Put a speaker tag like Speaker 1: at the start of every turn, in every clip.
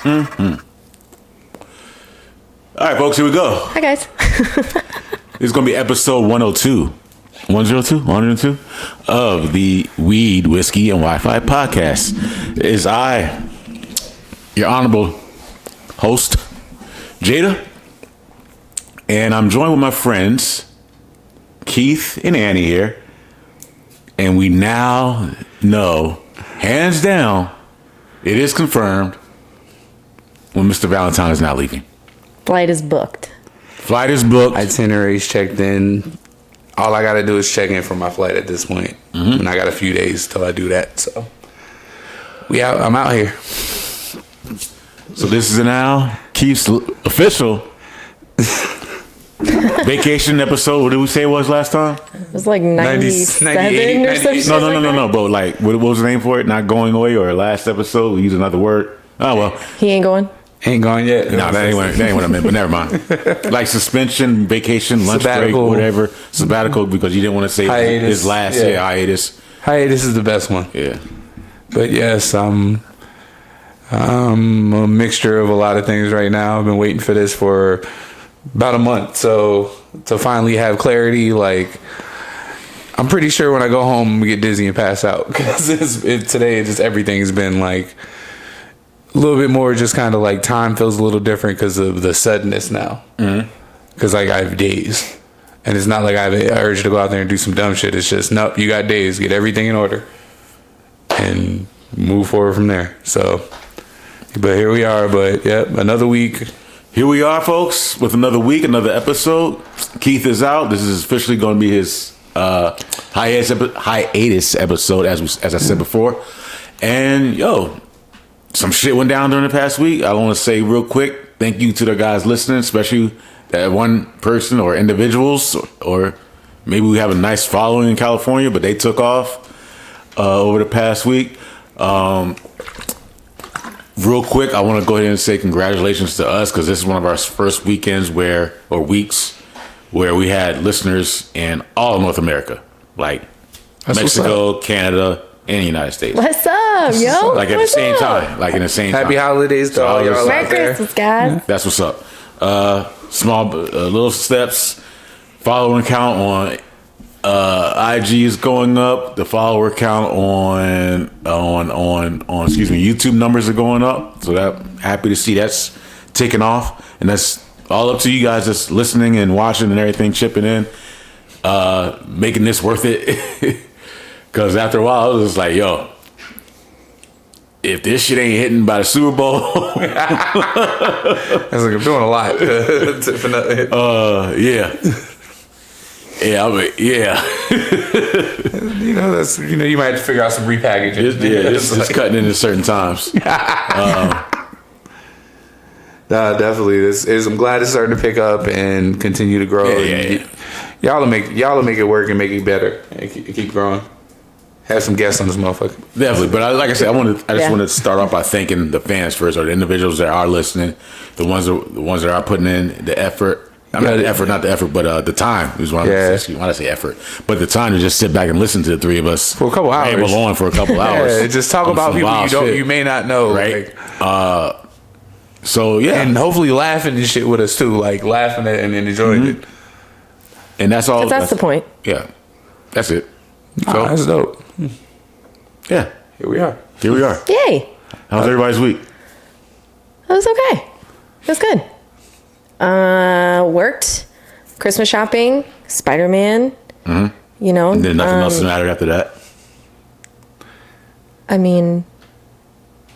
Speaker 1: All right, folks, here we go.
Speaker 2: Hi, guys.
Speaker 1: This is going to be episode 102. 102 of the Weed, Whiskey, and Wi-Fi podcast. It is I, your honorable host, Jada, and I'm joined with my friends, Keith and Annie here, and we now know, hands down, it is confirmed when Mr. Valentine is not leaving.
Speaker 2: Flight is booked.
Speaker 3: Itinerary's checked in. All I gotta do is check in for my flight at this point. And I got a few days till I do that. So I'm out here.
Speaker 1: So this is now Keith's official vacation episode. What did we say it was last time?
Speaker 2: It was like 97
Speaker 3: 98,
Speaker 2: or something.
Speaker 1: No. But like, what was the name for it? Not going away, or last episode? We use another word. Oh well.
Speaker 2: He ain't going.
Speaker 3: Ain't gone yet.
Speaker 1: No, that ain't what I meant, but never mind. Like suspension, vacation, lunch
Speaker 3: Sabbatical.
Speaker 1: break, whatever. Sabbatical, because you didn't want to say
Speaker 3: Hiatus.
Speaker 1: his last hiatus.
Speaker 3: Hiatus is the best one.
Speaker 1: Yeah.
Speaker 3: But yes, I'm a mixture of a lot of things right now. I've been waiting for this for about a month. So to finally have clarity, like, I'm pretty sure when I go home, I'm gonna get dizzy and pass out. Because today, everything has been like a little bit more just kind of like time feels a little different because of the suddenness now. Because like I have days. And it's not like I have an urge to go out there and do some dumb shit. It's just, nope, you got days. Get everything in order. And move forward from there. So, but here we are. But, yep, another week.
Speaker 1: Here we are, folks, with another week, another episode. Keith is out. This is officially going to be his hiatus episode, as I said before. And, some shit went down during the past week. I want to say real quick, thank you to the guys listening, especially that one person or individuals, or maybe we have a nice following in California, but they took off over the past week. Real quick, I want to go ahead and say congratulations to us, because this is one of our first weekends weeks where we had listeners in all of North America, like
Speaker 3: That's
Speaker 1: Mexico, Canada, and the United States.
Speaker 2: What's up, yo?
Speaker 1: Like at the same time. Like in the same time.
Speaker 3: Happy holidays to all y'all
Speaker 2: Merry
Speaker 3: out there.
Speaker 2: Christmas, guys.
Speaker 1: That's what's up. Small little steps. Follower count on IG is going up. The follower count on YouTube numbers are going up. So that happy to see that's taking off, and that's all up to you guys that's listening and watching and everything, chipping in, making this worth it. Because after a while, I was just like, if this shit ain't hitting by the Super Bowl.
Speaker 3: I was like, I'm doing a lot.
Speaker 1: Yeah. Yeah,
Speaker 3: You might have to figure out some repackaging.
Speaker 1: It's cutting into certain times.
Speaker 3: Nah, definitely. I'm glad it's starting to pick up and continue to grow.
Speaker 1: Yeah.
Speaker 3: Y'all will make it work and make it better and keep growing. Have some guests on this motherfucker.
Speaker 1: Definitely, but like I said, I just want to start off by thanking the fans first, or the individuals that are listening, the ones that are putting in the effort. Not the effort, but the time is what I say effort. But the time to just sit back and listen to the three of us
Speaker 3: for a couple hours,
Speaker 1: ramble on for a couple hours.
Speaker 3: Yeah, just talk about people you may not know,
Speaker 1: right? So yeah,
Speaker 3: and hopefully laughing and shit with us too, like laughing at and enjoying it.
Speaker 1: And that's all.
Speaker 2: That's the point.
Speaker 1: Yeah, that's it.
Speaker 3: So that's dope.
Speaker 1: Yeah,
Speaker 3: here we are.
Speaker 2: Yay.
Speaker 1: How's everybody's week?
Speaker 2: It was okay. It was good. Worked, Christmas shopping, SpiderMan.
Speaker 1: And then nothing else mattered after that.
Speaker 2: I mean,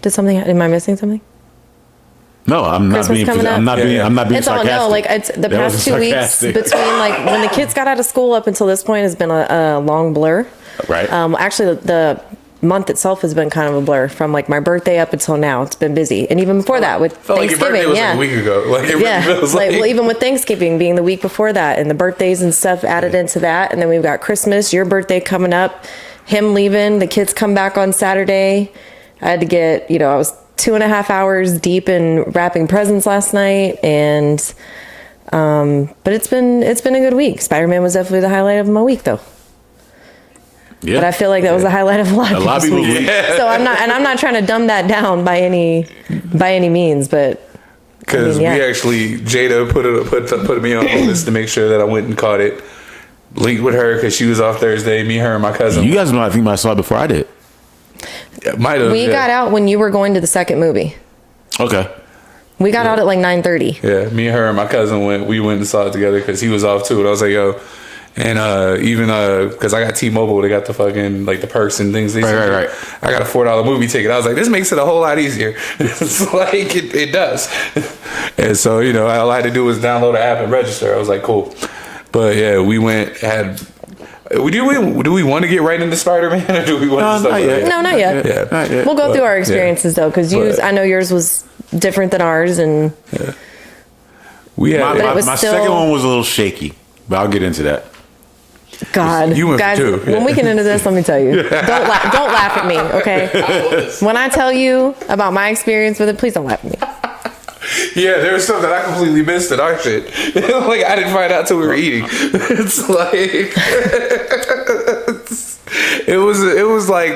Speaker 2: am I missing something?
Speaker 1: No, I'm not being. I'm not being
Speaker 2: it's
Speaker 1: sarcastic.
Speaker 2: All no. Like it's the past 2 weeks between like when the kids got out of school up until this point has been a long blur.
Speaker 1: Right.
Speaker 2: Actually, the month itself has been kind of a blur from like my birthday up until now. It's been busy, and even before that with Thanksgiving.
Speaker 3: Like a week ago.
Speaker 2: Well, even with Thanksgiving being the week before that, and the birthdays and stuff added into that, and then we've got Christmas, your birthday coming up, him leaving, the kids come back on Saturday. I had to get, I was 2.5 hours deep in wrapping presents last night, and but it's been a good week. SpiderMan was definitely the highlight of my week, though.
Speaker 1: Yeah.
Speaker 2: But I feel like that was the highlight of a lot of
Speaker 1: people.
Speaker 2: people's week. So I'm not trying to dumb that down by any means, but
Speaker 3: because we actually Jada put me on the list to make sure that I went and caught it. Linked with her because she was off Thursday. Me, her, and my cousin.
Speaker 1: You guys know I think I saw it before I did.
Speaker 3: Might have.
Speaker 2: We got out when you were going to the second movie.
Speaker 1: Okay.
Speaker 2: We got out at like 9:30.
Speaker 3: Yeah, me, her, and my cousin we went and saw it together because he was off too. And I was like, yo. And even because I got T-Mobile, they got the fucking like the perks and things.
Speaker 1: Right.
Speaker 3: I got a $4 movie ticket. I was like, this makes it a whole lot easier. It's like it does. And so all I had to do was download the app and register. I was like, cool. But yeah, we went do we want to get right into SpiderMan or do we want to?
Speaker 2: No, not yet.
Speaker 3: Yeah, not yet.
Speaker 2: We'll go through our experiences though, because I know yours was different than ours, and
Speaker 3: we had
Speaker 1: my second one was a little shaky, but I'll get into that.
Speaker 2: God,
Speaker 3: you went
Speaker 2: guys,
Speaker 3: for two.
Speaker 2: when we get into this, let me tell you, don't laugh at me, okay? When I tell you about my experience with it, please don't laugh at me.
Speaker 3: Yeah, there was stuff that I completely missed in our shit. Like I didn't find out till we were eating. It's like it was like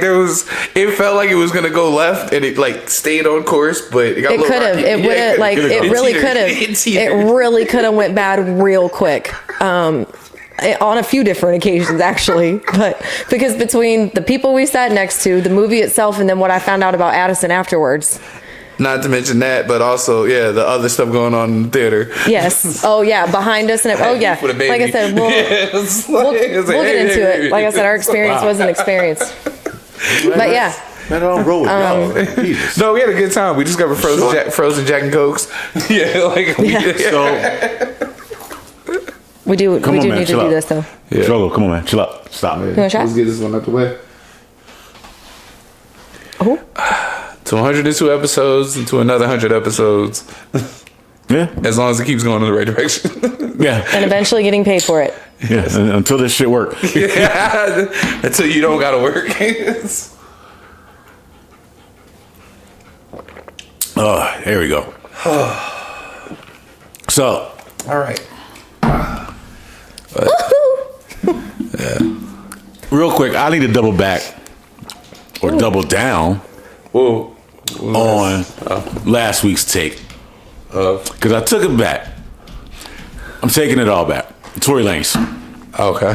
Speaker 3: it felt like it was gonna go left and it like stayed on course, but it got
Speaker 2: It could have. It would have. Like it really could have. It really could have went bad real quick. On a few different occasions, actually, but because between the people we sat next to, the movie itself, and then what I found out about Addison afterwards.
Speaker 3: Not to mention that, but also, the other stuff going on in the theater.
Speaker 2: Yes. Oh, yeah. Behind us. And oh, yeah. Like I said, we'll get into it. Like I said, our experience was an experience. But yeah.
Speaker 3: No, we had a good time. We just got frozen Jack and Cokes.
Speaker 2: We do need to do this, though.
Speaker 1: Yeah. Struggle. Come on, man. Chill out. Stop.
Speaker 2: You want a shot?
Speaker 3: Let's get this one out the way.
Speaker 2: Oh.
Speaker 3: To 102 episodes and to another 100 episodes.
Speaker 1: Yeah.
Speaker 3: As long as it keeps going in the right direction.
Speaker 1: Yeah.
Speaker 2: And eventually getting paid for it.
Speaker 1: Yeah. Until this shit work.
Speaker 3: Yeah. Until you don't gotta work.
Speaker 1: Oh, there we go. So.
Speaker 3: All right.
Speaker 1: Real quick, I need to double back or double down on last week's take. Because I took it back. I'm taking it all back. Tory Lanez.
Speaker 3: Okay.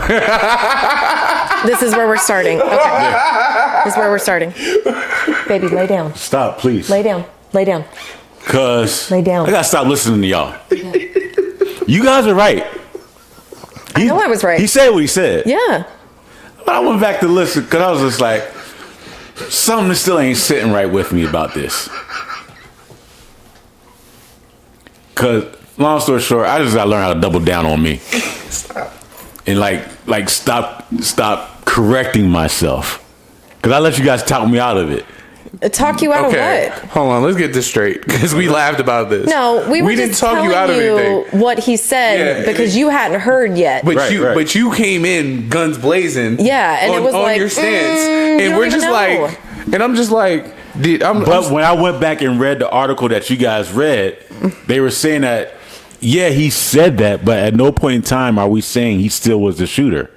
Speaker 2: This is where we're starting. Okay. Yeah. This is where we're starting. Baby, lay down.
Speaker 1: Stop, please.
Speaker 2: Lay down. Lay down.
Speaker 1: Because
Speaker 2: lay down.
Speaker 1: I got to stop listening to y'all. You guys are right.
Speaker 2: I know I was right.
Speaker 1: He said what he said.
Speaker 2: Yeah.
Speaker 1: But I went back to listen because I was just like, something still ain't sitting right with me about this. Because, long story short, I just got to learn how to double down on me.
Speaker 3: Stop.
Speaker 1: And like stop correcting myself. Because I let you guys talk me out of it.
Speaker 2: Talk you out of what?
Speaker 3: Hold on, let's get this straight because we laughed about this.
Speaker 2: No, we
Speaker 3: didn't talk you out of anything.
Speaker 2: What he said because you hadn't heard yet.
Speaker 3: But you came in guns blazing.
Speaker 2: Yeah, and it was
Speaker 3: on
Speaker 2: like
Speaker 3: your stance, and we're just like, and I'm just like,
Speaker 1: But when I went back and read the article that you guys read, they were saying that he said that, but at no point in time are we saying he still was the shooter.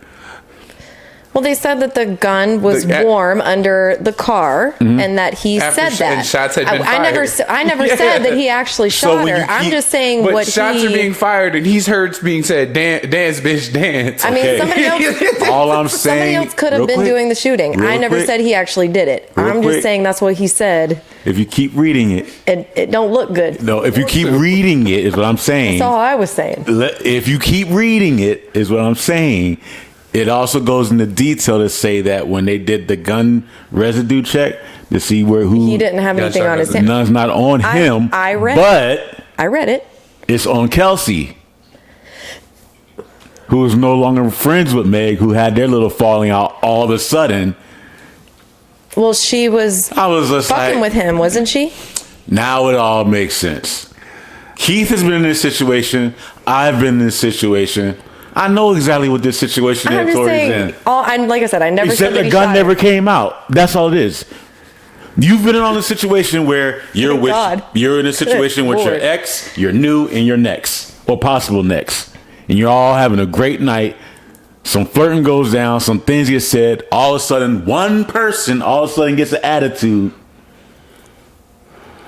Speaker 2: Well, they said that the gun was warm under the car, and that he said that.
Speaker 3: And shots had been fired.
Speaker 2: I never said that he actually shot her. I'm just saying
Speaker 3: but shots are being fired, and he's heard being said, "Dance, bitch, dance."
Speaker 2: I mean, somebody else.
Speaker 1: All I'm saying,
Speaker 2: somebody else could have been doing the shooting. I never said he actually did it. I'm just saying that's what he said.
Speaker 1: If you keep reading it,
Speaker 2: it don't look good.
Speaker 1: No, if you keep reading it, is what I'm saying.
Speaker 2: That's all I was saying.
Speaker 1: If you keep reading it, is what I'm saying. It also goes into detail to say that when they did the gun residue check to see he
Speaker 2: didn't have anything on his hand.
Speaker 1: None's not on him.
Speaker 2: I read it.
Speaker 1: It's on Kelsey, who is no longer friends with Meg, who had their little falling out all of a sudden.
Speaker 2: Well, I was just fucking with him, wasn't she?
Speaker 1: Now it all makes sense. Keith has been in this situation. I've been in this situation. I know exactly what this situation is.
Speaker 2: Like I said, I never said that
Speaker 1: the gun never came out. That's all it is. You've been in a situation where you're in a situation with your ex, your new, and your next, or possible next, and you're all having a great night. Some flirting goes down. Some things get said. All of a sudden, one person all of a sudden gets an attitude.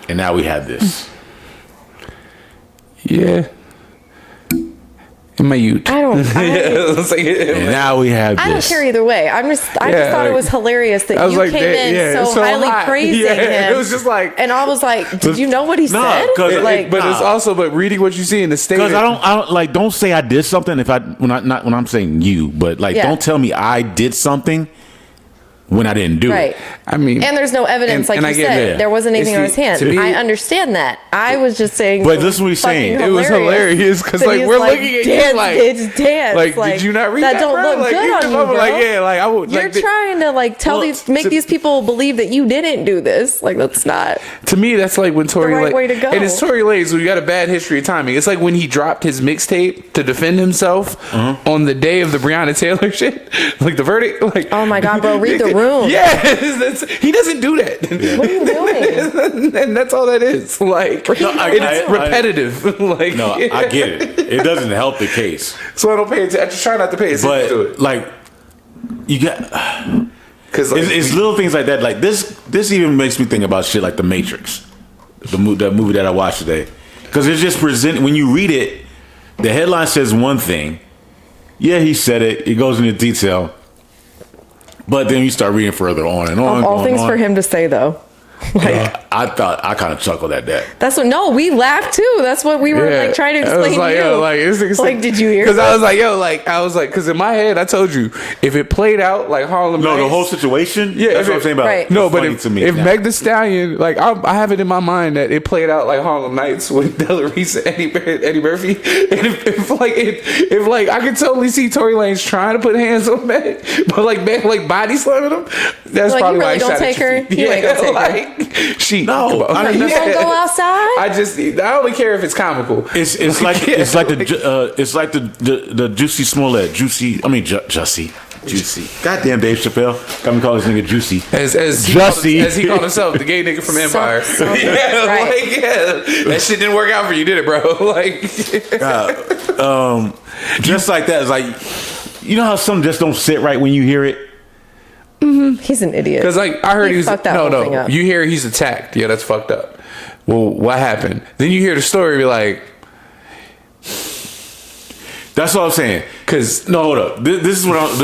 Speaker 1: And now we have this.
Speaker 3: Yeah. In my youth.
Speaker 2: I don't
Speaker 1: And now we have this.
Speaker 2: I don't care either way. I just thought it was hilarious that you came in so highly praising him.
Speaker 3: It was just like,
Speaker 2: and I was like, did you know what he said?
Speaker 3: It's also reading what you see in the statement.
Speaker 1: Because I don't like, don't say I did something when I'm saying you, but like, don't tell me I did something when I didn't do it.
Speaker 3: I mean,
Speaker 2: and there's no evidence, like you said. There wasn't anything on his hand. I understand that. I was just saying.
Speaker 1: But listen, what he's saying.
Speaker 3: It was hilarious because like we're looking at you like
Speaker 2: it's dance.
Speaker 3: Like, did you not read that?
Speaker 2: That don't
Speaker 3: bro?
Speaker 2: look
Speaker 3: like,
Speaker 2: good on you, bro.
Speaker 3: Like, yeah, like I would.
Speaker 2: You're
Speaker 3: like,
Speaker 2: trying to like make these people believe that you didn't do this. Like that's not.
Speaker 3: To me, that's like when Tory
Speaker 2: the right way to go.
Speaker 3: And it's Tory Lanez who got a bad history of timing. It's like when he dropped his mixtape to defend himself on the day of the Breonna Taylor shit, like the verdict. Like,
Speaker 2: oh my God, bro, read the room.
Speaker 3: Yeah. He doesn't do that.
Speaker 2: Yeah. What are you doing?
Speaker 3: And that's all that is. Like, it's repetitive.
Speaker 1: I get it. It doesn't help the case.
Speaker 3: So I don't pay attention. I just try not to pay attention to it.
Speaker 1: Like, you got because it's little things like that. Like this even makes me think about shit like The Matrix, that movie that I watched today. Because it's just when you read it, the headline says one thing. Yeah, he said it. It goes into detail. But then you start reading further on and on.
Speaker 2: All things for him to say, though. Like,
Speaker 1: I kind of chuckled at that.
Speaker 2: That's what. No, we laughed too. That's what we were like trying to explain to you. Like, did you hear?
Speaker 3: Because I was like, because in my head, I told you if it played out like Harlem Nights,
Speaker 1: the whole situation.
Speaker 3: Yeah,
Speaker 1: that's what I'm saying about.
Speaker 2: Right.
Speaker 3: No, but if Meg Thee Stallion, like I have it in my mind that it played out like Harlem Nights with Della Reese and Eddie Murphy, and if I could totally see Tory Lanez trying to put hands on Meg, but like Meg like body slamming him. That's probably why he shot
Speaker 2: take her. You ain't gonna take her.
Speaker 3: She
Speaker 2: you gonna go outside?
Speaker 3: I only care if it's comical.
Speaker 1: It's like the Juicy Smollett, Jussie. Goddamn Dave Chappelle, come call this nigga Juicy.
Speaker 3: As he called himself, the gay nigga from Empire. That shit didn't work out for you, did it, bro? Like,
Speaker 1: just like that. It's like, you know how some just don't sit right when you hear it.
Speaker 2: Mm-hmm. He's an idiot.
Speaker 3: Because like I heard he's
Speaker 2: no.
Speaker 3: You hear he's attacked. Yeah, that's fucked up. Well, what happened? Then you hear the story. Be like,
Speaker 1: that's what I'm saying. Because hold up. This is what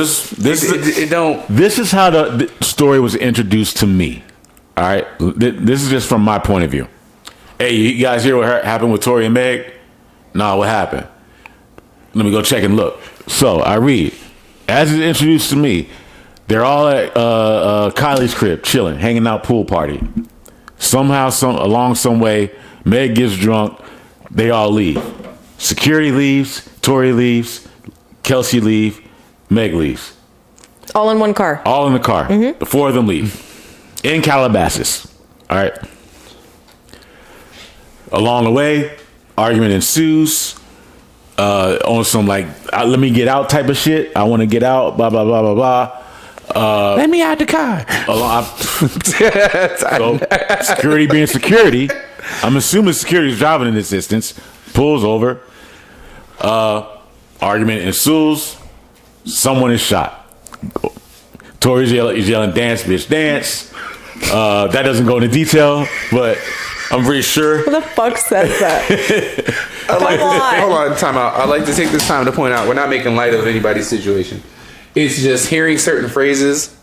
Speaker 1: This is how the story was introduced to me. All right. This is just from my point of view. Hey, you guys hear what happened with Tory and Meg? Nah, what happened? Let me go check and look. So I read as it's introduced to me. They're all at Kylie's crib, chilling, hanging out, pool party. Somehow, along some way, Meg gets drunk. They all leave. Security leaves. Tory leaves. Kelsey leaves. Meg leaves.
Speaker 2: All in one car.
Speaker 1: All in the car. Mm-hmm. The four of them leave. In Calabasas. All right. Along the way, argument ensues. On some like, let me get out type of shit. I want to get out. Blah blah blah blah blah.
Speaker 3: Let me out the car.
Speaker 1: So, security being security, I'm assuming security is driving in this instance. Pulls over. Argument ensues. Someone is shot. Tory's yelling, "Dance, bitch, dance." That doesn't go into detail, but I'm pretty sure.
Speaker 2: Who the fuck says that?
Speaker 3: Hold on, time out. I'd like to take this time to point out we're not making light of anybody's situation. It's just hearing certain phrases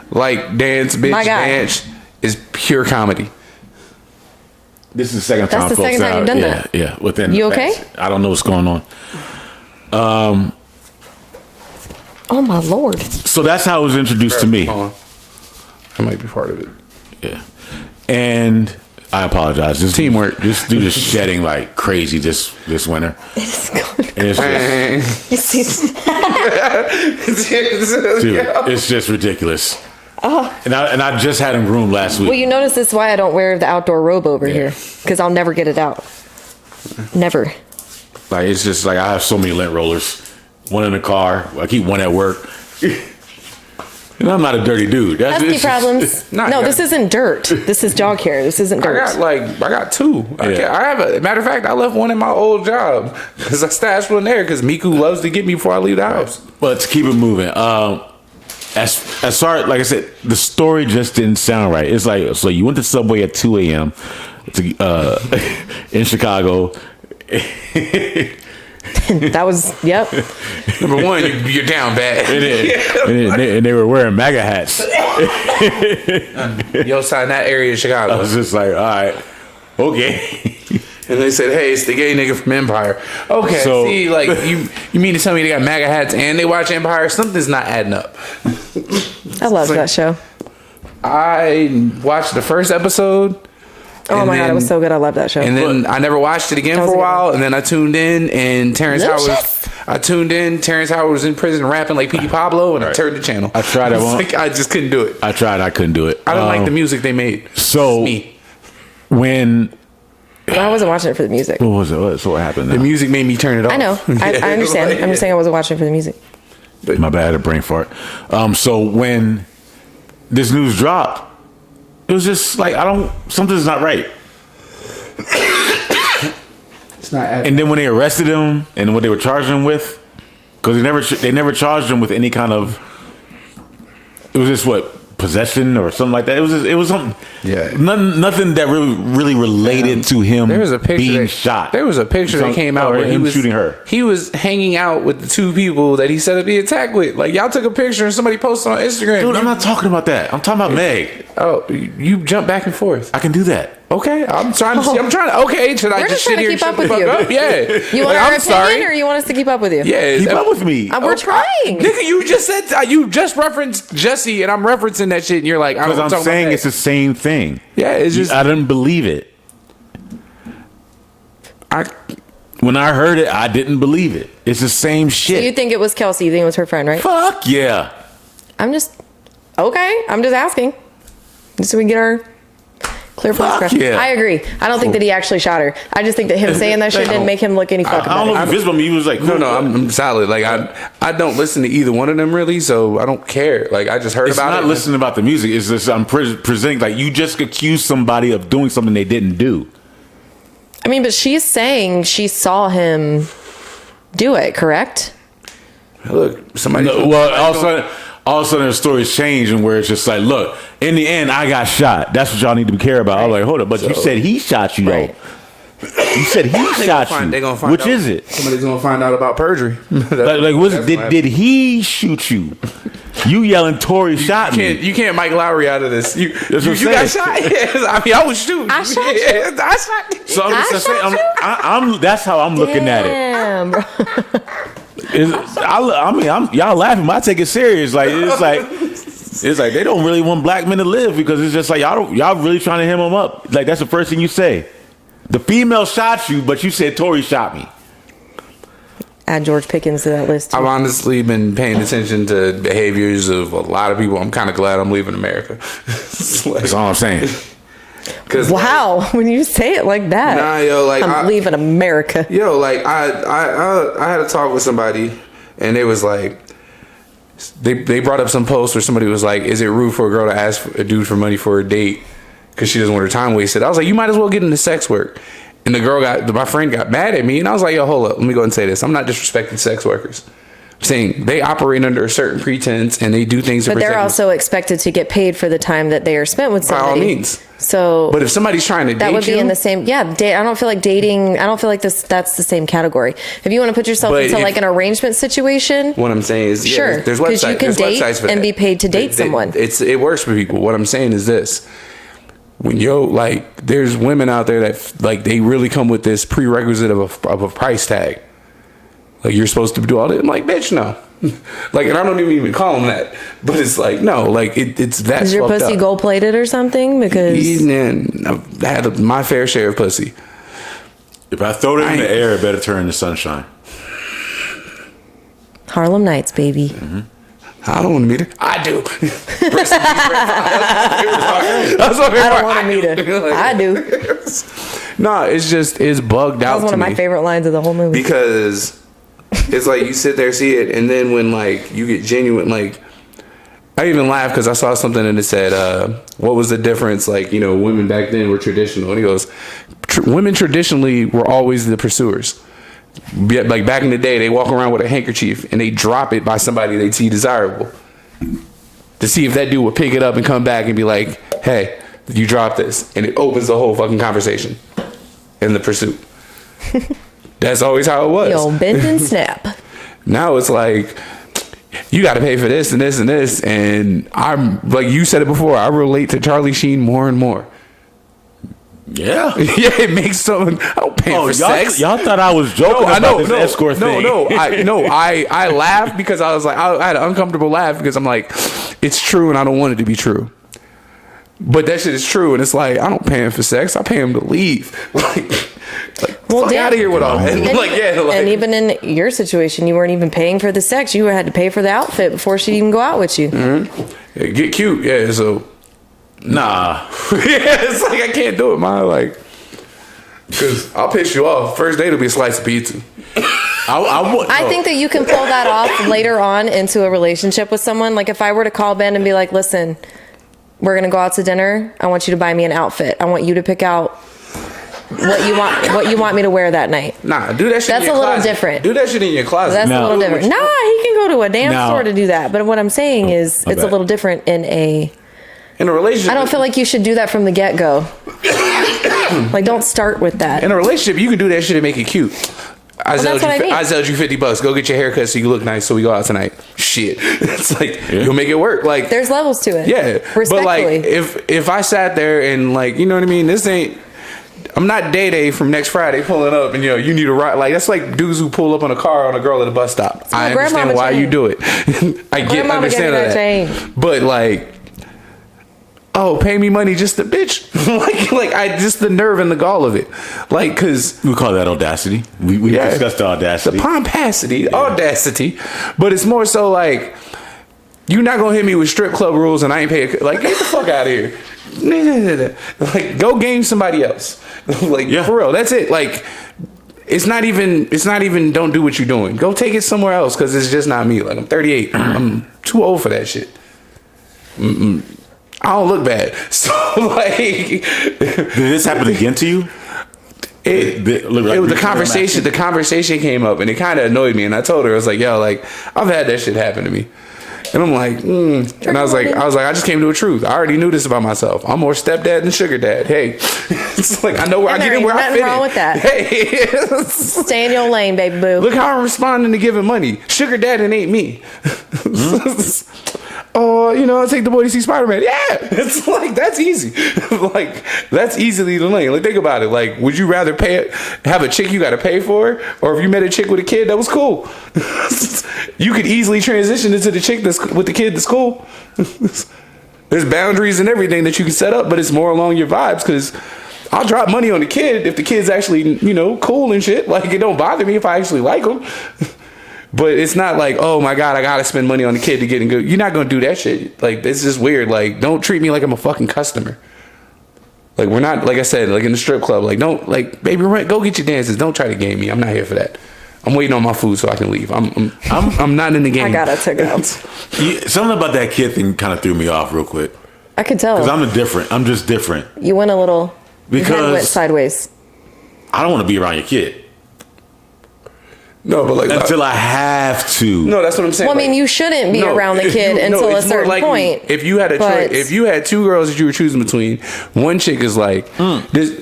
Speaker 3: like "dance, bitch, dance" is pure comedy.
Speaker 1: This is the second time.
Speaker 2: That's the second time you've done that.
Speaker 1: Yeah. Within
Speaker 2: you okay?
Speaker 1: I don't know what's going on.
Speaker 2: Oh my lord!
Speaker 1: So that's how it was introduced to me.
Speaker 3: That might be part of it.
Speaker 1: Yeah, and I apologize. This
Speaker 3: teamwork.
Speaker 1: This dude is shedding like crazy this winter.
Speaker 2: It's good.
Speaker 1: And it's just, dude, it's just ridiculous. And I just had him groomed last week.
Speaker 2: Well, you notice this is why I don't wear the outdoor robe over here, because I'll never get it out. Never.
Speaker 1: Like, it's just like I have so many lint rollers. One in the car. I keep one at work. I'm not a dirty dude. That's
Speaker 2: Pesky problems. No, this isn't dirt. This is dog hair. This isn't dirt.
Speaker 3: I got two.
Speaker 1: Yeah.
Speaker 3: I have a matter of fact. I left one in my old job because I stashed one there because Miku loves to get me before I leave the house.
Speaker 1: But to keep it moving, as far like I said, the story just didn't sound right. It's like, so you went to Subway at 2 a.m. In Chicago.
Speaker 2: That was, yep.
Speaker 3: Number one, you're down bad.
Speaker 1: And they were wearing MAGA hats.
Speaker 3: Yo, sign that area of Chicago.
Speaker 1: I was just like, all right, okay.
Speaker 3: And they said, hey, it's the gay nigga from Empire. Okay,
Speaker 1: So-
Speaker 3: see, like, you mean to tell me they got MAGA hats and they watch Empire? Something's not adding up.
Speaker 2: I love that show.
Speaker 3: I watched the first episode.
Speaker 2: Oh my God, it was so good. I love that show.
Speaker 3: And then I never watched it again
Speaker 2: That was
Speaker 3: for a
Speaker 2: a good
Speaker 3: while. And then I tuned in, and Terrence Howard was in prison rapping like Petey Pablo, and I turned the channel.
Speaker 1: I tried.
Speaker 3: I just couldn't do it.
Speaker 1: I tried. I couldn't do it.
Speaker 3: I didn't like the music they made.
Speaker 1: So
Speaker 3: Me.
Speaker 1: when
Speaker 2: I wasn't watching it for the music.
Speaker 1: what was it? So what happened?
Speaker 3: The
Speaker 1: Now?
Speaker 3: music made me turn it off.
Speaker 2: I know. I understand. I'm just saying I wasn't watching it for the music.
Speaker 1: My bad. I had a brain fart. So when this news dropped, it was just like something's not right.
Speaker 3: It's not.
Speaker 1: And then when they arrested him and what they were charging him with, because they never charged him with any kind of. It was just what, possession or something like that. It was something.
Speaker 3: Yeah.
Speaker 1: Nothing that really related to him.
Speaker 3: There was a picture
Speaker 1: being
Speaker 3: that,
Speaker 1: shot.
Speaker 3: There was a picture that came out where he
Speaker 1: him
Speaker 3: was
Speaker 1: shooting her.
Speaker 3: He was hanging out with the two people that he set up the attack with. Like, y'all took a picture and somebody posted on Instagram.
Speaker 1: Dude, I'm not talking about that. I'm talking about Meg.
Speaker 3: Oh, you jump back and forth.
Speaker 1: I can do that.
Speaker 3: Okay, I'm trying to see. I'm trying to. Okay, should I
Speaker 2: We're
Speaker 3: just
Speaker 2: just
Speaker 3: sit
Speaker 2: trying to
Speaker 3: here and
Speaker 2: keep
Speaker 3: shut
Speaker 2: up
Speaker 3: the
Speaker 2: with
Speaker 3: fuck
Speaker 2: you.
Speaker 3: up? Yeah.
Speaker 2: You want
Speaker 3: Like,
Speaker 2: our
Speaker 3: I'm sorry.
Speaker 2: opinion, or you want us to keep up with you?
Speaker 3: Yeah,
Speaker 1: Keep up with me.
Speaker 2: We're trying.
Speaker 3: Nigga, you just said you just referenced Jesse, and I'm referencing that shit, and you're like,
Speaker 1: Because I'm saying it's the same thing.
Speaker 3: Yeah, it's just
Speaker 1: I didn't believe it. When I heard it, I didn't believe it. It's the same shit.
Speaker 2: You think it was Kelsey? You think it was her friend, right?
Speaker 1: Fuck yeah.
Speaker 2: I'm just asking, just so we get our clear
Speaker 1: Fuck
Speaker 2: perspective.
Speaker 1: yeah.
Speaker 2: I agree. I don't think that he actually shot her. I just think that him saying that shit didn't make him look any fucking
Speaker 1: I don't know
Speaker 2: better.
Speaker 1: if visible me. He was like,
Speaker 3: no. I'm solid. Like I don't listen to either one of them really, so I don't care. Like I just heard
Speaker 1: it's
Speaker 3: about it.
Speaker 1: not listening about the music. It's just I'm presenting like you just accused somebody of doing something they didn't do.
Speaker 2: I mean, but she's saying she saw him do it, correct?
Speaker 3: Look, somebody.
Speaker 1: No, well, all of a sudden the story's changing where it's just like, look, in the end, I got shot. That's what y'all need to care about. I was like, hold up, but you said he shot you,
Speaker 2: Right.
Speaker 1: though. You said he shot you.
Speaker 3: They gonna find
Speaker 1: Which
Speaker 3: out.
Speaker 1: is it?
Speaker 3: Somebody's gonna find out about perjury.
Speaker 1: Like was it, did he shoot you? You yelling Tory shot me.
Speaker 3: You can't Mike Lowry out of this. You
Speaker 1: what I'm
Speaker 3: got
Speaker 1: saying.
Speaker 3: shot. Yes, I mean I was shooting.
Speaker 2: I shot you.
Speaker 3: Yeah, I shot you.
Speaker 1: So I'm
Speaker 2: I
Speaker 1: just
Speaker 2: shot
Speaker 1: saying,
Speaker 2: you?
Speaker 1: I'm that's how I'm looking at it.
Speaker 2: Damn, bro.
Speaker 1: I mean, y'all laughing, but I take it serious. Like it's like they don't really want black men to live because it's just like y'all really trying to hem them up. Like that's the first thing you say. The female shot you, but you said Tory shot me.
Speaker 2: Add George Pickens to that list, too.
Speaker 3: I've honestly been paying attention to behaviors of a lot of people. I'm kind of glad I'm leaving America.
Speaker 1: That's all I'm saying.
Speaker 2: Wow, when you say it like that.
Speaker 3: Nah, yo, like
Speaker 2: I'm leaving America.
Speaker 3: Yo, like I had a talk with somebody, and they was like, they brought up some post where somebody was like, "Is it rude for a girl to ask a dude for money for a date because she doesn't want her time wasted?" I was like, "You might as well get into sex work." And my friend got mad at me, and I was like, "Yo, hold up, let me go ahead and say this. I'm not disrespecting sex workers. I'm saying they operate under a certain pretense and they do things.
Speaker 2: But they're also expected to get paid for the time that they are spent with
Speaker 3: by
Speaker 2: somebody.
Speaker 3: all means.
Speaker 2: So,
Speaker 3: But if somebody's trying to
Speaker 2: that
Speaker 3: date
Speaker 2: would be
Speaker 3: you,
Speaker 2: in the same. Yeah, I don't feel like dating. I don't feel like that's the same category. If you want to put yourself
Speaker 3: But
Speaker 2: into
Speaker 3: if-
Speaker 2: like an arrangement situation,
Speaker 3: what I'm saying is,
Speaker 2: Sure,
Speaker 3: there's
Speaker 2: 'cause
Speaker 3: websites.
Speaker 2: you can
Speaker 3: there's
Speaker 2: date
Speaker 3: websites for
Speaker 2: and
Speaker 3: that.
Speaker 2: be paid to date someone.
Speaker 3: It works for people. What I'm saying is this: when there's women out there that like they really come with this prerequisite of a price tag. Like you're supposed to do all that. I'm like, bitch, no. Like, and I don't even call them that, but it's like no, like it's that.
Speaker 2: is your pussy gold plated or something? Because
Speaker 3: And I've had my fair share of pussy.
Speaker 1: If I throw it in the air, it better turn into sunshine.
Speaker 2: Harlem Nights, baby.
Speaker 3: Mm-hmm. I don't want to meet her. I do. I
Speaker 2: don't want to meet her. I do.
Speaker 3: No, it's bugged out.
Speaker 2: That was one of my favorite lines of the whole movie.
Speaker 3: Because it's like you sit there, see it, and then when like you get genuine, like I even laughed because I saw something and it said, what was the difference? Like, women back then were traditional. And he goes, women traditionally were always the pursuers. Like back in the day, they walk around with a handkerchief and they drop it by somebody they see desirable to see if that dude would pick it up and come back and be like, hey, you dropped this. And it opens the whole fucking conversation in the pursuit. That's always how it was.
Speaker 2: Yo, bend and snap.
Speaker 3: Now it's like, you got to pay for this and this and this. And I'm like, you said it before, I relate to Charlie Sheen more and more.
Speaker 1: Yeah.
Speaker 3: Yeah, it makes someone. I don't pay for sex.
Speaker 1: Y'all thought I was joking about this escort thing.
Speaker 3: I laughed because I was like, I had an uncomfortable laugh because I'm like, it's true and I don't want it to be true. But that shit is true, and it's like, I don't pay him for sex. I pay him to leave. Well, fuck out of here with all that.
Speaker 2: And even in your situation, you weren't even paying for the sex. You had to pay for the outfit before she'd even go out with you.
Speaker 3: Mm-hmm. Yeah, get cute. Yeah, so.
Speaker 1: Nah.
Speaker 3: Yeah, it's like, I can't do it, man. Like, because I'll piss you off. First date will be a slice of pizza.
Speaker 2: I think that you can pull that off later on into a relationship with someone. Like, if I were to call Ben and be like, listen, we're going to go out to dinner. I want you to buy me an outfit. I want you to pick out what you want me to wear that night.
Speaker 3: Nah, do that shit in your closet. That's a little different. Do that shit in your closet.
Speaker 2: That's a little different. Nah, he can go to a damn store to do that. But what I'm saying is it's a little different in a relationship. I don't feel like you should do that from the get-go. Like, don't start with that.
Speaker 3: In a relationship, you can do that shit and make it cute. I sold you $50. Go get your haircut so you look nice so we go out tonight. Shit. It's like, you'll make it work. Like,
Speaker 2: there's levels to it.
Speaker 3: Yeah. But like, if I sat there and like, you know what I mean? I'm not Day from next Friday pulling up and you need a ride. Like, that's like dudes who pull up on a car on a girl at a bus stop. I understand why you do it. I understand that. But like, oh, pay me money just to bitch. just the nerve and the gall of it. Like, cause
Speaker 1: we call that audacity. We discussed the audacity.
Speaker 3: The pompacity, audacity. But it's more so like, you're not gonna hit me with strip club rules and I ain't pay like, get the fuck out of here. Like, go game somebody else. Like, for real. That's it. Like, it's not even don't do what you're doing. Go take it somewhere else, cause it's just not me. Like, I'm 38. I'm too old for that shit. I don't look bad. So, like, did
Speaker 1: this happen again to you?
Speaker 3: The conversation came up and it kind of annoyed me, and I told her, I was like, yo, like, I've had that shit happen to me. And I'm like, and I was like, I just came to a truth. I already knew this about myself. I'm more stepdad than sugar dad. Hey, it's like, I know where I get in, where I fit in. Nothing wrong with that.
Speaker 2: Hey, stay in your lane, baby boo.
Speaker 3: Look how I'm responding to giving money. Sugar dad and ain't me. Oh, I'll take the boy to see SpiderMan. Yeah, it's like, that's easy. Like, that's easily the lane. Like, think about it. Like, would you rather have a chick you got to pay for, or if you met a chick with a kid that was cool? You could easily transition into the chick with the kid that's cool. There's boundaries and everything that you can set up, but it's more along your vibes, because I'll drop money on the kid if the kid's actually, cool and shit. Like, it don't bother me if I actually like him. But it's not like, oh my God, I gotta spend money on the kid to get in good. You're not gonna do that shit. Like, it's just weird. Like, don't treat me like I'm a fucking customer. Like, we're not, like I said, like in the strip club. Like, don't, like, baby, go get your dances. Don't try to game me. I'm not here for that. I'm waiting on my food so I can leave. I'm not in the game.
Speaker 2: I gotta take out.
Speaker 1: Something about that kid thing kind of threw me off real quick.
Speaker 2: I could tell.
Speaker 1: Because I'm just different.
Speaker 2: You went a little. Because your head went sideways.
Speaker 1: I don't want to be around your kid.
Speaker 3: No, but like,
Speaker 1: until I have to.
Speaker 3: No, that's what I'm saying.
Speaker 2: Well, I mean, you shouldn't be around the kid until a certain point.
Speaker 3: If you had if you had two girls that you were choosing between, one chick is like, this.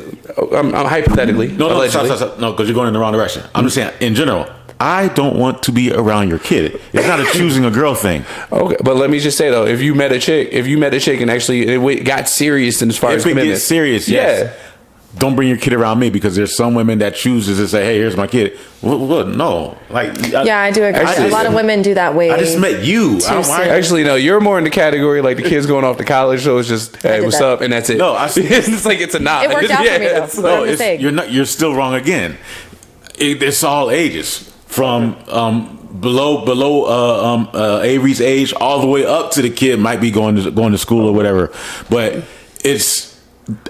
Speaker 3: I'm hypothetically.
Speaker 1: No, stop. No, because you're going in the wrong direction. I'm just saying, in general, I don't want to be around your kid. It's not a choosing a girl thing.
Speaker 3: Okay, but let me just say though, if you met a chick and actually it got serious as far as commitment,
Speaker 1: if it gets serious, yes. Yeah. Don't bring your kid around me, because there's some women that chooses to say, hey, here's my kid. Well, no. Like,
Speaker 2: I do agree. A lot of women do that way.
Speaker 1: I just met you.
Speaker 3: Actually, no, you're more in the category like the kid's going off to college, so it's just, hey, what's up? And that's it.
Speaker 1: No,
Speaker 3: it's like, it's a nod.
Speaker 2: It worked out for me, though.
Speaker 1: You're still wrong again. It's all ages. From below Avery's age all the way up to the kid might be going to school or whatever. But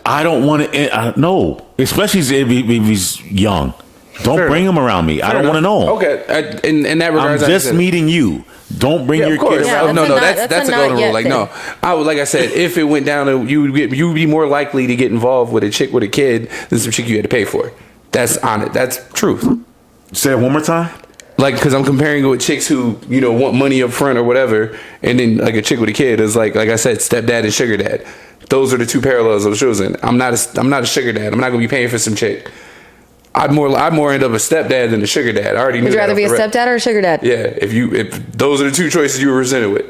Speaker 1: I don't want to. No, especially if he's young. Don't bring them around me. I don't want to know 'em.
Speaker 3: Okay, in that regard,
Speaker 1: I'm just meeting you. Don't bring your kids around.
Speaker 3: That's a golden rule. Like, no, like I said, if it went down to you would be more likely to get involved with a chick with a kid than some chick you had to pay for. That's on it. That's truth.
Speaker 1: Say it one more time.
Speaker 3: Like, because I'm comparing it with chicks who, want money up front or whatever, and then like a chick with a kid is like I said, stepdad and sugar dad. Those are the two parallels I was choosing. I'm not a sugar dad. I'm not gonna be paying for some chick. I'd more end up a stepdad than a sugar dad. I already knew.
Speaker 2: Would you rather be a stepdad or a sugar dad?
Speaker 3: Yeah, if those are the two choices you were presented with.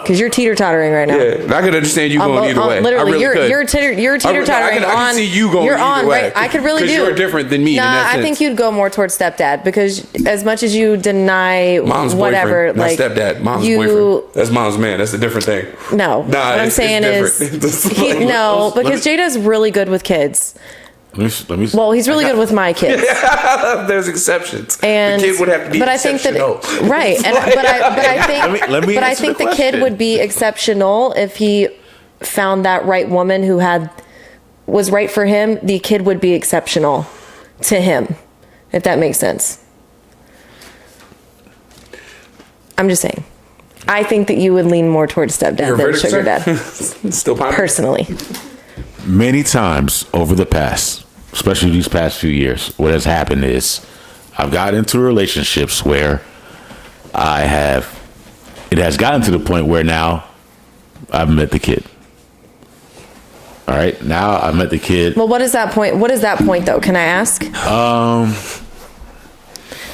Speaker 2: Because you're teeter-tottering right now.
Speaker 3: Yeah, I could understand you going either way.
Speaker 2: Literally,
Speaker 3: really
Speaker 2: you're teeter-tottering
Speaker 3: I can see you going either way.
Speaker 2: Right? I could really do.
Speaker 3: Because you're different than me.
Speaker 2: Nah,
Speaker 3: in that sense.
Speaker 2: I think you'd go more towards stepdad because as much as you deny
Speaker 3: mom's
Speaker 2: whatever,
Speaker 3: boyfriend,
Speaker 2: like
Speaker 3: not stepdad, mom's boyfriend. That's mom's man. That's a different thing.
Speaker 2: No, what I'm saying is, because Jada's really good with kids.
Speaker 1: Let me.
Speaker 2: Well, he's really good with my kids.
Speaker 3: There's exceptions.
Speaker 2: And
Speaker 3: the kid would have to be
Speaker 2: but I think that right. And but I think the kid would be exceptional if he found that right woman who was right for him. The kid would be exceptional to him, if that makes sense. I'm just saying. I think that you would lean more towards stepdad than sugar dad.
Speaker 3: Still
Speaker 2: personally.
Speaker 1: Many times over the past, especially these past few years, what has happened is I've got into relationships where it has gotten to the point where now I've met the kid. All right, now I've met the kid.
Speaker 2: Well, what is that point? What is that point though? Can I ask?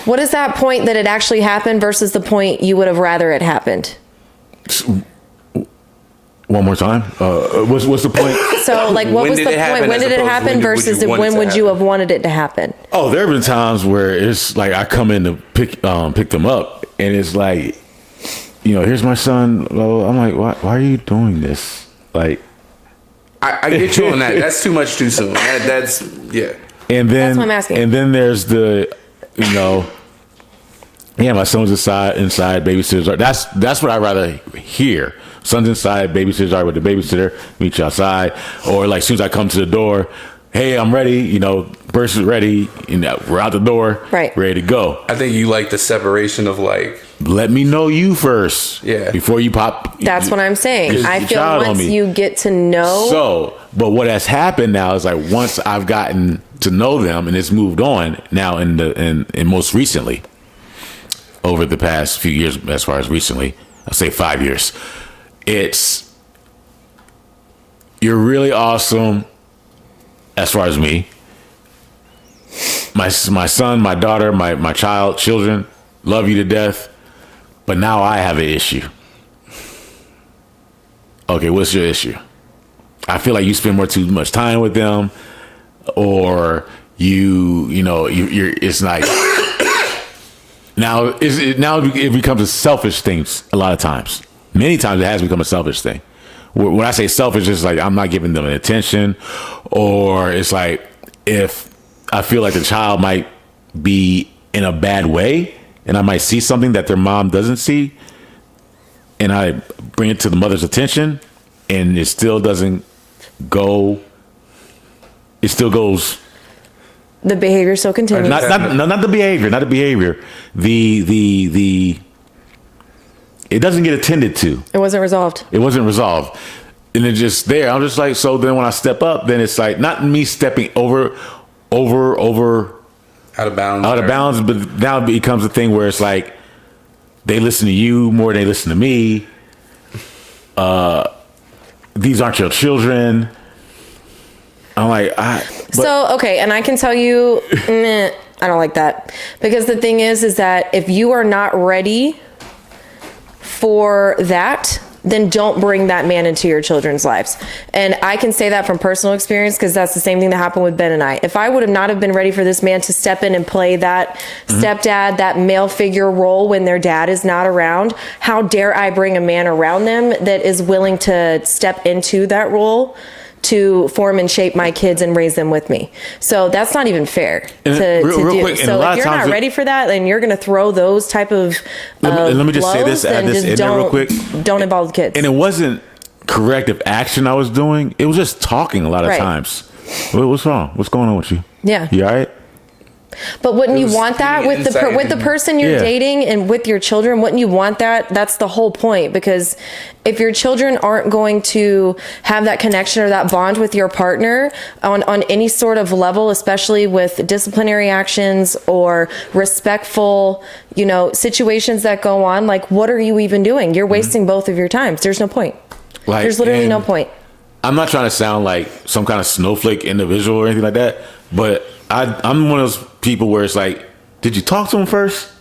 Speaker 2: What is that point that it actually happened versus the point you would have rather it happened?
Speaker 1: One more time. What's the point?
Speaker 2: So, like, what was the point? When did it happen versus when would you have wanted it to happen?
Speaker 1: Oh, there have been times where it's like I come in to pick them up, and it's like, here's my son. I'm like, why are you doing this? Like,
Speaker 3: I get you on that. That's too much too soon. That's yeah.
Speaker 1: And then
Speaker 2: that's what I'm asking.
Speaker 1: And then there's the, my son's inside babysitters are. That's what I'd rather hear. Son's inside, babysitters are with the babysitter, meet you outside. Or like as soon as I come to the door, hey, I'm ready, Burst is ready, we're out the door,
Speaker 2: right,
Speaker 1: ready to go.
Speaker 3: I think you like the separation of like,
Speaker 1: let me know you first.
Speaker 3: Yeah.
Speaker 1: Before you pop.
Speaker 2: That's what I'm saying. I feel once you get to know.
Speaker 1: So, but what has happened now is like once I've gotten to know them and it's moved on now in most recently, over the past few years, as far as recently, I'll say 5 years. You're really awesome as far as me. My son, my daughter, my children love you to death. But now I have an issue. Okay, what's your issue? I feel like you spend too much time with them, or you're it's like now it becomes a selfish thing a lot of times. Many times it has become a selfish thing. When I say selfish, it's like I'm not giving them attention, or it's like if I feel like the child might be in a bad way and I might see something that their mom doesn't see and I bring it to the mother's attention and it still doesn't go, it still goes.
Speaker 2: The behavior still continues.
Speaker 1: Not the behavior. The it doesn't get attended to.
Speaker 2: It wasn't resolved.
Speaker 1: And it's just there. I'm just like, so then when I step up, then it's like not me stepping over out of bounds, but now it becomes a thing where it's like they listen to you more than they listen to me. These aren't your children. I'm like,
Speaker 2: okay, and I can tell you, I don't like that, because the thing is that if you are not ready for that, then don't bring that man into your children's lives. And I can say that from personal experience because that's the same thing that happened with Ben and I. If I would have not have been ready for this man to step in and play that stepdad, that male figure role when their dad is not around, how dare I bring a man around them that is willing to step into that role to form and shape my kids and raise them with me. So that's not even fair to do. Quick, so if you're not ready for that, then you're going to throw those type of
Speaker 1: let me just say this, add this in there real quick.
Speaker 2: Don't involve the kids.
Speaker 1: And it wasn't corrective action I was doing. It was just talking a lot of times. What's wrong? What's going on with you?
Speaker 2: Yeah.
Speaker 1: You all right?
Speaker 2: But wouldn't you want that with the person you're dating and with your children? Wouldn't you want that? That's the whole point. Because if your children aren't going to have that connection or that bond with your partner on any sort of level, especially with disciplinary actions or respectful, situations that go on, like, what are you even doing? You're wasting both of your times. There's no point. There's literally no point.
Speaker 1: I'm not trying to sound like some kind of snowflake individual or anything like that, but I'm one of those people where it's like, did you talk to him first?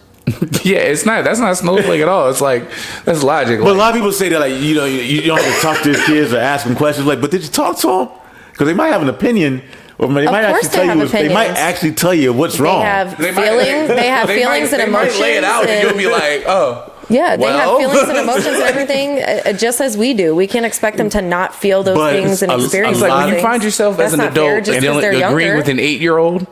Speaker 3: Yeah, that's not snowflake at all. It's like, that's logic.
Speaker 1: But a lot of people say that, like, you don't have to talk to his kids or ask them questions. Like, but did you talk to him? Because they might have an opinion, or they might actually tell you what's wrong.
Speaker 2: They have feelings. They have feelings and emotions.
Speaker 3: They might lay it out, and you'll be like, oh.
Speaker 2: Yeah, they have feelings and emotions and everything, just as we do. We can't expect them to not feel those things and experience.
Speaker 3: It's like when you find yourself as an adult and agreeing with an 8-year-old,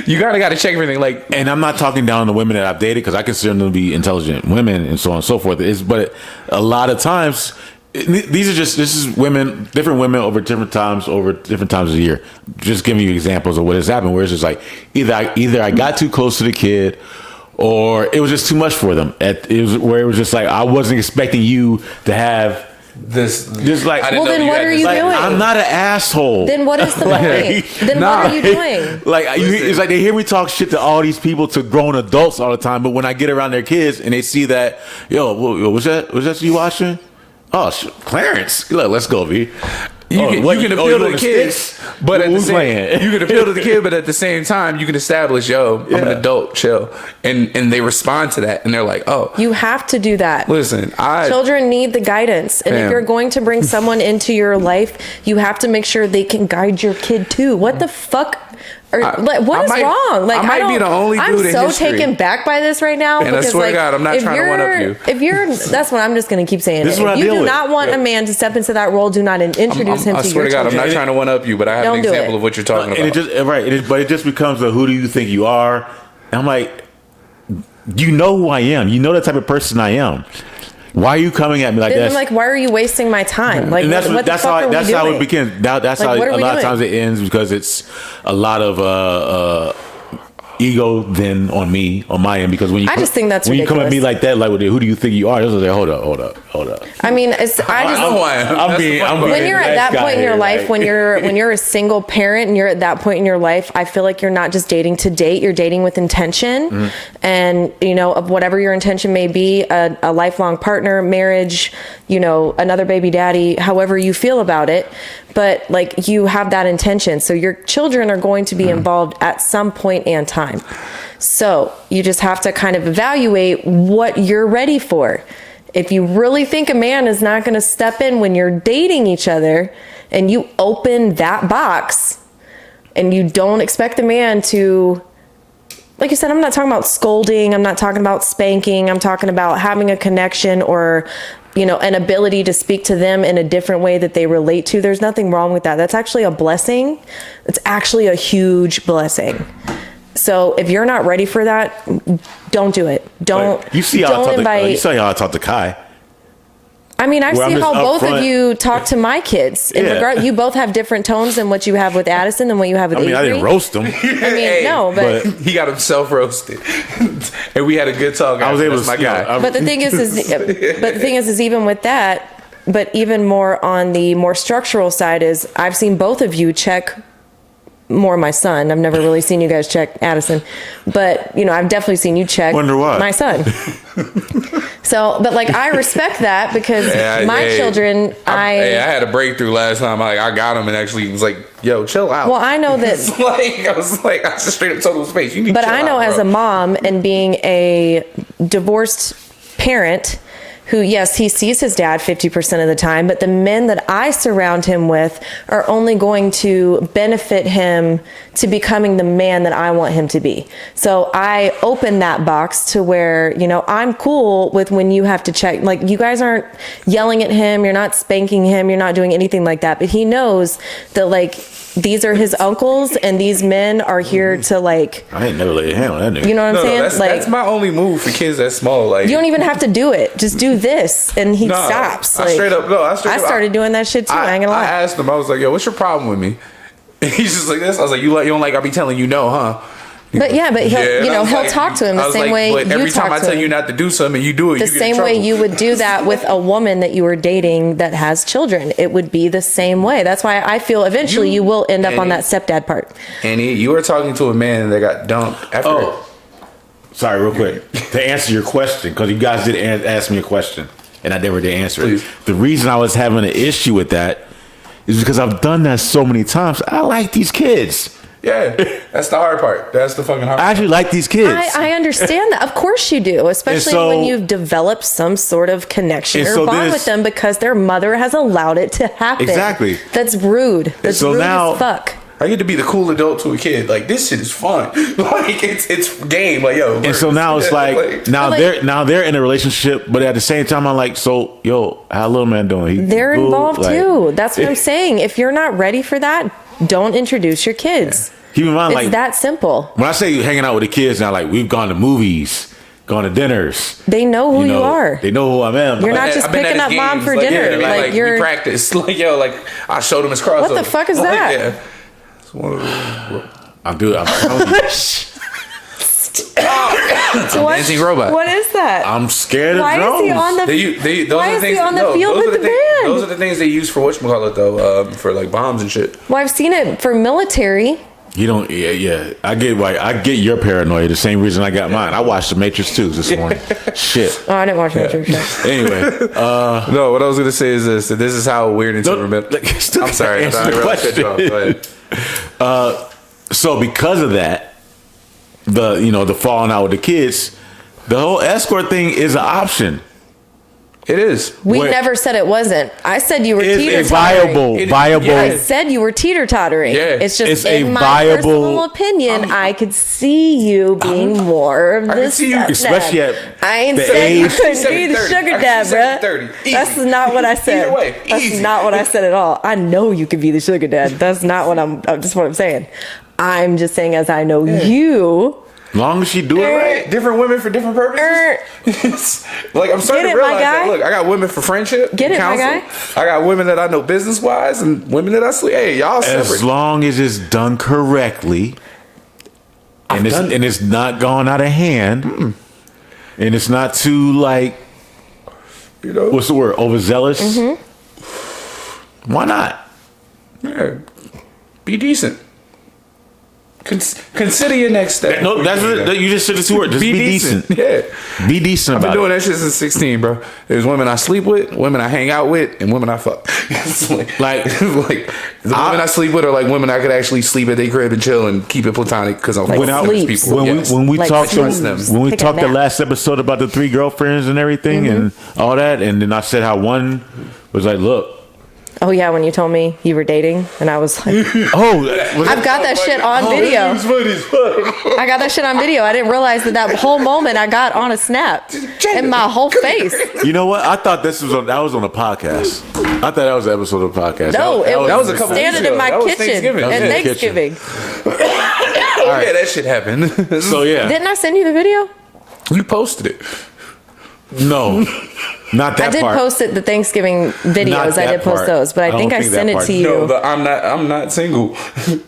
Speaker 3: you got to check everything. Like,
Speaker 1: and I'm not talking down on the women that I've dated, because I consider them to be intelligent women and so on and so forth. But a lot of times, this is women, different women over different times of the year. Just giving you examples of what has happened, where it's just like either I got too close to the kid, or it was just too much for them. It was just like, I wasn't expecting you to have this. Just like,
Speaker 2: well, then what are you doing?
Speaker 1: I'm not an asshole.
Speaker 2: Then what is the point? Then what are you doing?
Speaker 1: It's like they hear me talk shit to all these people, to grown adults all the time. But when I get around their kids and they see that, was that you watching? Oh, Clarence, look, let's go, V.
Speaker 3: You can appeal to the kids, but at the same, you can appeal to the kid, but at the same time, you can establish, I'm an adult, chill, and they respond to that, and they're like, oh,
Speaker 2: you have to do that.
Speaker 3: Listen,
Speaker 2: children need the guidance, and if you're going to bring someone into your life, you have to make sure they can guide your kid too. What the fuck? What is wrong? Like,
Speaker 3: I might be the only dude in history.
Speaker 2: I'm so taken back by this right now.
Speaker 3: And I swear to God, I'm not trying to one up you.
Speaker 2: That's what I'm just going to keep saying. If you do not want a man to step into that role, do not introduce him to your children.
Speaker 3: I swear to God, I'm not trying to one up you, but I have an example of what you're talking about.
Speaker 1: But it just becomes a, who do you think you are? And I'm like, you know who I am. You know the type of person I am. Why are you coming at me like that?
Speaker 2: Like, why are you wasting my time? Like, that's how it begins. That's how a lot of times it ends, because it's a lot of ego then on my end, because when you think that's
Speaker 1: when
Speaker 2: ridiculous.
Speaker 1: You come at me like that, like, who do you think you are? I was like, hold up.
Speaker 2: I mean, when you're at that point in your life, when you're a single parent and you're at that point in your life, I feel like you're not just dating to date, you're dating with intention, and of whatever your intention may be, a lifelong partner, marriage, another baby daddy, however you feel about it. But like, you have that intention, so your children are going to be involved at some point and time. So you just have to kind of evaluate what you're ready for. If you really think a man is not going to step in when you're dating each other, and you open that box, and you don't expect the man to, like you said, I'm not talking about scolding, I'm not talking about spanking, I'm talking about having a connection, or an ability to speak to them in a different way that they relate to. There's nothing wrong with that. That's actually a blessing. It's actually a huge blessing. So if you're not ready for that, don't do it.
Speaker 1: You see how I talk to Kai.
Speaker 2: I mean, I see how both of you talk to my kids. You both have different tones than what you have with Addison and what you have with Avery.
Speaker 1: I didn't roast him.
Speaker 2: But
Speaker 3: he got himself roasted, and we had a good talk.
Speaker 1: I was able to,
Speaker 3: my guy.
Speaker 2: But the thing is even with that, but even more on the more structural side is, I've seen both of you check more my son. I've never really seen you guys check Addison, but I've definitely seen you check my son. So, but like, I respect that, because my children, I
Speaker 3: had a breakthrough last time. I got him and actually was like, yo, chill out.
Speaker 2: Well, I know that
Speaker 3: I just straight up told him space. You need to chill out,
Speaker 2: I know, as a mom and being a divorced parent, who, yes, he sees his dad 50% of the time, but the men that I surround him with are only going to benefit him to becoming the man that I want him to be. So I open that box to where, I'm cool with when you have to check. Like, you guys aren't yelling at him, you're not spanking him, you're not doing anything like that, but he knows that, like, these are his uncles, and these men are here to, like,
Speaker 1: I ain't never laid a hand on that nigga.
Speaker 2: You know what I'm saying?
Speaker 3: That's my only move for kids that small. Like,
Speaker 2: you don't even have to do it. Just do this, and he stops.
Speaker 3: I started doing that shit too.
Speaker 2: I ain't gonna lie.
Speaker 3: I asked him, I was like, yo, what's your problem with me? He's just like this. I was like, you don't like I be telling you no, huh?
Speaker 2: But he'll talk to him the same way
Speaker 3: but every
Speaker 2: you talk
Speaker 3: time I
Speaker 2: to
Speaker 3: tell
Speaker 2: him.
Speaker 3: you not to do something, you do it.
Speaker 2: The same way you would do that with a woman that you were dating that has children. It would be the same way. That's why I feel eventually you will end up on that stepdad part.
Speaker 3: Annie, you were talking to a man that got dumped after.
Speaker 1: Sorry, real quick. To answer your question, because you guys did ask me a question, and I never did answer it.
Speaker 3: Please.
Speaker 1: The reason I was having an issue with that is because I've done that so many times. I like these kids.
Speaker 3: Yeah, that's the hard part. That's the fucking hard part.
Speaker 1: I actually like these kids.
Speaker 2: I understand that. Of course you do, especially when you've developed some sort of connection or bond with them because their mother has allowed it to happen.
Speaker 1: Exactly.
Speaker 2: That's rude. That's rude as fuck.
Speaker 3: I get to be the cool adult to a kid. Like, this shit is fun. Like, it's game. Like, yo.
Speaker 1: And so now it's like they're in a relationship, but at the same time I'm like, so yo, how little man doing?
Speaker 2: They're involved too. That's what I'm saying. If you're not ready for that, don't introduce your kids.
Speaker 1: Keep in mind,
Speaker 2: it's that simple.
Speaker 1: When I say hanging out with the kids now, like we've gone to movies, gone to dinners.
Speaker 2: They know who you are.
Speaker 1: They know who I am.
Speaker 2: You're not just picking up mom for dinner.
Speaker 3: Like
Speaker 2: you're
Speaker 3: we practice. Like, yo, like I showed him his crossover.
Speaker 2: What the fuck is that?
Speaker 3: Yeah. It's one of those.
Speaker 1: I'm telling you.
Speaker 3: Dancing robot.
Speaker 2: What is that?
Speaker 1: I'm scared of
Speaker 2: Why
Speaker 1: drones.
Speaker 2: Is he on the? Why is he on the field with the band?
Speaker 3: Those are the things they use for whatchamacallit though, for like bombs and shit.
Speaker 2: Well, I've seen it for military.
Speaker 1: You don't, yeah. I get your paranoia. The same reason I got mine. I watched The Matrix 2 this morning. Shit.
Speaker 2: Oh, I didn't watch Matrix.
Speaker 1: Anyway,
Speaker 3: no. What I was gonna say is this. This is how weird and remember. I'm sorry. Go ahead.
Speaker 1: So because of that, the falling out with the kids, the whole escort thing is an option.
Speaker 3: It is.
Speaker 2: We never said it wasn't. I said you were teeter-tottering.
Speaker 1: Viable.
Speaker 2: I said you were teeter-tottering.
Speaker 3: Yeah.
Speaker 2: It's just
Speaker 1: It's
Speaker 2: in
Speaker 1: a
Speaker 2: my
Speaker 1: viable
Speaker 2: personal opinion, I could see you being more of this.
Speaker 1: Especially at
Speaker 2: I ain't
Speaker 1: the
Speaker 2: saying you
Speaker 1: age-
Speaker 2: couldn't be the sugar dad, bro. That's not what I said.
Speaker 3: Either way,
Speaker 2: That's not what I said at all. I know you could be the sugar dad. That's not what I'm just what I'm saying. I'm just saying as I know you.
Speaker 1: Long as she do it right.
Speaker 3: Different women for different purposes. Like, I'm starting to realize that. Look, I got women for friendship.
Speaker 2: Get it, my guy.
Speaker 3: I got women that I know business wise and women that I sleep. Hey, y'all separate.
Speaker 1: As long as it's done correctly, and it's not gone out of hand, and it's not too like, what's the word? Overzealous. Mm-hmm. Why not?
Speaker 3: Yeah. Be decent. Consider your next step.
Speaker 1: No, that's what you just said the two words. Just be decent.
Speaker 3: Yeah.
Speaker 1: Be decent about it.
Speaker 3: I've been doing that shit since 16, bro. There's women I sleep with, women I hang out with, and women I fuck. like the women I sleep with are like women I could actually sleep at their crib and chill and keep it platonic because I'm
Speaker 2: like
Speaker 3: people.
Speaker 1: When we talked the last episode about the 3 girlfriends and everything and all that, and then I said how one was like, look.
Speaker 2: Oh yeah, when you told me you were dating, and I was like, I've got that shit on video. I got that shit on video. I didn't realize that whole moment I got on a snap in my whole face.
Speaker 1: You know what? I thought that was on a podcast. I thought that was an episode of a podcast.
Speaker 2: No,
Speaker 1: that
Speaker 2: was a couple standing in my kitchen at Thanksgiving.
Speaker 3: Yeah, that shit happened.
Speaker 1: So yeah,
Speaker 2: didn't I send you the video?
Speaker 3: You posted it.
Speaker 1: No, not that part.
Speaker 2: I did post it, the Thanksgiving videos. I did post those, but I think I sent it to you.
Speaker 3: No, but I'm not single.
Speaker 2: I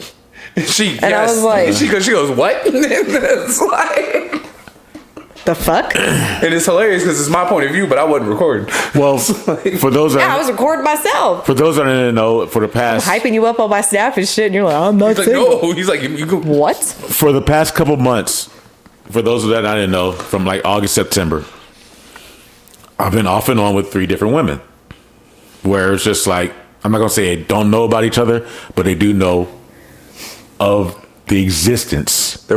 Speaker 2: was like,
Speaker 3: she goes, what? It's like,
Speaker 2: the fuck?
Speaker 3: And it's hilarious because it's my point of view, but I wasn't recording.
Speaker 1: Well, for those
Speaker 2: I was recording myself.
Speaker 1: For those that didn't know, for the past
Speaker 2: hyping you up on my snap and shit, and you're like, I'm not single.
Speaker 3: No, he's like, you go.
Speaker 2: What?
Speaker 1: For the past couple months, for those that I didn't know, from like August, September, I've been off and on with 3 different women, where it's just like, I'm not gonna say they don't know about each other, but they do know of the existence.
Speaker 3: They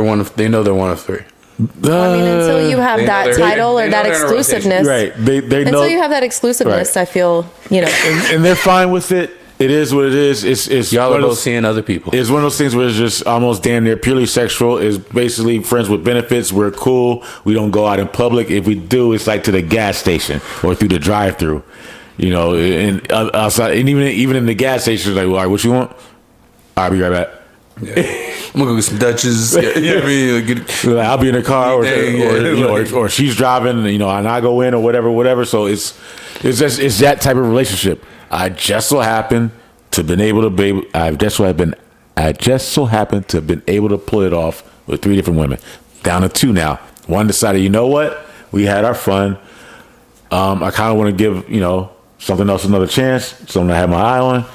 Speaker 3: know they're one of 3.
Speaker 2: I mean, until you have that title or that exclusiveness,
Speaker 1: right? They know
Speaker 2: until you have that exclusiveness. Right. I feel
Speaker 1: and they're fine with it. It is what it is. It's
Speaker 3: y'all are both seeing other people.
Speaker 1: It's one of those things where it's just almost damn near purely sexual. It's basically friends with benefits. We're cool. We don't go out in public. If we do, it's like to the gas station or through the drive-through. And outside, and even in the gas station, it's like, well, all right, what you want? I'll be right back.
Speaker 3: Yeah. I'm gonna go get some Dutches. You know what I mean?
Speaker 1: I'll be in the car, or she's driving, and I go in or whatever. So it's that type of relationship. I just so happen to been able to be. That's why I've been I just so happened to have been able to pull it off with 3 different women. Down to 2 now. One decided, you know what? We had our fun. I kind of want to give, something else another chance. Something I have my eye on.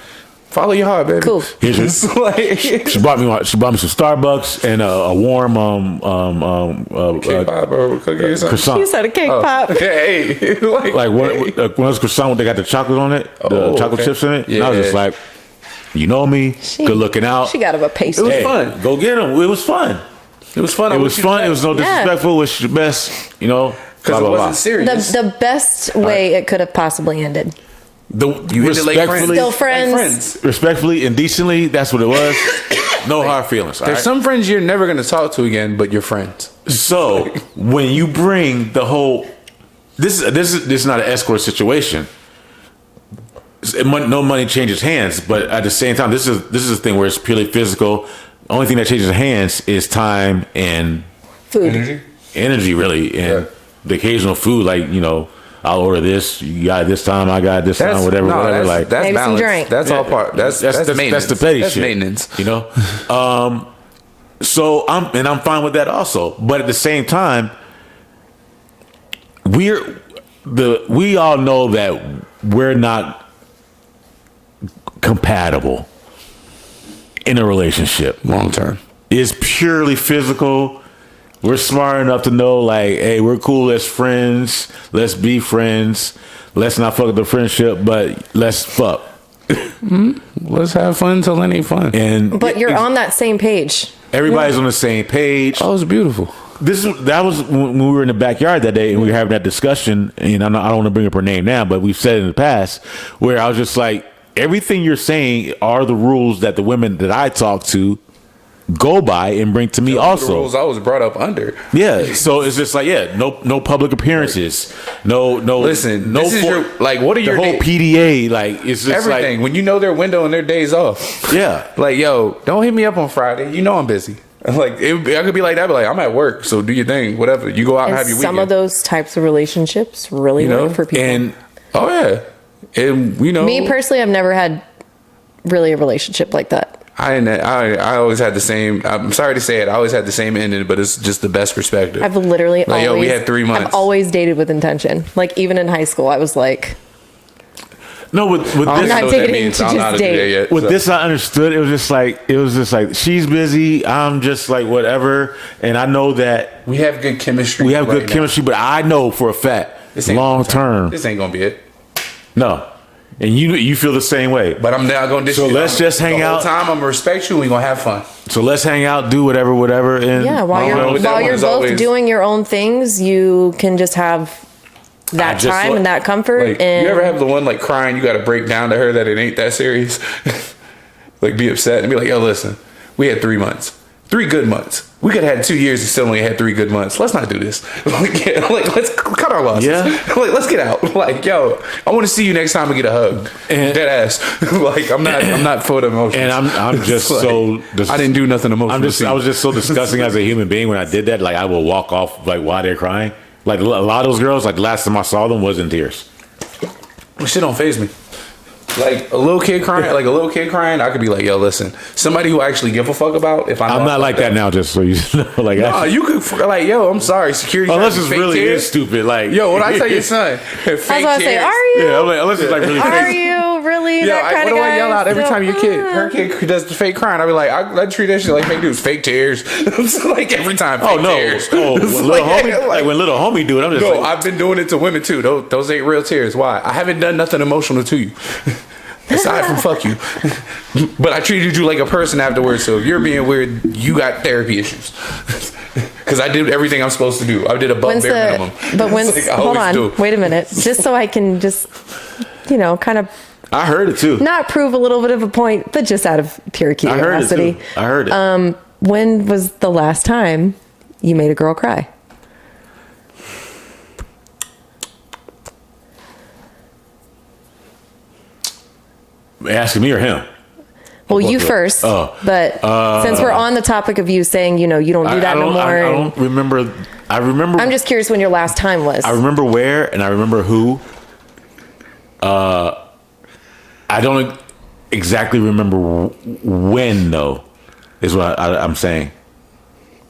Speaker 3: Follow your heart, baby.
Speaker 2: Cool.
Speaker 1: Here's your, she brought me some Starbucks and a warm
Speaker 3: Cake pop or cookie or something.
Speaker 1: croissant.
Speaker 2: You said a cake pop.
Speaker 3: Hey,
Speaker 1: Like one of those croissant, they got the chocolate on it, the chocolate chips in it. Yeah. And I was just like, you know me, good looking out.
Speaker 2: She got him a pastry.
Speaker 3: It was fun.
Speaker 1: Go get them. It was fun.
Speaker 3: It was fun.
Speaker 1: It was fun. It was no disrespectful. Wish you the best. Blah,
Speaker 3: Because it
Speaker 1: blah,
Speaker 3: wasn't
Speaker 1: blah.
Speaker 3: serious.
Speaker 2: The best way it could have possibly ended.
Speaker 3: You ended like friends.
Speaker 2: Still friends.
Speaker 3: Like friends.
Speaker 1: Respectfully and decently, that's what it was. No hard feelings.
Speaker 3: There's some friends you're never going to talk to again, but you're friends.
Speaker 1: So when you bring the whole, this is not an escort situation. No money changes hands, but at the same time, this is a thing where it's purely physical. The only thing that changes hands is time and
Speaker 2: Food.
Speaker 1: energy, really, and the occasional food. Like I'll order this. You got it this time. I got it this time. Whatever.
Speaker 3: That's
Speaker 2: Maybe
Speaker 3: balance.
Speaker 2: some drink.
Speaker 3: That's all part. That's maintenance.
Speaker 1: That's the petty
Speaker 3: that's
Speaker 1: shit.
Speaker 3: Maintenance.
Speaker 1: So I'm fine with that also. But at the same time, we all know that we're not compatible in a relationship
Speaker 3: Long term.
Speaker 1: It's purely physical. We're smart enough to know, like, hey, we're cool as friends. Let's be friends. Let's not fuck up the friendship, but let's fuck.
Speaker 3: Let's have fun till it ain't fun.
Speaker 2: But you're on that same page.
Speaker 1: Everybody's on the same page.
Speaker 3: Oh, it's beautiful.
Speaker 1: That was when we were in the backyard that day and we were having that discussion. And I don't want to bring up her name now, but we've said it in the past where I was just like, everything you're saying are the rules that the women that I talk to go by and bring to me also.
Speaker 3: The rules I was brought up under.
Speaker 1: Yeah, so it's just like no public appearances, no.
Speaker 3: Listen,
Speaker 1: no.
Speaker 3: this is your, like, what are your
Speaker 1: the whole PDA? Like, it's just
Speaker 3: everything. When you know their window and their days off.
Speaker 1: Yeah,
Speaker 3: like, yo, don't hit me up on Friday. You know I'm busy. Like, I could be like that, but like, I'm at work, so do your thing, whatever. You go out and have your weekend.
Speaker 2: Some of those types of relationships really work for people.
Speaker 1: And
Speaker 3: and
Speaker 2: me personally, I've never had really a relationship like that.
Speaker 3: I always had the same. I'm sorry to say it. I always had the same ending, but it's just the best perspective.
Speaker 2: I've literally always.
Speaker 3: We had 3 months.
Speaker 2: I've always dated with intention. Like, even in high school, I was like,
Speaker 1: no, with this,
Speaker 2: I'm not taking it to just date.
Speaker 1: With this, I understood. It was just like she's busy. I'm just like whatever, and I know that
Speaker 3: we have good chemistry.
Speaker 1: We have good chemistry, but I know for a fact, long term,
Speaker 3: this ain't gonna be it.
Speaker 1: No. And you feel the same way.
Speaker 3: But I'm not going to
Speaker 1: So let's just hang out.
Speaker 3: The whole time I'm gonna respect you. We're going to have fun.
Speaker 1: So let's hang out, do whatever. And
Speaker 2: while you're both doing your own things, you can just have that time and that comfort.
Speaker 3: Like,
Speaker 2: and
Speaker 3: you ever have the one like crying, you got to break down to her that it ain't that serious? Like, be upset and be like, yo, listen, we had 3 months. 3 good months. We could have had 2 years and still only had 3 good months. Let's not do this. Let's cut our losses.
Speaker 1: Yeah.
Speaker 3: Let's get out. Like, yo, I want to see you next time and get a hug. And dead ass. Like, I'm not for the emotions.
Speaker 1: And I'm just like,
Speaker 3: I didn't do nothing emotional.
Speaker 1: I was just so disgusting as a human being when I did that. Like, I will walk off like while they're crying. Like, a lot of those girls, like the last time I saw them was in tears.
Speaker 3: Well, shit don't faze me. Like a little kid crying, I could be like, yo, listen, somebody who actually give a fuck about if I'm
Speaker 1: not like that now, just so you know. Like,
Speaker 3: no, you could like, yo, I'm sorry, security.
Speaker 1: Unless it's really is stupid. Like,
Speaker 3: yo, what I tell your son?
Speaker 2: I was about to say, are you?
Speaker 1: Yeah, like, unless it's like really fake.
Speaker 2: Are you really that kind of guy?
Speaker 3: What do I yell out every time her kid does the fake crying? I be like, I treat that shit like fake news, fake tears. Like every time.
Speaker 1: Oh no! Tears. When little homie do it, I'm just like,
Speaker 3: I've been doing it to women too. Those ain't real tears. Why? I haven't done nothing emotional to you. Aside from fuck you. But I treated you like a person afterwards, so if you're being weird, you got therapy issues. Because I did everything I'm supposed to do. I did above bare minimum.
Speaker 2: But hold on, wait a minute. Just so I can just, kind of.
Speaker 1: I heard it too.
Speaker 2: Not prove a little bit of a point, but just out of pure curiosity.
Speaker 1: I heard it.
Speaker 2: When was the last time you made a girl cry?
Speaker 1: Asking me or him?
Speaker 2: Well, you first. But since we're on the topic of you saying, you don't do that no more.
Speaker 1: I don't remember. I remember.
Speaker 2: I'm just curious when your last time was.
Speaker 1: I remember where and I remember who. I don't exactly remember when though. Is what I'm saying.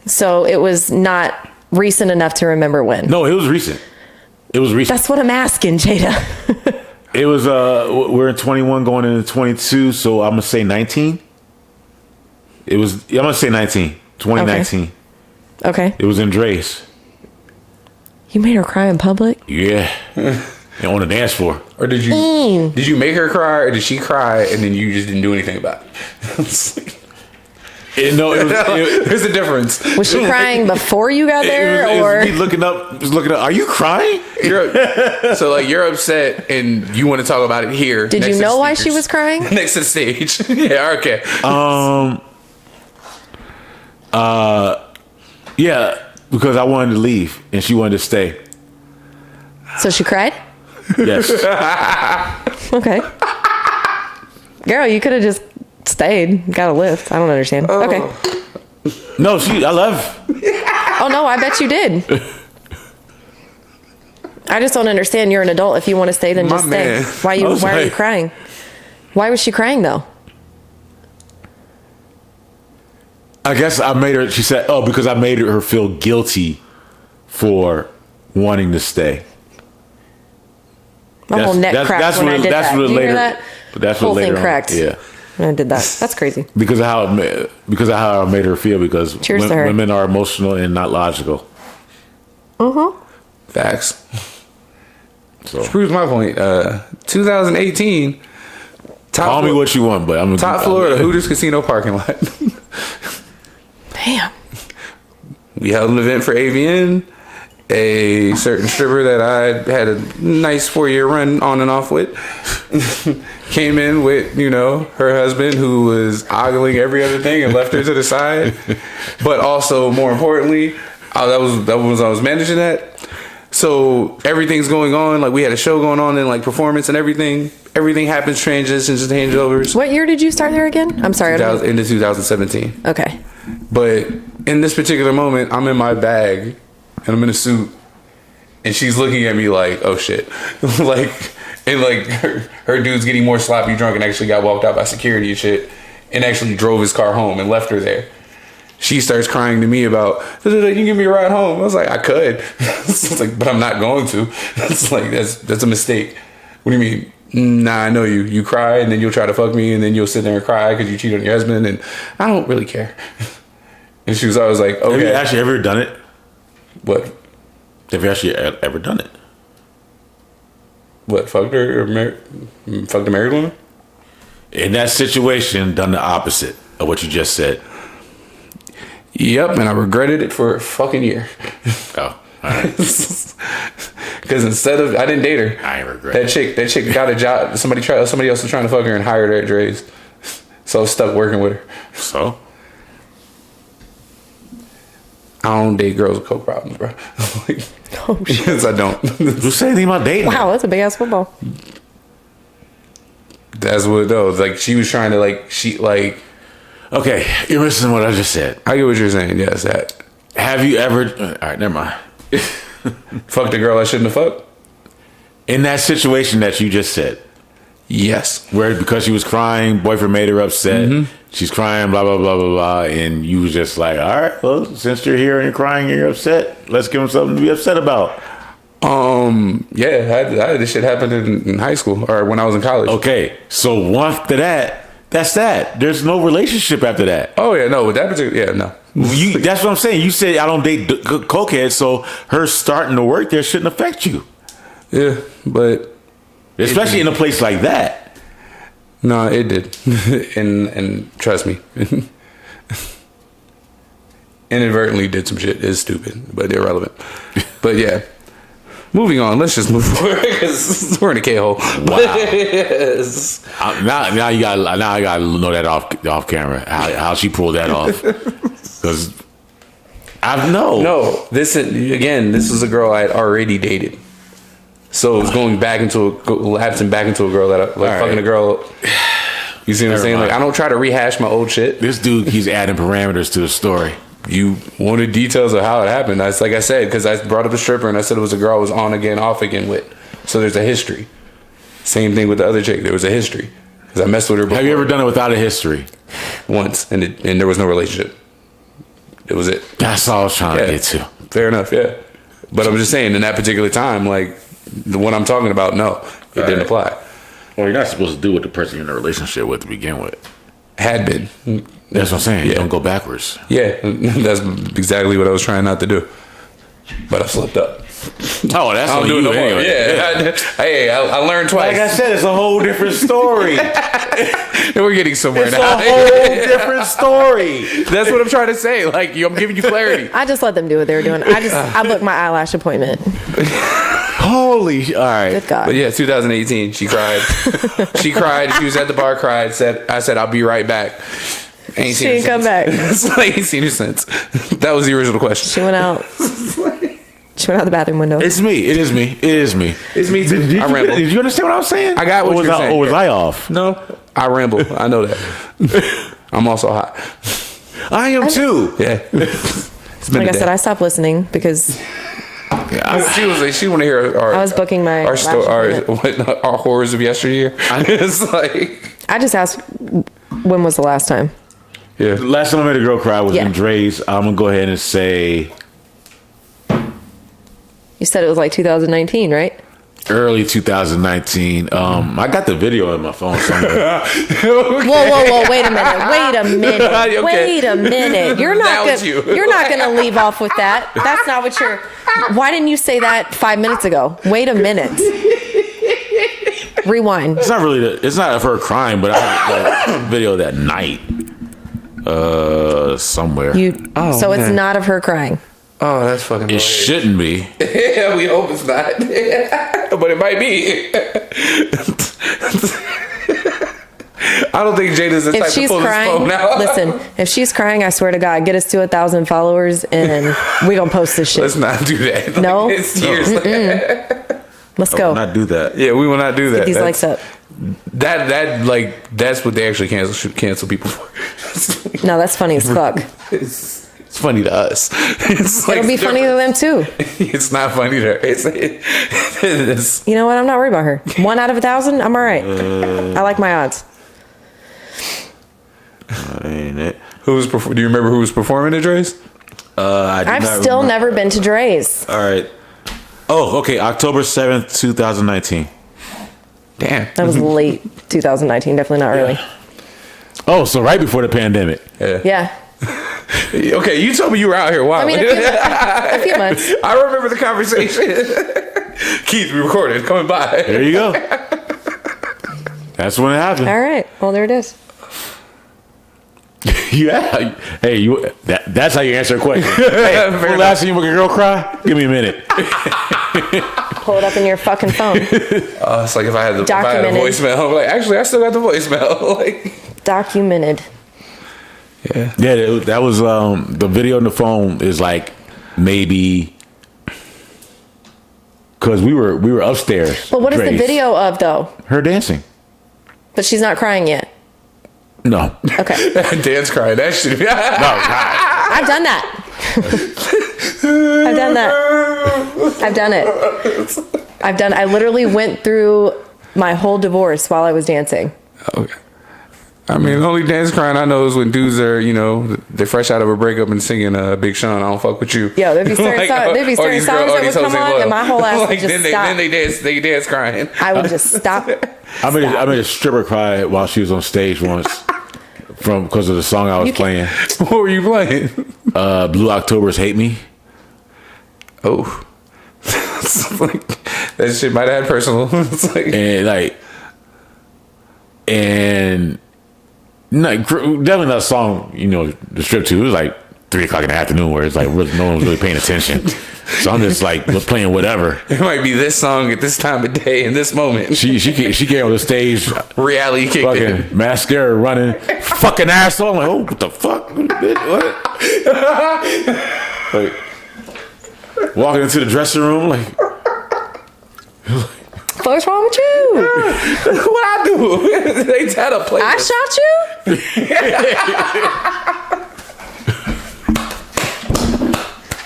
Speaker 2: So it was not recent enough to remember when.
Speaker 1: No, it was recent. It was recent.
Speaker 2: That's what I'm asking, Jada.
Speaker 1: It was we're in 21 going into 22, so I'm gonna say 19. I'm gonna say 19. 2019.
Speaker 2: Okay.
Speaker 1: It was in Dre's.
Speaker 2: You made her cry in public?
Speaker 1: Yeah. And on the dance floor.
Speaker 3: Or did you make her cry, or did she cry and then you just didn't do anything about it? There's a difference.
Speaker 2: Was she crying before you got there,
Speaker 1: it
Speaker 2: or
Speaker 1: was me looking up? Are you crying?
Speaker 3: So like you're upset and you want to talk about it here.
Speaker 2: Did you know why she was crying?
Speaker 3: Next to the stage. Yeah. Okay.
Speaker 1: Yeah, because I wanted to leave and she wanted to stay.
Speaker 2: So she cried?
Speaker 1: Yes.
Speaker 2: Okay. Girl, you could have just stayed, got a lift. I don't understand. Okay.
Speaker 1: No, I love.
Speaker 2: Oh no, I bet you did. I just don't understand. You're an adult. If you want to stay, then just stay. Why are you crying? Why was she crying though?
Speaker 1: I guess I made her. She said, "Oh, because I made her feel guilty for wanting to stay."
Speaker 2: My whole neck cracked when I did that. Did you hear that?
Speaker 1: That's
Speaker 2: whole
Speaker 1: what later
Speaker 2: thing cracked.
Speaker 1: On, yeah.
Speaker 2: When I did that. That's crazy.
Speaker 1: Because of how I made her feel. Because
Speaker 2: Cheers to her.
Speaker 1: Women are emotional and not logical.
Speaker 3: Facts.
Speaker 1: So
Speaker 3: which proves my point. 2018.
Speaker 1: Call me what you want, but I'm
Speaker 3: top floor of the Hooters Casino parking lot.
Speaker 2: Damn.
Speaker 3: We held an event for AVN. A certain stripper that I had a nice 4-year run on and off with came in with, her husband who was ogling every other thing and left her to the side. But also, more importantly, that was I was managing that. So everything's going on. Like we had a show going on and like performance and everything. Everything happens, transitions and changeovers.
Speaker 2: What year did you start there again? I'm sorry.
Speaker 3: Into 2017.
Speaker 2: Okay.
Speaker 3: But in this particular moment, I'm in my bag. And I'm in a suit, and she's looking at me like, "Oh shit!" her dude's getting more sloppy drunk and actually got walked out by security and shit, and actually drove his car home and left her there. She starts crying to me about, "Can you give me a ride home?" I was like, "I could," it's like, but I'm not going to. It's like that's a mistake. What do you mean? Nah, I know you. You cry and then you'll try to fuck me and then you'll sit there and cry because you cheat on your husband, and I don't really care. And she was always like, "Okay."
Speaker 1: Have you actually ever done it?
Speaker 3: What?
Speaker 1: Have you actually ever done it?
Speaker 3: What, fucked her or fucked a married woman?
Speaker 1: In that situation, done the opposite of what you just said.
Speaker 3: Yep, and I regretted it for a fucking year.
Speaker 1: Oh, all right.
Speaker 3: Because I didn't date her.
Speaker 1: I ain't regret
Speaker 3: that chick got a job. Somebody else was trying to fuck her and hired her at Dre's. So I was stuck working with her.
Speaker 1: So?
Speaker 3: I don't date girls with coke problems, bro.
Speaker 2: Oh, shit.
Speaker 3: Because I don't.
Speaker 1: Who said anything about dating?
Speaker 2: Wow, that's a big ass football.
Speaker 3: That's what it was. Like, she was trying to,
Speaker 1: Okay, you're missing what I just said.
Speaker 3: I get what you're saying. Yes, that.
Speaker 1: Have you ever... All right, never mind.
Speaker 3: Fucked a girl I shouldn't have fucked?
Speaker 1: In that situation that you just said.
Speaker 3: Yes.
Speaker 1: Where because she was crying, boyfriend made her upset.
Speaker 3: Mm-hmm.
Speaker 1: She's crying, blah, blah, blah, blah, blah. And you was just like, all right, well, since you're here and you're crying and you're upset, let's give him something to be upset about.
Speaker 3: Yeah, I had this shit happen in high school or when I was in college.
Speaker 1: Okay, so after that, that's that. There's no relationship after that.
Speaker 3: Oh, yeah, no, with that particular, no.
Speaker 1: That's what I'm saying. You said I don't date cokeheads, so her starting to work there shouldn't affect you.
Speaker 3: Yeah, but...
Speaker 1: Especially in a place like that.
Speaker 3: No, it did. and trust me. Inadvertently did some shit. It's stupid, but irrelevant. But yeah. Moving on. Let's just move forward because we're in a K-hole.
Speaker 1: Wow. Yes. Now I gotta know that off camera. How she pulled that off. Because
Speaker 3: No, this is a girl I had already dated. So it was lapsing back into a girl that fucking right. A girl. You see what I'm saying? Like, I don't try to rehash my old shit.
Speaker 1: This dude keeps adding parameters to the story.
Speaker 3: You wanted details of how it happened. That's like I said, because I brought up a stripper and I said it was a girl I was on again, off again with. So there's a history. Same thing with the other chick. There was a history because I messed with her before.
Speaker 1: Have you ever done it without a history?
Speaker 3: once, and there was no relationship. It was it.
Speaker 1: That's all I was trying to get to.
Speaker 3: Fair enough, yeah. But I'm just saying, in that particular time, like, the one I'm talking about, no, it didn't apply.
Speaker 1: Well, you're not supposed to do what the person you're in a relationship with to begin with.
Speaker 3: Had been.
Speaker 1: That's what I'm saying.
Speaker 3: Yeah.
Speaker 1: You don't go backwards.
Speaker 3: Yeah, that's exactly what I was trying not to do. But I slipped up.
Speaker 1: Oh, that's
Speaker 3: I don't
Speaker 1: on
Speaker 3: do it
Speaker 1: you
Speaker 3: no more.
Speaker 1: anyway.
Speaker 3: Yeah. I learned twice.
Speaker 1: Like I said, it's a whole different story.
Speaker 3: We're getting somewhere
Speaker 1: It's
Speaker 3: now.
Speaker 1: a whole different story.
Speaker 3: That's what I'm trying to say. Like, I'm giving you clarity.
Speaker 2: I just let them do what they were doing. I booked my eyelash appointment.
Speaker 1: Holy, all right.
Speaker 2: Good God.
Speaker 3: But yeah, 2018, she cried. She cried. She was at the bar, cried. I said, I'll be right back. Ain't
Speaker 2: She
Speaker 3: seen her
Speaker 2: didn't come
Speaker 3: since.
Speaker 2: back.
Speaker 3: I ain't seen her since. That was the original question.
Speaker 2: She went out. She went out the bathroom window.
Speaker 1: It's me. It is me. It is me.
Speaker 3: It's me too. I ramble.
Speaker 1: Did you understand what I was saying?
Speaker 3: I got what you're saying.
Speaker 1: Or was I off?
Speaker 3: No, I ramble. I know that. I'm also hot.
Speaker 1: I am too.
Speaker 3: Yeah. It's been
Speaker 2: Like
Speaker 3: a
Speaker 2: I
Speaker 3: day.
Speaker 2: said, I stopped listening because
Speaker 3: She want to hear our.
Speaker 2: I was booking my
Speaker 3: our
Speaker 2: lash appointment.
Speaker 3: our horrors of yesteryear. It's like,
Speaker 2: I just asked, when was the last time?
Speaker 3: yeah.
Speaker 1: Last time I made a girl cry was
Speaker 2: Yeah.
Speaker 1: in Dre's. I'm gonna go ahead and say
Speaker 2: You said it was like 2019, right?
Speaker 1: early 2019. I got the video on my phone somewhere.
Speaker 2: Whoa! Wait a minute!
Speaker 3: Okay.
Speaker 2: Wait a minute! You're
Speaker 3: That
Speaker 2: not
Speaker 3: was you.
Speaker 2: you're not gonna leave off with that. That's not what you're. Why didn't you say that 5 minutes ago? Wait a minute. Rewind.
Speaker 1: It's not really. It's not of her crying, but I have a video that night. Somewhere.
Speaker 2: So it's
Speaker 3: man.
Speaker 2: not of her crying.
Speaker 3: Oh, that's fucking.
Speaker 1: It shouldn't be.
Speaker 3: Yeah, we hope it's not, but it might be. I don't think Jada's the type
Speaker 2: If
Speaker 3: to
Speaker 2: she's
Speaker 3: pull his phone
Speaker 2: crying,
Speaker 3: out.
Speaker 2: listen. If she's crying, I swear to God, get us to 1,000 followers, and we gonna post this shit.
Speaker 3: Let's not do that. Like,
Speaker 2: No?
Speaker 3: it's tears.
Speaker 2: Let's
Speaker 1: I
Speaker 2: go.
Speaker 1: will not do that.
Speaker 3: Yeah, we will not do that.
Speaker 2: Get these likes up.
Speaker 3: That's what they actually should cancel people for.
Speaker 2: No, that's funny as fuck.
Speaker 3: It's funny to us. It's like
Speaker 2: It'll be funny to them too.
Speaker 3: It's not funny to her. It's
Speaker 2: You know what? I'm not worried about her. 1 out of 1,000, I'm all right. I like my odds.
Speaker 1: Ain't it?
Speaker 3: do you remember who was performing at Dre's?
Speaker 2: I've still never been to Dre's.
Speaker 1: All right. Oh, okay. October 7th, 2019.
Speaker 3: Damn.
Speaker 2: That was late 2019, definitely not early.
Speaker 1: Oh, so right before the pandemic.
Speaker 2: Yeah.
Speaker 3: Okay, you told me you were out here. Wow.
Speaker 2: I mean, a few months.
Speaker 3: I remember the conversation. Keith, we recorded. Coming by.
Speaker 1: There you go. That's when it happened.
Speaker 2: All right. Well, there it is.
Speaker 1: Yeah. Hey, that's how you answer a question. Hey, when last time you make a girl cry? Give me a minute.
Speaker 2: Pull it up in your fucking phone.
Speaker 3: It's like if I had the
Speaker 2: Documented.
Speaker 3: voicemail. I'm like, actually, I still got the voicemail. Like,
Speaker 2: Documented.
Speaker 3: yeah.
Speaker 1: Yeah, that was the video on the phone is like maybe because we were upstairs.
Speaker 2: But what is the
Speaker 1: Dre's.
Speaker 2: video of, though?
Speaker 1: Her dancing.
Speaker 2: But she's not crying yet.
Speaker 1: No.
Speaker 2: Okay.
Speaker 3: Dan's crying. That shit.
Speaker 1: No, God.
Speaker 2: I've done that. I've done that. I've done it. I literally went through my whole divorce while I was dancing.
Speaker 3: Okay. I mean, the only dance crying I know is when dudes are, they're fresh out of a breakup and singing Big Sean, I Don't Fuck With You.
Speaker 2: Yo, there'd be certain songs that would come on, and my whole ass would just stop.
Speaker 3: Then they dance crying.
Speaker 2: I would just stop.
Speaker 1: I made a stripper cry while she was on stage once because of the song I was playing.
Speaker 3: What were you playing?
Speaker 1: Blue October's Hate Me.
Speaker 3: Oh. It's like, that shit might have had personal. It's like,
Speaker 1: definitely not a song, to strip to. It was like 3:00 in the afternoon where it's like no one's really paying attention. So I'm just like playing whatever.
Speaker 3: it might be this song at this time of day in this moment.
Speaker 1: She came on the stage,
Speaker 3: Reality kicked in.
Speaker 1: fucking mascara running, fucking asshole. I'm like, oh, what the fuck, bitch? What? Like walking into the dressing room, like.
Speaker 2: What's wrong with you?
Speaker 3: What I do? They had a play.
Speaker 2: I shot you?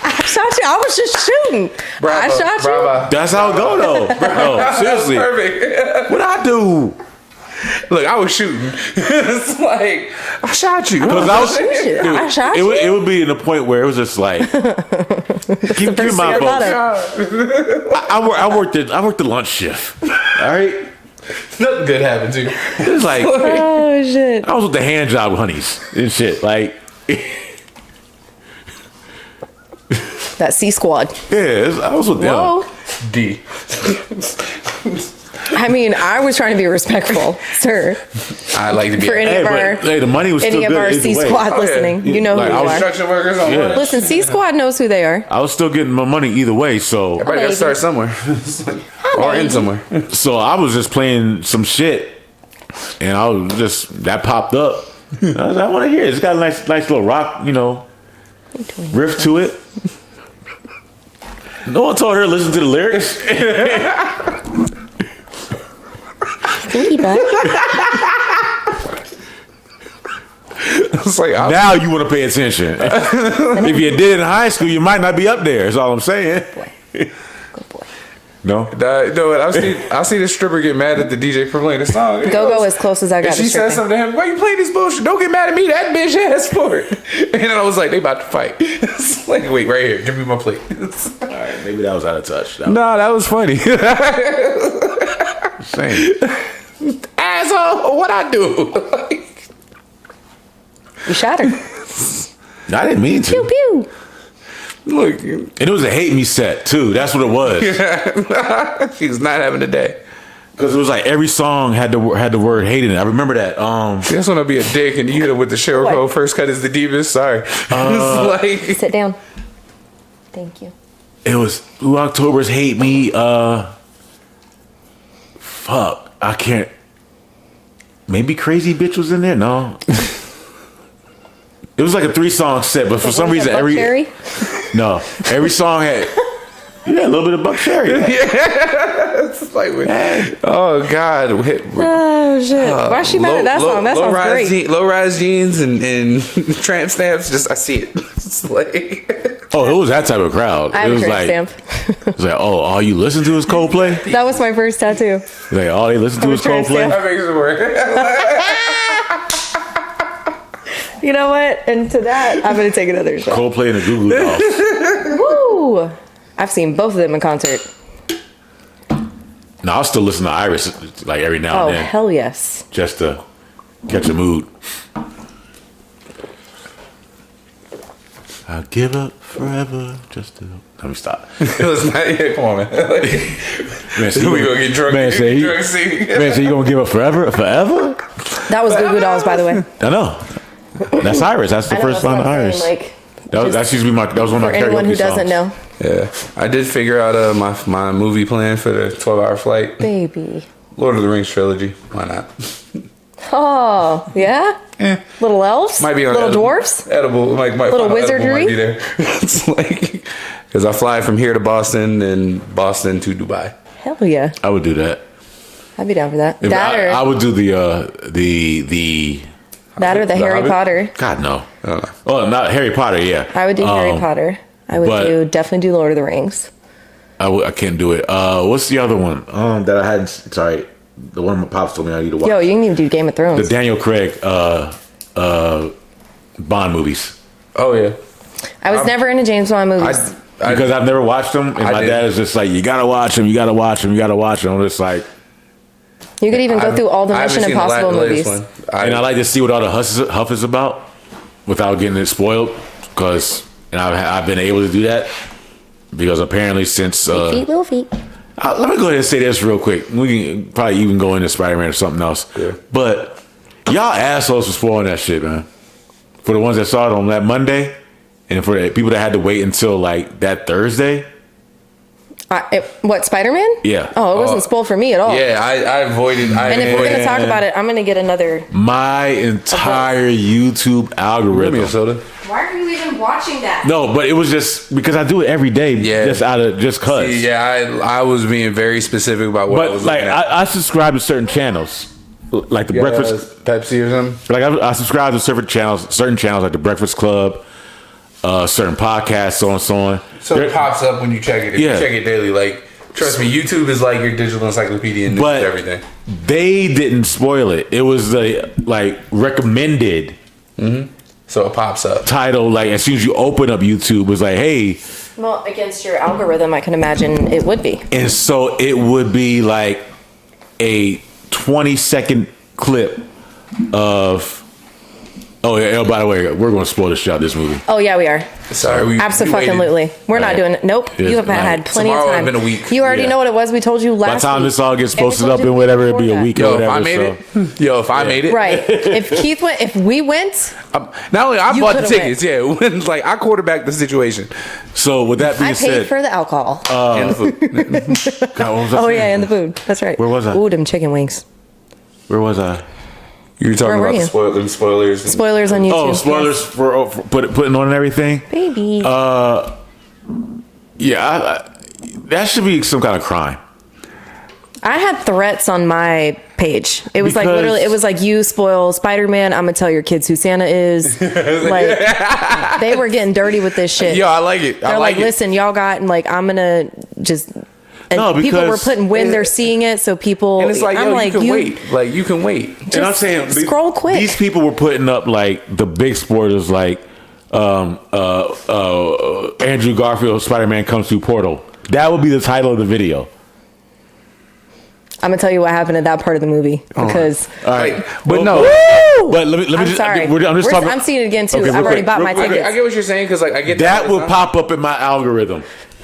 Speaker 2: I shot you. I was just shooting. I shot you.
Speaker 3: Bravo.
Speaker 1: That's how it go though. No, seriously.
Speaker 3: Perfect.
Speaker 1: What I do?
Speaker 3: Look, I was shooting. It's like I shot you.
Speaker 1: Because I was,
Speaker 2: Dude, I shot
Speaker 1: it,
Speaker 2: you.
Speaker 1: it would be in the point where it was just like, give
Speaker 2: first
Speaker 1: my
Speaker 2: thing I
Speaker 1: folks. I worked the lunch shift. All right,
Speaker 3: Nothing good happened to you.
Speaker 1: it was like
Speaker 2: Oh shit.
Speaker 1: I was with the hand job honeys and shit. Like,
Speaker 2: That C squad.
Speaker 1: yeah, I was with them.
Speaker 2: Whoa.
Speaker 3: D.
Speaker 2: I mean, I was trying to be respectful, sir.
Speaker 3: I like to be
Speaker 2: For any
Speaker 1: Hey,
Speaker 2: of our
Speaker 1: but, hey, the money was still
Speaker 2: any
Speaker 1: good.
Speaker 2: of our
Speaker 1: either
Speaker 2: C
Speaker 1: way.
Speaker 2: squad
Speaker 3: yeah.
Speaker 2: listening. You know
Speaker 1: Like,
Speaker 2: who
Speaker 1: I
Speaker 2: you
Speaker 1: was
Speaker 2: are.
Speaker 3: construction workers on
Speaker 1: Yeah.
Speaker 3: lunch.
Speaker 2: Listen, C squad knows who they are.
Speaker 1: I was still getting my money either way. So,
Speaker 3: Everybody got to start somewhere, or in somewhere.
Speaker 1: so I was just playing some shit, and I was just that popped up. I want to hear it. It's got a nice little rock, riff to it. No one told her to listen to the lyrics.
Speaker 2: Stinky butt.
Speaker 3: It's like
Speaker 1: Now you want to pay attention. If you did it in high school, you might not be up there. That's all I'm saying.
Speaker 2: Good boy.
Speaker 1: No.
Speaker 3: No, I've seen this stripper get mad at the DJ for playing the song.
Speaker 2: Go as close as I got
Speaker 3: And
Speaker 2: to
Speaker 3: she said
Speaker 2: stripping.
Speaker 3: something to him. Why you playing this bullshit? Don't get mad at me. That bitch asked for it. And then I was like, they about to fight. It's like, wait, right here. Give me my plate.
Speaker 1: All right, maybe that was out of touch.
Speaker 3: No, that was funny.
Speaker 1: Same.
Speaker 3: Asshole, what I do?
Speaker 2: You shot her.
Speaker 1: I didn't mean to.
Speaker 2: Pew pew.
Speaker 3: Look,
Speaker 1: And it was a hate me set too. That's what it was.
Speaker 3: she was not having a day.
Speaker 1: Because it was like every song had the word hate in it. I remember that.
Speaker 3: Just want to be a dick and you hit him with the Cheryl
Speaker 2: What?
Speaker 3: Crow first cut is the deepest. Sorry. It's like,
Speaker 2: Sit down. Thank you.
Speaker 1: It was Blue October's hate me. Fuck, I can't. Maybe Crazy Bitch was in there. No. It was like a 3-song set, but for some reason every song had a little bit of Buck Cherry.
Speaker 3: it's like, oh God.
Speaker 2: Oh shit. Why is she mad at that song? That sounds great.
Speaker 3: Low-rise jeans and tramp stamps. Just I see it. It's like,
Speaker 1: Oh, it was that type of crowd.
Speaker 2: I have
Speaker 1: It
Speaker 2: a
Speaker 1: was
Speaker 2: tramp
Speaker 1: like,
Speaker 2: stamp.
Speaker 1: it was like, oh, all you listen to is Coldplay.
Speaker 2: That was my first tattoo.
Speaker 1: Like all they listen to
Speaker 2: I'm a
Speaker 1: is
Speaker 2: tramp
Speaker 1: Coldplay.
Speaker 2: stamp.
Speaker 3: that makes it work.
Speaker 2: You know what? And to that, I'm gonna take another shot.
Speaker 1: Coldplay and the Goo Goo Dolls.
Speaker 2: Woo! I've seen both of them in concert.
Speaker 1: No, I'll still listen to Iris like every now
Speaker 2: Oh
Speaker 1: and then,
Speaker 2: hell yes.
Speaker 1: just to catch a mood. I'll give up forever just to. Let me stop.
Speaker 3: It's not, yeah, come on, man.
Speaker 1: Man, so
Speaker 3: We gonna get drunk.
Speaker 1: Man, say he,
Speaker 3: drunk scene.
Speaker 1: man, so you gonna give up forever? Forever?
Speaker 2: That was Goo Goo Dolls, by the way.
Speaker 1: I know. That's Iris. That's the
Speaker 2: I know,
Speaker 1: first
Speaker 2: that's
Speaker 1: line
Speaker 2: what
Speaker 1: of
Speaker 2: I'm
Speaker 1: Iris.
Speaker 2: saying, like,
Speaker 1: That's usually that was one of
Speaker 2: for
Speaker 1: my karaoke
Speaker 2: anyone who doesn't
Speaker 1: songs.
Speaker 2: know,
Speaker 3: Yeah, I did figure out my movie plan for the 12-hour flight.
Speaker 2: baby.
Speaker 3: Lord of the Rings trilogy. Why not?
Speaker 2: Oh yeah. Little elves.
Speaker 3: Might be on
Speaker 2: little
Speaker 3: edible,
Speaker 2: dwarfs.
Speaker 3: Edible. Like my
Speaker 2: Little
Speaker 3: final edible
Speaker 2: wizardry?
Speaker 3: might be there. It's like because I fly from here to Boston and Boston to Dubai.
Speaker 2: Hell yeah.
Speaker 1: I would do that.
Speaker 2: I'd be down for that.
Speaker 1: If
Speaker 2: That
Speaker 1: I
Speaker 2: or
Speaker 1: would do the
Speaker 2: the Harry
Speaker 3: Hobbit?
Speaker 2: Potter.
Speaker 1: God no.
Speaker 3: I don't know.
Speaker 1: Oh, not Harry Potter. Yeah,
Speaker 2: I would do Harry Potter. I would
Speaker 1: but-
Speaker 2: definitely do Lord of the Rings.
Speaker 1: I can't do it. What's the other one? That I hadn't. Sorry, the one my pops told me I need to watch.
Speaker 2: Yo, you can even do Game of
Speaker 1: The
Speaker 2: Thrones.
Speaker 1: Daniel Craig Bond movies.
Speaker 3: Oh yeah.
Speaker 2: I was never into James Bond movies.
Speaker 1: Because I've never watched them, and
Speaker 3: I
Speaker 1: my
Speaker 3: did.
Speaker 1: dad is just like, "You gotta watch them. You gotta watch them. You gotta watch them." I'm just like,
Speaker 2: You could even go through all the
Speaker 3: I haven't
Speaker 2: Mission
Speaker 3: seen the
Speaker 2: Impossible
Speaker 3: latest
Speaker 2: movies.
Speaker 3: one.
Speaker 1: and I like to see what all the huff is about without getting it spoiled. Because I've been able to do that because apparently since
Speaker 2: Feet, little feet.
Speaker 1: let me go ahead and say this real quick. We can probably even go into SpiderMan or something else.
Speaker 3: Yeah.
Speaker 1: But y'all assholes for spoiling that shit, man. For the ones that saw it on that Monday, and for the people that had to wait until like that Thursday.
Speaker 2: What, Spider-Man?
Speaker 1: Yeah.
Speaker 2: Oh, it wasn't spoiled for me at all.
Speaker 3: Yeah, I avoided.
Speaker 2: And if we're going to talk
Speaker 1: Man.
Speaker 2: about it, I'm going to get another.
Speaker 1: My entire YouTube
Speaker 3: Give me a
Speaker 1: algorithm.
Speaker 3: soda.
Speaker 2: Why are you even watching that?
Speaker 1: No, but it was just because I do it every day.
Speaker 3: Yeah.
Speaker 1: Just cause.
Speaker 3: Yeah, I was being very specific about what I
Speaker 1: But
Speaker 3: was
Speaker 1: like
Speaker 3: looking at.
Speaker 1: I subscribe to certain channels, like the Breakfast.
Speaker 3: Pepsi or something.
Speaker 1: Like I subscribe to certain channels like the Breakfast Club, certain podcasts, so on and so on.
Speaker 3: So it pops up when you check it. If
Speaker 1: Yeah.
Speaker 3: you check it daily, like trust me, YouTube is like your digital encyclopedia and
Speaker 1: But
Speaker 3: everything.
Speaker 1: they didn't spoil it. It was the like recommended
Speaker 3: So it pops up.
Speaker 1: title. Like as soon as you open up YouTube, it was like, hey,
Speaker 2: Well, against your algorithm, I can imagine it would be.
Speaker 1: and so it would be like a 20-second clip of. Oh yeah. Oh, by the way, we're going to spoil the shit out of this movie.
Speaker 2: Oh yeah, we are.
Speaker 3: Sorry, we
Speaker 2: Absolutely. We're not
Speaker 1: Right.
Speaker 2: doing it. Nope.
Speaker 1: Yes,
Speaker 2: You have
Speaker 1: right.
Speaker 2: had plenty
Speaker 3: Tomorrow
Speaker 2: of time.
Speaker 3: would've been a week.
Speaker 2: You already
Speaker 1: Yeah.
Speaker 2: know what it was. We told you
Speaker 1: By the
Speaker 2: last
Speaker 1: time
Speaker 2: week.
Speaker 1: this all gets
Speaker 2: And we
Speaker 1: posted
Speaker 2: told
Speaker 1: up
Speaker 2: you
Speaker 1: and
Speaker 2: the
Speaker 1: whatever,
Speaker 2: week
Speaker 1: it'll be a
Speaker 2: before
Speaker 1: week
Speaker 2: that.
Speaker 1: or
Speaker 3: Yo, if
Speaker 1: whatever.
Speaker 3: I made
Speaker 1: so.
Speaker 3: it, if I made it,
Speaker 2: Right. If Keith went, if we went,
Speaker 3: not only I
Speaker 2: You
Speaker 3: bought the
Speaker 2: could've
Speaker 3: tickets, yeah, when, like I quarterbacked the situation
Speaker 1: So with that being
Speaker 2: I paid
Speaker 1: said,
Speaker 2: for the alcohol.
Speaker 3: and the food.
Speaker 1: God, what was I
Speaker 2: Oh
Speaker 1: saying?
Speaker 2: yeah, and the food. That's right.
Speaker 1: Where was I?
Speaker 2: Ooh, them chicken wings.
Speaker 1: Where was I?
Speaker 3: You were talking
Speaker 2: Where
Speaker 3: about
Speaker 2: were
Speaker 3: the
Speaker 2: you?
Speaker 3: spoilers.
Speaker 2: Spoilers on YouTube.
Speaker 1: Oh, spoilers for putting on and everything.
Speaker 2: Baby.
Speaker 1: Yeah, that should be some kind of crime.
Speaker 2: I had threats on my page. It was like
Speaker 1: Because-
Speaker 2: literally, it was like, you spoil Spider-Man, I'm gonna tell your kids who Santa is. Like, they were getting dirty with this shit.
Speaker 3: Yo, I like it.
Speaker 2: They're like, listen, y'all got, and like, I'm gonna just. And
Speaker 1: No,
Speaker 2: people were
Speaker 1: because-
Speaker 2: putting when they're seeing it, so people.
Speaker 3: And it's like,
Speaker 2: I'm
Speaker 3: yo,
Speaker 2: like,
Speaker 3: you can wait. Like you can wait.
Speaker 1: And I'm saying,
Speaker 2: scroll quick.
Speaker 1: These people were putting up like the big spoilers, like Andrew Garfield, Spider-Man comes through portal. That would be the title of the video.
Speaker 2: I'm gonna tell you what happened at that part of the movie because.
Speaker 1: All right,
Speaker 3: Like, but no.
Speaker 1: But let me
Speaker 2: I'm
Speaker 1: just.
Speaker 2: sorry.
Speaker 1: I'm just talking.
Speaker 2: I'm seeing it again too.
Speaker 1: Okay, real
Speaker 2: I've already
Speaker 1: quick,
Speaker 2: bought
Speaker 1: real
Speaker 2: my
Speaker 1: quick.
Speaker 2: tickets.
Speaker 3: I get what you're saying because like I get
Speaker 1: That
Speaker 3: all
Speaker 1: would
Speaker 3: the
Speaker 1: pop up in my algorithm,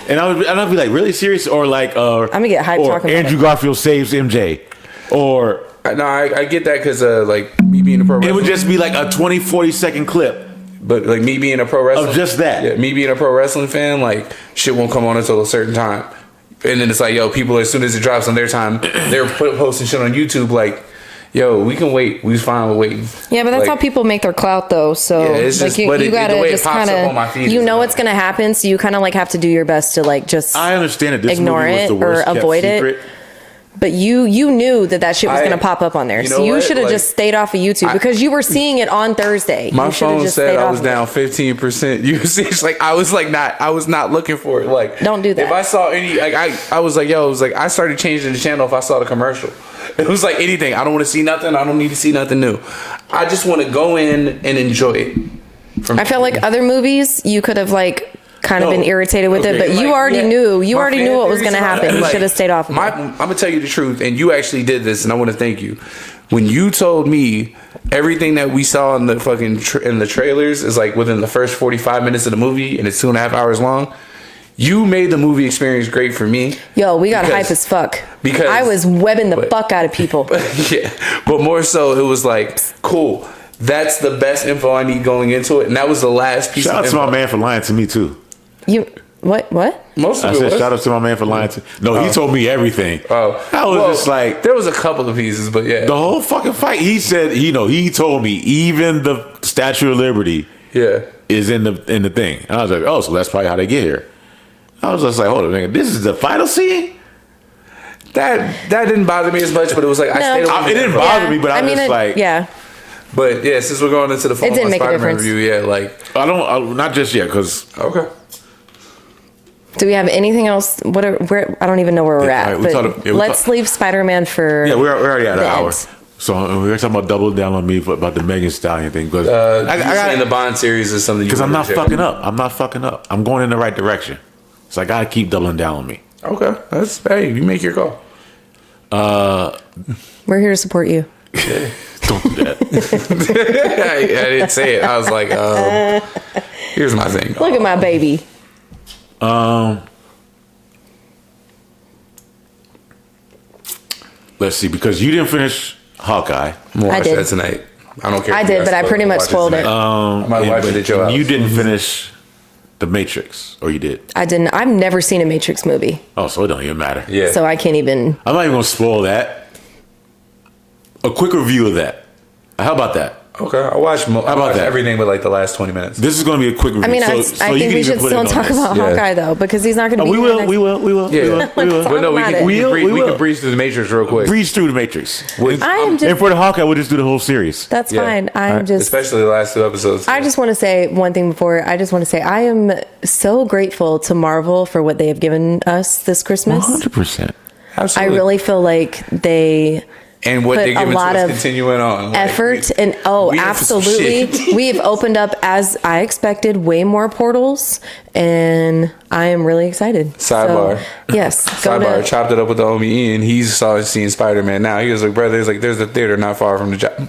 Speaker 1: and I'd be like, really serious, or like,
Speaker 2: I'm gonna get hyped
Speaker 1: or
Speaker 2: talking about
Speaker 1: Andrew
Speaker 2: it.
Speaker 1: Garfield saves MJ, or
Speaker 3: time. No, I get that because like me being a pro
Speaker 1: it
Speaker 3: wrestler,
Speaker 1: would just be like a 20-40 second clip
Speaker 3: but like me being a pro wrestler
Speaker 1: of just that.
Speaker 3: Yeah, me being a pro wrestling fan, like shit won't come on until a certain time, and then it's like, yo, people as soon as it drops on their time, they're posting shit on YouTube. Like, yo, we can wait. We fine with waiting.
Speaker 2: Yeah, but that's
Speaker 3: Like,
Speaker 2: how people make their clout, though. So
Speaker 3: Yeah, it's
Speaker 2: like
Speaker 3: just-
Speaker 2: you,
Speaker 3: but
Speaker 2: you
Speaker 3: the
Speaker 2: gotta
Speaker 3: way it
Speaker 2: just
Speaker 3: pops
Speaker 2: kind
Speaker 3: up on my
Speaker 2: of,
Speaker 3: feed
Speaker 2: you
Speaker 3: is
Speaker 2: know what's
Speaker 3: annoying.
Speaker 2: gonna happen, so you kind of like have to do your best to like just
Speaker 1: I understand that this
Speaker 2: ignore
Speaker 1: movie was
Speaker 2: it
Speaker 1: the
Speaker 2: or
Speaker 1: worst kept
Speaker 2: avoid it.
Speaker 1: secret.
Speaker 2: But you knew that shit was gonna pop up on there,
Speaker 3: you
Speaker 2: so
Speaker 3: know
Speaker 2: you
Speaker 3: what?
Speaker 2: should have
Speaker 3: Like,
Speaker 2: just stayed off of YouTube because you were seeing it on Thursday.
Speaker 3: My
Speaker 2: You should have
Speaker 3: phone
Speaker 2: just
Speaker 3: said
Speaker 2: stayed
Speaker 3: I
Speaker 2: off
Speaker 3: was
Speaker 2: of it.
Speaker 3: down 15% usage. Like I was not looking for it. Like
Speaker 2: Don't do that.
Speaker 3: If I saw any, like I was like, yo, it was like I started changing the channel if I saw the commercial. It was like anything. I don't want to see nothing. I don't need to see nothing new. I just want to go in and enjoy it.
Speaker 2: I feel like other movies you could have like kind of
Speaker 3: No.
Speaker 2: been irritated with it,
Speaker 3: Okay.
Speaker 2: but you
Speaker 3: Like,
Speaker 2: already
Speaker 3: yeah,
Speaker 2: knew. You
Speaker 3: my
Speaker 2: already
Speaker 3: fan
Speaker 2: knew what was
Speaker 3: theories
Speaker 2: gonna
Speaker 3: about
Speaker 2: happen.
Speaker 3: it,
Speaker 2: You
Speaker 3: like,
Speaker 2: should have stayed off of it.
Speaker 3: I'm gonna tell you the truth, and you actually did this, and I want to thank you. When you told me everything that we saw in the fucking in the trailers is like within the first 45 minutes of the movie, and it's 2.5 hours long. You made the movie experience great for me.
Speaker 2: Yo, we got
Speaker 3: Because-
Speaker 2: hype as fuck.
Speaker 3: because-
Speaker 2: I was webbing the
Speaker 3: but-
Speaker 2: fuck out of people.
Speaker 3: Yeah, but more so, it was like, cool. That's the best info I need going into it, and that was the last piece.
Speaker 1: Shout
Speaker 3: of
Speaker 1: out to
Speaker 3: info.
Speaker 1: my man for lying to me too.
Speaker 2: You what?
Speaker 3: Most
Speaker 1: I
Speaker 3: of it
Speaker 1: said
Speaker 3: was.
Speaker 1: shout out to my man for lying to. No, he told me everything.
Speaker 3: Oh,
Speaker 1: I was
Speaker 3: well,
Speaker 1: just like
Speaker 3: there was a couple of pieces, but yeah,
Speaker 1: the whole fucking fight. He said, he told me even the Statue of Liberty
Speaker 3: yeah.
Speaker 1: is in the thing. And I was like, oh, so that's probably how they get here. I was just like, hold on, nigga, this is the final scene.
Speaker 3: That didn't bother me as much, but it was like I
Speaker 2: No.
Speaker 3: stayed away
Speaker 1: It didn't
Speaker 3: from
Speaker 1: bother me, but I was just
Speaker 2: mean,
Speaker 1: like,
Speaker 2: yeah.
Speaker 3: But yeah, since we're going into the full
Speaker 2: didn't make a
Speaker 3: Spider-Man
Speaker 2: difference.
Speaker 3: review, yeah, like
Speaker 1: not just yet, because
Speaker 3: okay.
Speaker 2: Do we have anything else? Where I don't even know where we're
Speaker 1: Yeah,
Speaker 2: at.
Speaker 1: all right,
Speaker 2: But let's leave Spider-Man for.
Speaker 1: yeah, we're already at an
Speaker 2: the
Speaker 1: hour.
Speaker 2: end.
Speaker 1: So we were talking about doubling down on me about the Megan Stallion thing, because
Speaker 3: I got the Bond series is something
Speaker 1: I'm not fucking up. I'm not fucking up. I'm going in the right direction. So I gotta keep doubling down on me.
Speaker 3: Okay, that's hey, you make your call.
Speaker 2: We're here to support you.
Speaker 1: Don't do that.
Speaker 3: I didn't say it. I was like, here's my thing.
Speaker 2: Look at my baby.
Speaker 1: Let's see, because you didn't finish Hawkeye.
Speaker 3: I'm gonna
Speaker 2: I
Speaker 3: watch
Speaker 2: did.
Speaker 3: that tonight. I don't care.
Speaker 2: I
Speaker 3: if you
Speaker 2: did,
Speaker 3: guys
Speaker 2: but I
Speaker 3: spoil
Speaker 2: pretty
Speaker 3: I'll
Speaker 2: much
Speaker 3: watch
Speaker 2: spoiled it.
Speaker 3: tonight. I might watch it at your house.
Speaker 1: You didn't finish The Matrix, or you did?
Speaker 2: I didn't. I've never seen a Matrix movie,
Speaker 1: Oh, so it don't even matter.
Speaker 3: Yeah.
Speaker 2: so I can't even.
Speaker 1: I'm not even gonna spoil that. A quick review of that. How about that?
Speaker 3: Okay, I watched
Speaker 1: that?
Speaker 3: everything but like the last 20 minutes.
Speaker 1: This is gonna be a quick review.
Speaker 2: I mean,
Speaker 1: so,
Speaker 2: I
Speaker 1: you
Speaker 2: think
Speaker 1: can
Speaker 2: we
Speaker 1: even
Speaker 2: should
Speaker 1: put
Speaker 2: still
Speaker 1: it on
Speaker 2: talk
Speaker 1: this.
Speaker 2: about
Speaker 3: Yeah.
Speaker 2: Hawkeye though, because he's not going to
Speaker 1: Oh,
Speaker 2: be.
Speaker 1: we
Speaker 2: here
Speaker 1: will,
Speaker 2: next-
Speaker 1: we will, we will, we will,
Speaker 2: Let's
Speaker 1: we will.
Speaker 2: talk
Speaker 3: But no, we
Speaker 2: about
Speaker 3: can,
Speaker 2: it.
Speaker 3: we can,
Speaker 1: We will.
Speaker 3: breeze through the Matrix real quick.
Speaker 1: Breeze through the Matrix.
Speaker 2: I am
Speaker 1: And
Speaker 2: just.
Speaker 1: for the Hawkeye, we'll just do the whole series.
Speaker 2: That's
Speaker 3: Yeah.
Speaker 2: fine. I'm just.
Speaker 3: Especially the last 2 episodes.
Speaker 2: I just want to say one thing before. I just want to say I am so grateful to Marvel for what they have given us this Christmas.
Speaker 1: 100%.
Speaker 2: I
Speaker 3: Absolutely.
Speaker 2: really feel like they
Speaker 3: and what
Speaker 2: put
Speaker 3: they're
Speaker 2: a
Speaker 3: giving to
Speaker 2: lot
Speaker 3: us
Speaker 2: of
Speaker 3: continuing on. Like,
Speaker 2: effort and
Speaker 3: we in for some
Speaker 2: absolutely.
Speaker 3: shit.
Speaker 2: We've opened up, as I expected, way more portals, and I am really excited.
Speaker 3: Sidebar.
Speaker 2: So, yes.
Speaker 3: Sidebar. Chopped it up with the homie Ian. He's seeing Spider-Man now. He was like, brother, he's like, there's a theater not far from the job.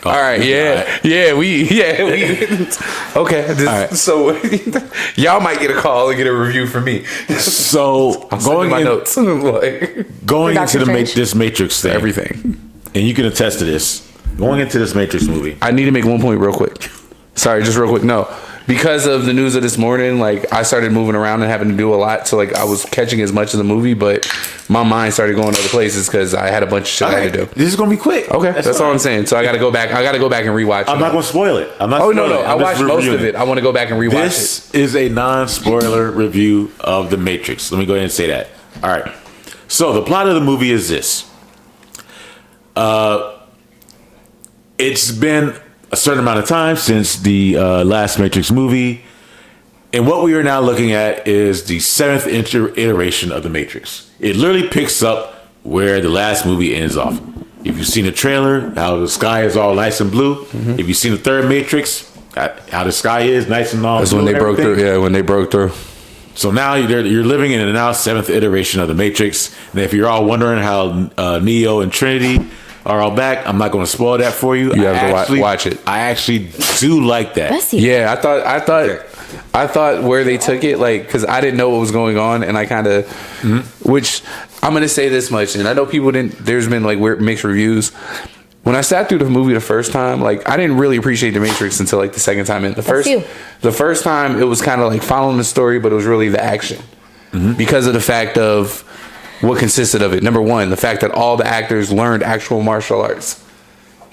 Speaker 1: Oh,
Speaker 3: all right, we okay. All right. So y'all might get a call and get a review from me.
Speaker 1: So
Speaker 3: I'm going my notes. Like,
Speaker 1: going into
Speaker 2: Strange.
Speaker 1: this Matrix thing,
Speaker 3: everything,
Speaker 1: and you can attest to this. Going into this Matrix movie,
Speaker 3: I need to make one point real quick. Sorry, just real quick. No, because of the news of this morning, like I started moving around and having to do a lot. So like I was catching as much of the movie, but my mind started going other places because I had a bunch of shit I had to do.
Speaker 1: This is gonna be quick.
Speaker 3: Okay, that's all I'm saying. So I got to go back. I got to go back and rewatch.
Speaker 1: I'm not gonna spoil it. I'm not.
Speaker 3: Oh no,
Speaker 1: spoiling it.
Speaker 3: I
Speaker 1: I'm just
Speaker 3: watched most
Speaker 1: reviewing
Speaker 3: of it. I want to go back and rewatch
Speaker 1: This is a non-spoiler review of The Matrix. Let me go ahead and say that. All right. So the plot of the movie is this. It's been a certain amount of time since the last Matrix movie, and what we are now looking at is the 7th iteration of The Matrix. It literally picks up where the last movie ends off. If you've seen the trailer, how the sky is all nice and blue. Mm-hmm. If you've seen the third Matrix, how the sky is nice and all.
Speaker 3: That's when they broke through. Yeah, when they broke through.
Speaker 1: So now you're living in the now 7th iteration of the Matrix. And if you're all wondering how Neo and Trinity are all back, I'm not going to spoil that for you.
Speaker 3: You have to watch it.
Speaker 1: I actually do like that.
Speaker 3: Yeah, I thought where they took it, like, because I didn't know what was going on, and I kind of, which I'm going to say this much, and I know people didn't. There's been like weird mixed reviews. When I sat through the movie the first time, like I didn't really appreciate the Matrix until like the second time in. The first time it was kind of like following the story, but it was really the action because of the fact of what consisted of it. Number one, the fact that all the actors learned actual martial arts.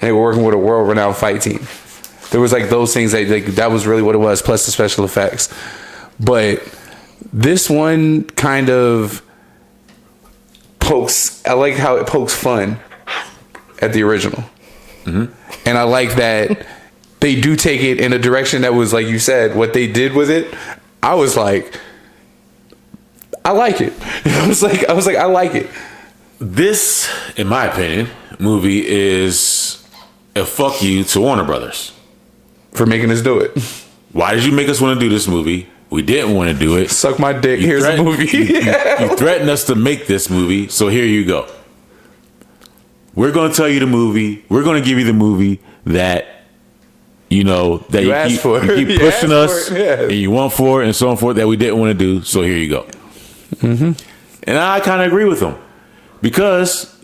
Speaker 3: And they were working with a world-renowned fight team. There was like those things that was really what it was, plus the special effects. But this one kind of pokes. I like how it pokes fun at the original, and I like that they do take it in a direction that was like you said. What they did with it, I was like, I like it. I was like, I like it.
Speaker 1: This, in my opinion, movie is a fuck you to Warner Brothers
Speaker 3: for making us do it.
Speaker 1: Why did you make us want to do this movie? We didn't want to do it.
Speaker 3: Suck my dick. Here's a movie.
Speaker 1: You threatened us to make this movie, so here you go. We're going to tell you the movie. We're going to give you the movie that you know that you
Speaker 3: asked
Speaker 1: keep,
Speaker 3: for.
Speaker 1: You keep pushing us,
Speaker 3: yeah.
Speaker 1: and you want for it, and so on forth that we didn't want to do. So here you go. And I kind of agree with them because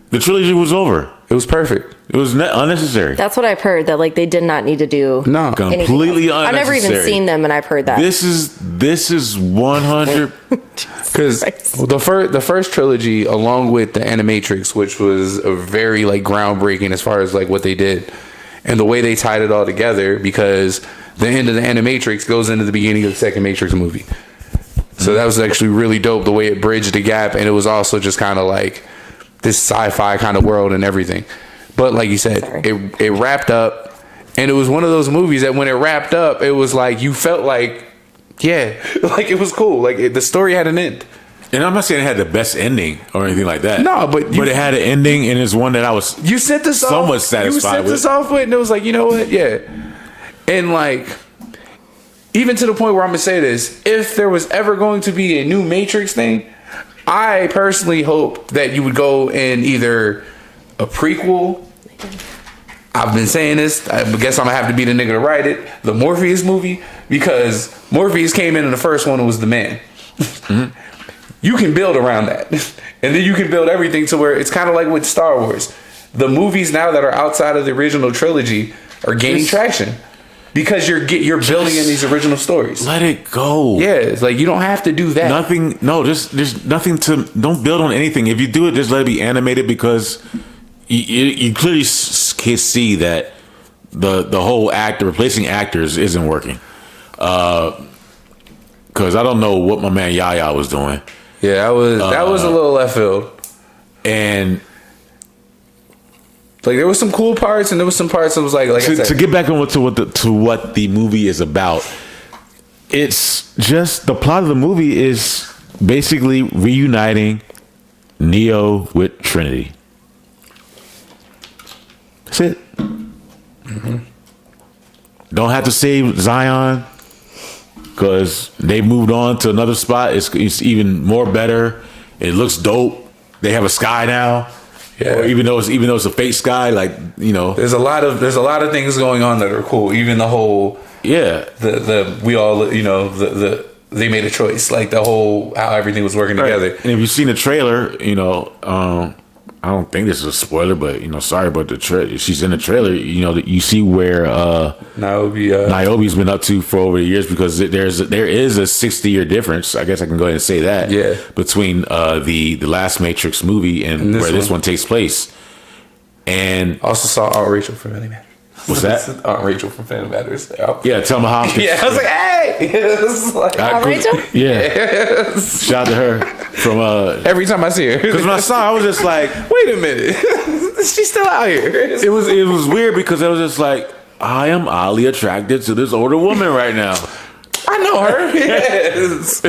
Speaker 1: the trilogy was over.
Speaker 3: It was perfect.
Speaker 1: It was unnecessary.
Speaker 2: That's what I've heard. That like they did not need to do.
Speaker 3: No,
Speaker 1: completely unnecessary.
Speaker 2: I've never even seen them, and I've heard that.
Speaker 1: This is 100.
Speaker 3: Because the first trilogy, along with the Animatrix, which was a very like groundbreaking as far as like what they did and the way they tied it all together. Because the end of the Animatrix goes into the beginning of the second Matrix movie. So that was actually really dope, the way it bridged the gap, and it was also just kind of like this sci-fi kind of world and everything. But like you said, it wrapped up, and it was one of those movies that when it wrapped up, it was like you felt like, yeah, like it was cool. Like the story had an end.
Speaker 1: And I'm not saying it had the best ending or anything like that.
Speaker 3: No, but
Speaker 1: it had an ending, and it's one that I was somewhat satisfied with.
Speaker 3: You sent this off with, and it was like, you know what, yeah, and like. Even to the point where I'm gonna say this, if there was ever going to be a new Matrix thing, I personally hope that you would go in either a prequel. I've been saying this. I guess I'm gonna have to be the nigga to write it. The Morpheus movie, because Morpheus came in the first one and was the man. You can build around that, and then you can build everything to where it's kind of like with Star Wars. The movies now that are outside of the original trilogy are gaining traction. Because you're building in these original stories.
Speaker 1: Let it go.
Speaker 3: Yeah, it's like you don't have to do that.
Speaker 1: Nothing. No, there's nothing to. Don't build on anything. If you do it, just let it be animated because you clearly can see that the whole replacing actors isn't working. Because I don't know what my man Yaya was doing.
Speaker 3: Yeah, that was a little left field.
Speaker 1: And
Speaker 3: like there was some cool parts, and there was some parts that was like I said.
Speaker 1: To get back on to what the movie is about. It's just the plot of the movie is basically reuniting Neo with Trinity. That's it. Don't have to save Zion because they moved on to another spot. It's even more better. It looks dope. They have a sky now. Yeah. Or even though it's a fake sky, like, you know,
Speaker 3: there's a lot of things going on that are cool. Even the whole they made a choice, like the whole how everything was working together.
Speaker 1: And if you've seen the trailer, you know, I don't think this is a spoiler, but, you know, sorry, but she's in the trailer. You know, you see where Niobe's been up to for over the years, because there is a 60-year difference. I guess I can go ahead and say that.
Speaker 3: Yeah. Between
Speaker 1: the last Matrix movie and where this one takes place. And
Speaker 3: also saw Aunt Rachel from Family Matters.
Speaker 1: What's that?
Speaker 3: Aunt Rachel from Family Matters.
Speaker 1: Yeah, Thelma Hopkins.
Speaker 3: Yeah, I was like, hey! It's like,
Speaker 2: Aunt Rachel?
Speaker 1: Yeah.
Speaker 3: Yes.
Speaker 1: Shout out to her from
Speaker 3: every time I see her.
Speaker 1: Because when I saw her, I was just like,
Speaker 3: wait a minute. She's still out here.
Speaker 1: It was weird because I was just like, I am oddly attracted to this older woman right now.
Speaker 3: I know her. Yes.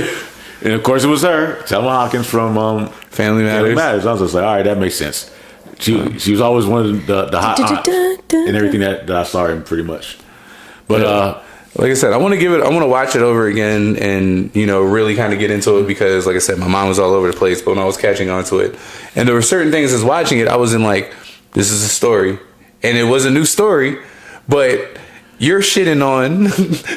Speaker 1: And of course it was her, Thelma Hopkins from
Speaker 3: Family Matters.
Speaker 1: I was just like, all right, that makes sense. She was always one of the hot aunt and everything that I saw her in, pretty much. But
Speaker 3: like I said, I want to watch it over again and, you know, really kind of get into it, because, like I said, my mind was all over the place, but when I was catching on to it, and there were certain things as watching it, I was in like, this is a story, and it was a new story, but you're shitting on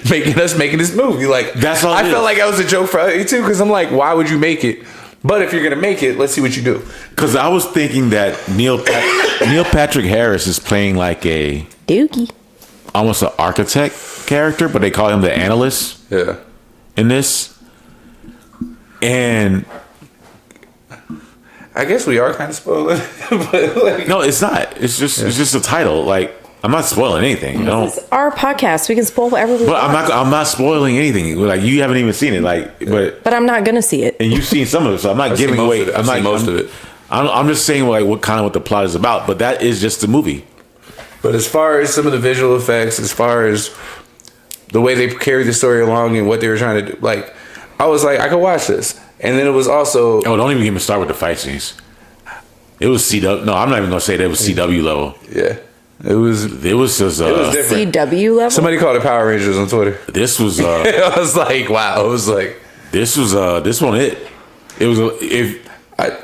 Speaker 3: making this movie. Like,
Speaker 1: that's all.
Speaker 3: I felt like that was a joke for you too, because I'm like, why would you make it? But if you're gonna make it, let's see what you do.
Speaker 1: Because I was thinking that Neil Patrick Harris is playing like a
Speaker 2: Dookie,
Speaker 1: almost an architect character, but they call him the analyst.
Speaker 3: Yeah.
Speaker 1: In this, and
Speaker 3: I guess we are kind of spoiling. But like,
Speaker 1: no, it's not. It's just a title. Like, I'm not spoiling anything.
Speaker 2: This is our podcast. We can spoil whatever we want.
Speaker 1: I'm not spoiling anything. Like, you haven't even seen it. Like, but
Speaker 2: I'm not gonna see it.
Speaker 1: And you've seen some of it, so I'm not giving away.
Speaker 3: I've seen most of it.
Speaker 1: I'm just saying like what the plot is about. But that is just the movie.
Speaker 3: But as far as some of the visual effects, as far as the way they carried the story along and what they were trying to do, like, I was like, I could watch this. And then it was also,
Speaker 1: don't even get me started with the fight scenes. It was CW. No, I'm not even gonna say that it was CW level.
Speaker 3: Yeah. It was just
Speaker 1: it was
Speaker 2: different. CW level.
Speaker 3: Somebody called it Power Rangers on Twitter.
Speaker 1: This was
Speaker 3: I was like, wow. It was like,
Speaker 1: this one it was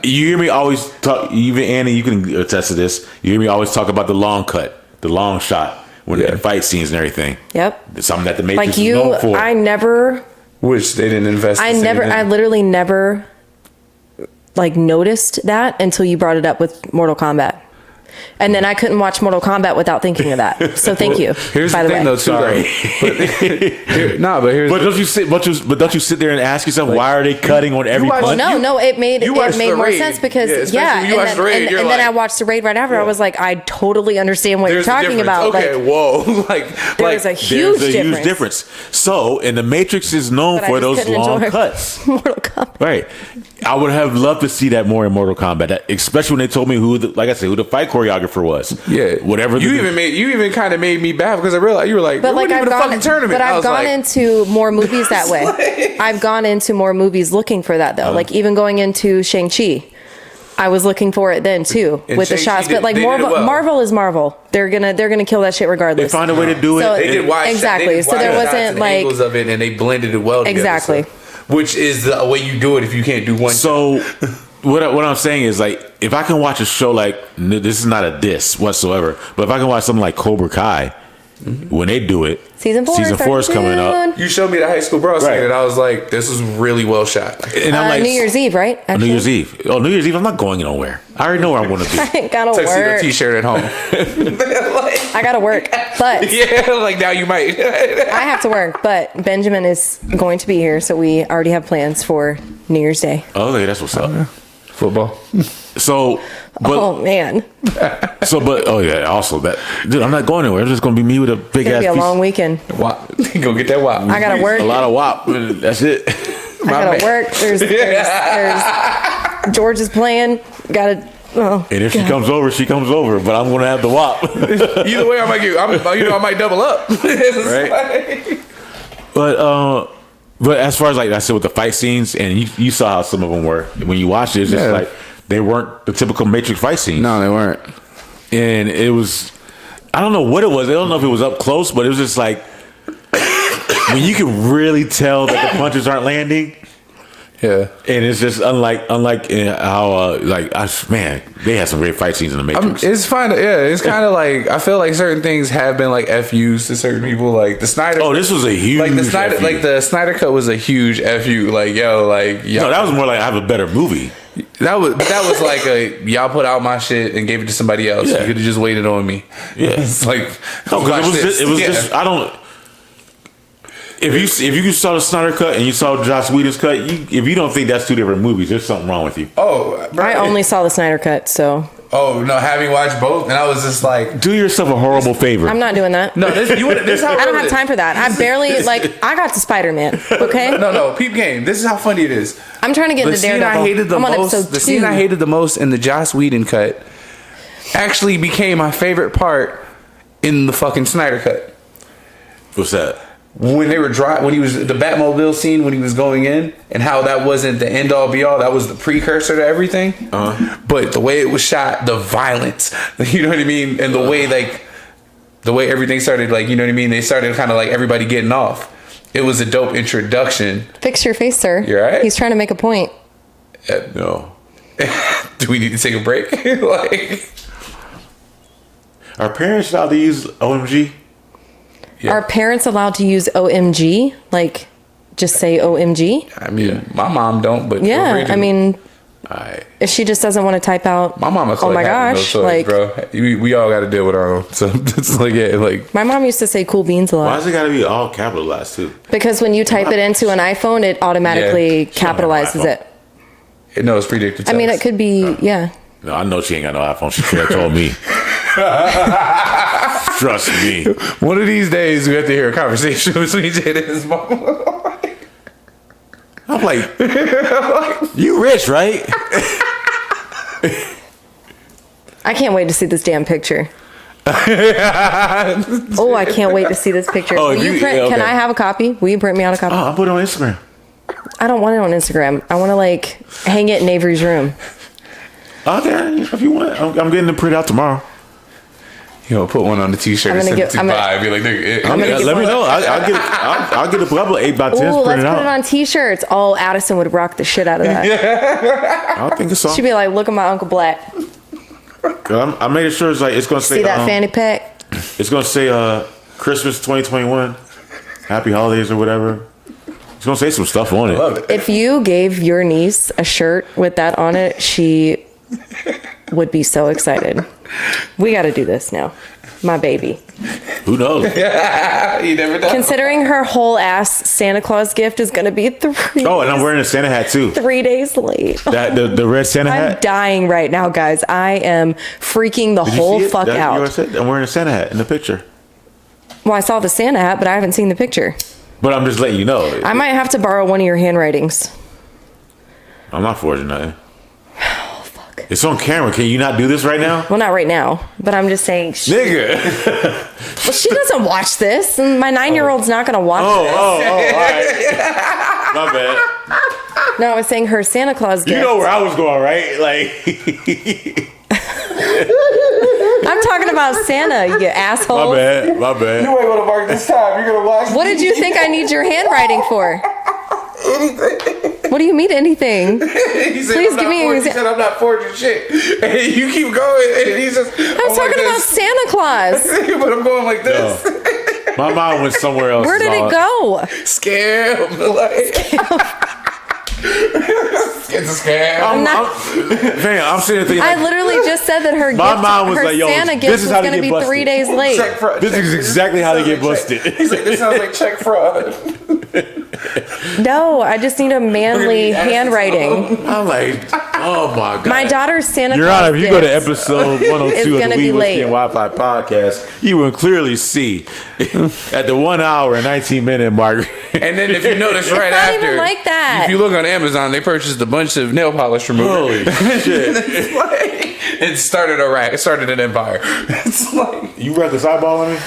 Speaker 1: you hear me always talk, even Annie, you can attest to this. You hear me always talk about the long cut, the long shot when the fight scenes and everything.
Speaker 2: Yep.
Speaker 1: It's something that the Matrix
Speaker 2: like
Speaker 1: is known for.
Speaker 2: I never,
Speaker 3: which they didn't invest.
Speaker 2: I literally never like noticed that until you brought it up with Mortal Kombat. And then I couldn't watch Mortal Kombat without thinking of that. So thank you.
Speaker 3: Here's the thing, though, too.
Speaker 1: Sorry.
Speaker 3: But
Speaker 1: don't you sit there and ask yourself, why are they cutting on every punch?
Speaker 2: No, it made more sense because and then I watched the raid right after. I was like, I totally understand what you're talking about.
Speaker 3: Okay,
Speaker 2: like,
Speaker 3: whoa,
Speaker 2: there's a huge
Speaker 1: difference. So, and the Matrix is known for those long cuts.
Speaker 2: Mortal Kombat.
Speaker 1: Right. I would have loved to see that more in Mortal Kombat, especially when they told me who the fight choreographer was.
Speaker 3: Yeah,
Speaker 1: whatever.
Speaker 3: You even kind of made me bad because I realized you were like,
Speaker 2: but like
Speaker 3: I've gone, fucking tournament.
Speaker 2: But I've gone into more movies that way. I've gone into more movies looking for that though. Like even going into Shang-Chi, I was looking for it then too with the shots. But like Marvel is Marvel. They're gonna kill that shit regardless.
Speaker 1: They find a way to do it.
Speaker 3: They did wide
Speaker 2: exactly. So there wasn't like
Speaker 3: angles of it, and they blended it well together.
Speaker 2: Exactly.
Speaker 3: Which is the way you do it if you can't do one.
Speaker 1: So what I'm saying is, like, if I can watch a show like, this is not a diss whatsoever, but if I can watch something like Cobra Kai, when they do it,
Speaker 2: season 4
Speaker 1: is coming up.
Speaker 3: You showed me the High School Brawl scene, and I was like, this is really well shot.
Speaker 1: And I'm like,
Speaker 2: New Year's Eve, right? Actually?
Speaker 1: New Year's Eve. Oh, New Year's Eve, I'm not going nowhere. I already know where I'm going to be.
Speaker 2: I ain't gotta
Speaker 3: Tuxedo
Speaker 2: work.
Speaker 3: T-shirt at home.
Speaker 2: I gotta work, but
Speaker 3: yeah, like now you might.
Speaker 2: I have to work, but Benjamin is going to be here, so we already have plans for New Year's Day.
Speaker 1: Okay, that's what's up.
Speaker 3: Football.
Speaker 1: So, but,
Speaker 2: oh man.
Speaker 1: Also that, dude, I'm not going anywhere. It's just gonna be me with a big ass.
Speaker 2: It's gonna be a long weekend.
Speaker 3: Wop. Go get that wop.
Speaker 2: I gotta work.
Speaker 1: A lot of wop. That's it.
Speaker 2: I gotta work. There's George is playing. Gotta. Oh,
Speaker 1: and if she comes over, she comes over. But I'm gonna have the wop.
Speaker 3: Either way, I might double up.
Speaker 1: Right. But as far as like I said with the fight scenes, and you saw how some of them were when you watched it, it's just like they weren't the typical Matrix fight scenes.
Speaker 3: No, they weren't.
Speaker 1: And it was I don't know what it was. I don't know if it was up close, but it was just like when you can really tell that the punches aren't landing.
Speaker 3: Yeah,
Speaker 1: and it's just unlike how man, they had some great fight scenes in the Matrix.
Speaker 3: It's fine. Yeah, it's kind of like I feel like certain things have been like FUs to certain people. Like the Snyder.
Speaker 1: Oh, this was a huge
Speaker 3: like the Snyder
Speaker 1: FU.
Speaker 3: like the Snyder cut was a huge FU. Like yo.
Speaker 1: No, that was more like I have a better movie.
Speaker 3: That was like a y'all put out my shit and gave it to somebody else.
Speaker 1: Yeah.
Speaker 3: You could have just waited on me.
Speaker 1: Yeah,
Speaker 3: it's like
Speaker 1: no, because it was just I don't. If you saw the Snyder cut and you saw Joss Whedon's cut, if you don't think that's two different movies, there's something wrong with you.
Speaker 3: Oh,
Speaker 2: I only saw the Snyder cut, so.
Speaker 3: Oh no, having watched both, and I was just like,
Speaker 1: do yourself a horrible favor.
Speaker 2: I'm not doing that.
Speaker 3: No, this how
Speaker 2: I don't have time for that. I barely I got to SpiderMan. Okay.
Speaker 3: No, peep game. This is how funny it is.
Speaker 2: I'm trying to get into Daredevil. I'm on episode 2.
Speaker 3: The scene I hated the most in the Joss Whedon cut actually became my favorite part in the fucking Snyder cut.
Speaker 1: What's that?
Speaker 3: When they were when he was the Batmobile scene when he was going in, and how that wasn't the end all be all, that was the precursor to everything. But the way it was shot, the violence, you know what I mean, and the way everything started, like, you know what I mean, they started kind of like everybody getting off. It was a dope introduction.
Speaker 2: Fix your face, sir.
Speaker 3: You're right.
Speaker 2: He's trying to make a point.
Speaker 1: No.
Speaker 3: Do we need to take a break? Like,
Speaker 1: are parents allowed to use OMG?
Speaker 3: Yeah.
Speaker 2: Are parents allowed to use OMG? Like, just say OMG?
Speaker 3: I mean, my mom don't, but
Speaker 2: yeah, I mean, if she just doesn't want to type out,
Speaker 3: my mama,
Speaker 2: oh my gosh,
Speaker 3: no choice,
Speaker 2: like,
Speaker 3: bro, we all got to deal with our own. So it's like, yeah, like
Speaker 2: my mom used to say "cool beans" a lot.
Speaker 1: Why does it got to be all capitalized too?
Speaker 2: Because when you type it into an iPhone, it automatically capitalizes it.
Speaker 3: No, it's predicted.
Speaker 2: I mean, it could be, yeah.
Speaker 1: No, I know she ain't got no iPhone. She could have told me. Trust me.
Speaker 3: One of these days, we have to hear a conversation between Jada and his mom.
Speaker 1: I'm like, you rich, right?
Speaker 2: I can't wait to see this damn picture. Oh, I can't wait to see this picture.
Speaker 1: Oh,
Speaker 2: Will you print?
Speaker 1: yeah, okay.
Speaker 2: Can I have a copy? Will you print me out a copy?
Speaker 1: Oh, I'll put it on Instagram.
Speaker 2: I don't want it on Instagram. I want to like hang it in Avery's room.
Speaker 1: Okay, if you want, I'm getting it printed out tomorrow.
Speaker 3: You know, put one on the T-shirt and send it to buy. Be like,
Speaker 1: let me know. I'll get a couple of 8x10s printed out.
Speaker 2: Let's put it on T-shirts. Oh, Addison would rock the shit out of that.
Speaker 1: I don't think it's so.
Speaker 2: She'd be like, "Look at my Uncle Black."
Speaker 1: I made it sure it's like it's gonna say.
Speaker 2: See that fanny pack?
Speaker 1: It's gonna say Christmas 2021, Happy Holidays or whatever. It's gonna say some stuff on it.
Speaker 3: I love it.
Speaker 2: If you gave your niece a shirt with that on it, she would be so excited. We got to do this now. My baby.
Speaker 1: Who knows?
Speaker 3: You never know.
Speaker 2: Considering her whole ass Santa Claus gift is going to be 3
Speaker 1: Oh, and I'm wearing a Santa hat too.
Speaker 2: 3 days late.
Speaker 1: That the red Santa
Speaker 2: I'm
Speaker 1: hat.
Speaker 2: dying right now, guys. I am freaking the
Speaker 1: Did you
Speaker 2: whole
Speaker 1: see it?
Speaker 2: fuck
Speaker 1: You know what I
Speaker 2: out.
Speaker 1: said? I'm wearing a Santa hat in the picture.
Speaker 2: Well, I saw the Santa hat, but I haven't seen the picture.
Speaker 1: But I'm just letting you know.
Speaker 2: I might have to borrow one of your handwritings.
Speaker 1: I'm not forging nothing.
Speaker 2: Oh, fuck.
Speaker 1: It's on camera. Can you not do this right now?
Speaker 2: Well, not right now, but I'm just saying.
Speaker 1: Nigga.
Speaker 2: Well, she doesn't watch this, and my 9-year-old's not going to watch this.
Speaker 1: All right. My bad.
Speaker 2: No, I was saying her Santa Claus gift.
Speaker 1: You know where I was going, right? Like.
Speaker 2: I'm talking about Santa, you asshole.
Speaker 1: My bad. My bad.
Speaker 3: You ain't gonna mark this time. You're gonna watch.
Speaker 2: What did you think I need your handwriting for?
Speaker 3: Anything.
Speaker 2: What do you mean anything?
Speaker 3: He said,
Speaker 2: Please give me an
Speaker 3: He
Speaker 2: example.
Speaker 3: said, I'm not forging shit. And you keep going, and he's just.
Speaker 2: I'm talking about Santa Claus.
Speaker 3: But I'm going like this.
Speaker 1: No. My mind went somewhere else.
Speaker 2: Where did it go?
Speaker 3: Scam. Like. It's a scam.
Speaker 1: I'm sitting there thinking.
Speaker 2: I
Speaker 1: Like,
Speaker 2: literally just said that her
Speaker 1: My
Speaker 2: gift,
Speaker 1: mind was
Speaker 2: her
Speaker 1: like, yo,
Speaker 2: Santa
Speaker 1: this
Speaker 2: gift
Speaker 1: is
Speaker 2: was
Speaker 1: how they
Speaker 2: going to
Speaker 1: get
Speaker 2: be 3
Speaker 1: busted.
Speaker 2: days late.
Speaker 3: Check fraud.
Speaker 1: This is exactly how they get busted.
Speaker 3: He's like, this sounds like check fraud.
Speaker 2: No, I just need a manly handwriting.
Speaker 1: I'm like, oh my god.
Speaker 2: My daughter's Santa
Speaker 1: Your
Speaker 2: Claus
Speaker 1: Honor, if you go to
Speaker 2: gift
Speaker 1: episode 102
Speaker 2: is
Speaker 1: of
Speaker 2: gonna
Speaker 1: the
Speaker 2: be
Speaker 1: Weed, Whiskey,
Speaker 2: late.
Speaker 1: and Wi-Fi podcast, you will clearly see at the 1 hour and 19 minute mark.
Speaker 3: And then if you notice right
Speaker 2: not
Speaker 3: after,
Speaker 2: even like that.
Speaker 3: if you look on Amazon, they purchased a bunch of nail polish remover.
Speaker 1: Holy shit.
Speaker 3: It's like, it started a rack. It started an empire. It's like,
Speaker 1: You read this eyeballing me?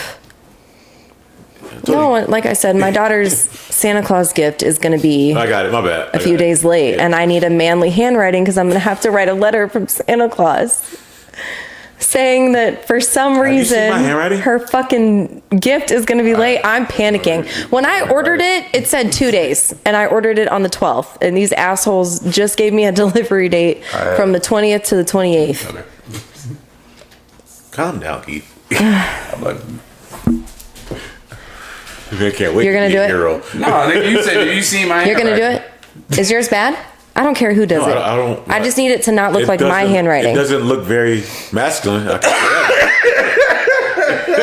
Speaker 2: No, like I said, my daughter's Santa Claus gift is going to be
Speaker 1: I got it. My bad.
Speaker 2: a few days late, and I need a manly handwriting because I'm going to have to write a letter from Santa Claus. saying that for some
Speaker 1: you seen my
Speaker 2: reason
Speaker 1: handwriting?
Speaker 2: her fucking gift is going to be late. I'm panicking. When I ordered it, it said 2 days, and I ordered it on the 12th. And these assholes just gave me a delivery date from the 20th to the 28th.
Speaker 3: Okay.
Speaker 1: Calm down, Keith.
Speaker 3: I'm like,
Speaker 1: I can't wait.
Speaker 2: You're gonna
Speaker 1: to be
Speaker 2: do
Speaker 1: a
Speaker 2: it?
Speaker 1: hero.
Speaker 3: no, nigga, you said, have you seen my
Speaker 2: You're going to do
Speaker 3: handwriting?
Speaker 2: it? Is yours bad? I don't care who does
Speaker 1: No,
Speaker 2: it.
Speaker 1: I don't-
Speaker 2: I just need it to not look
Speaker 1: It
Speaker 2: like my
Speaker 1: doesn't-
Speaker 2: handwriting.
Speaker 1: It doesn't look very masculine. I can say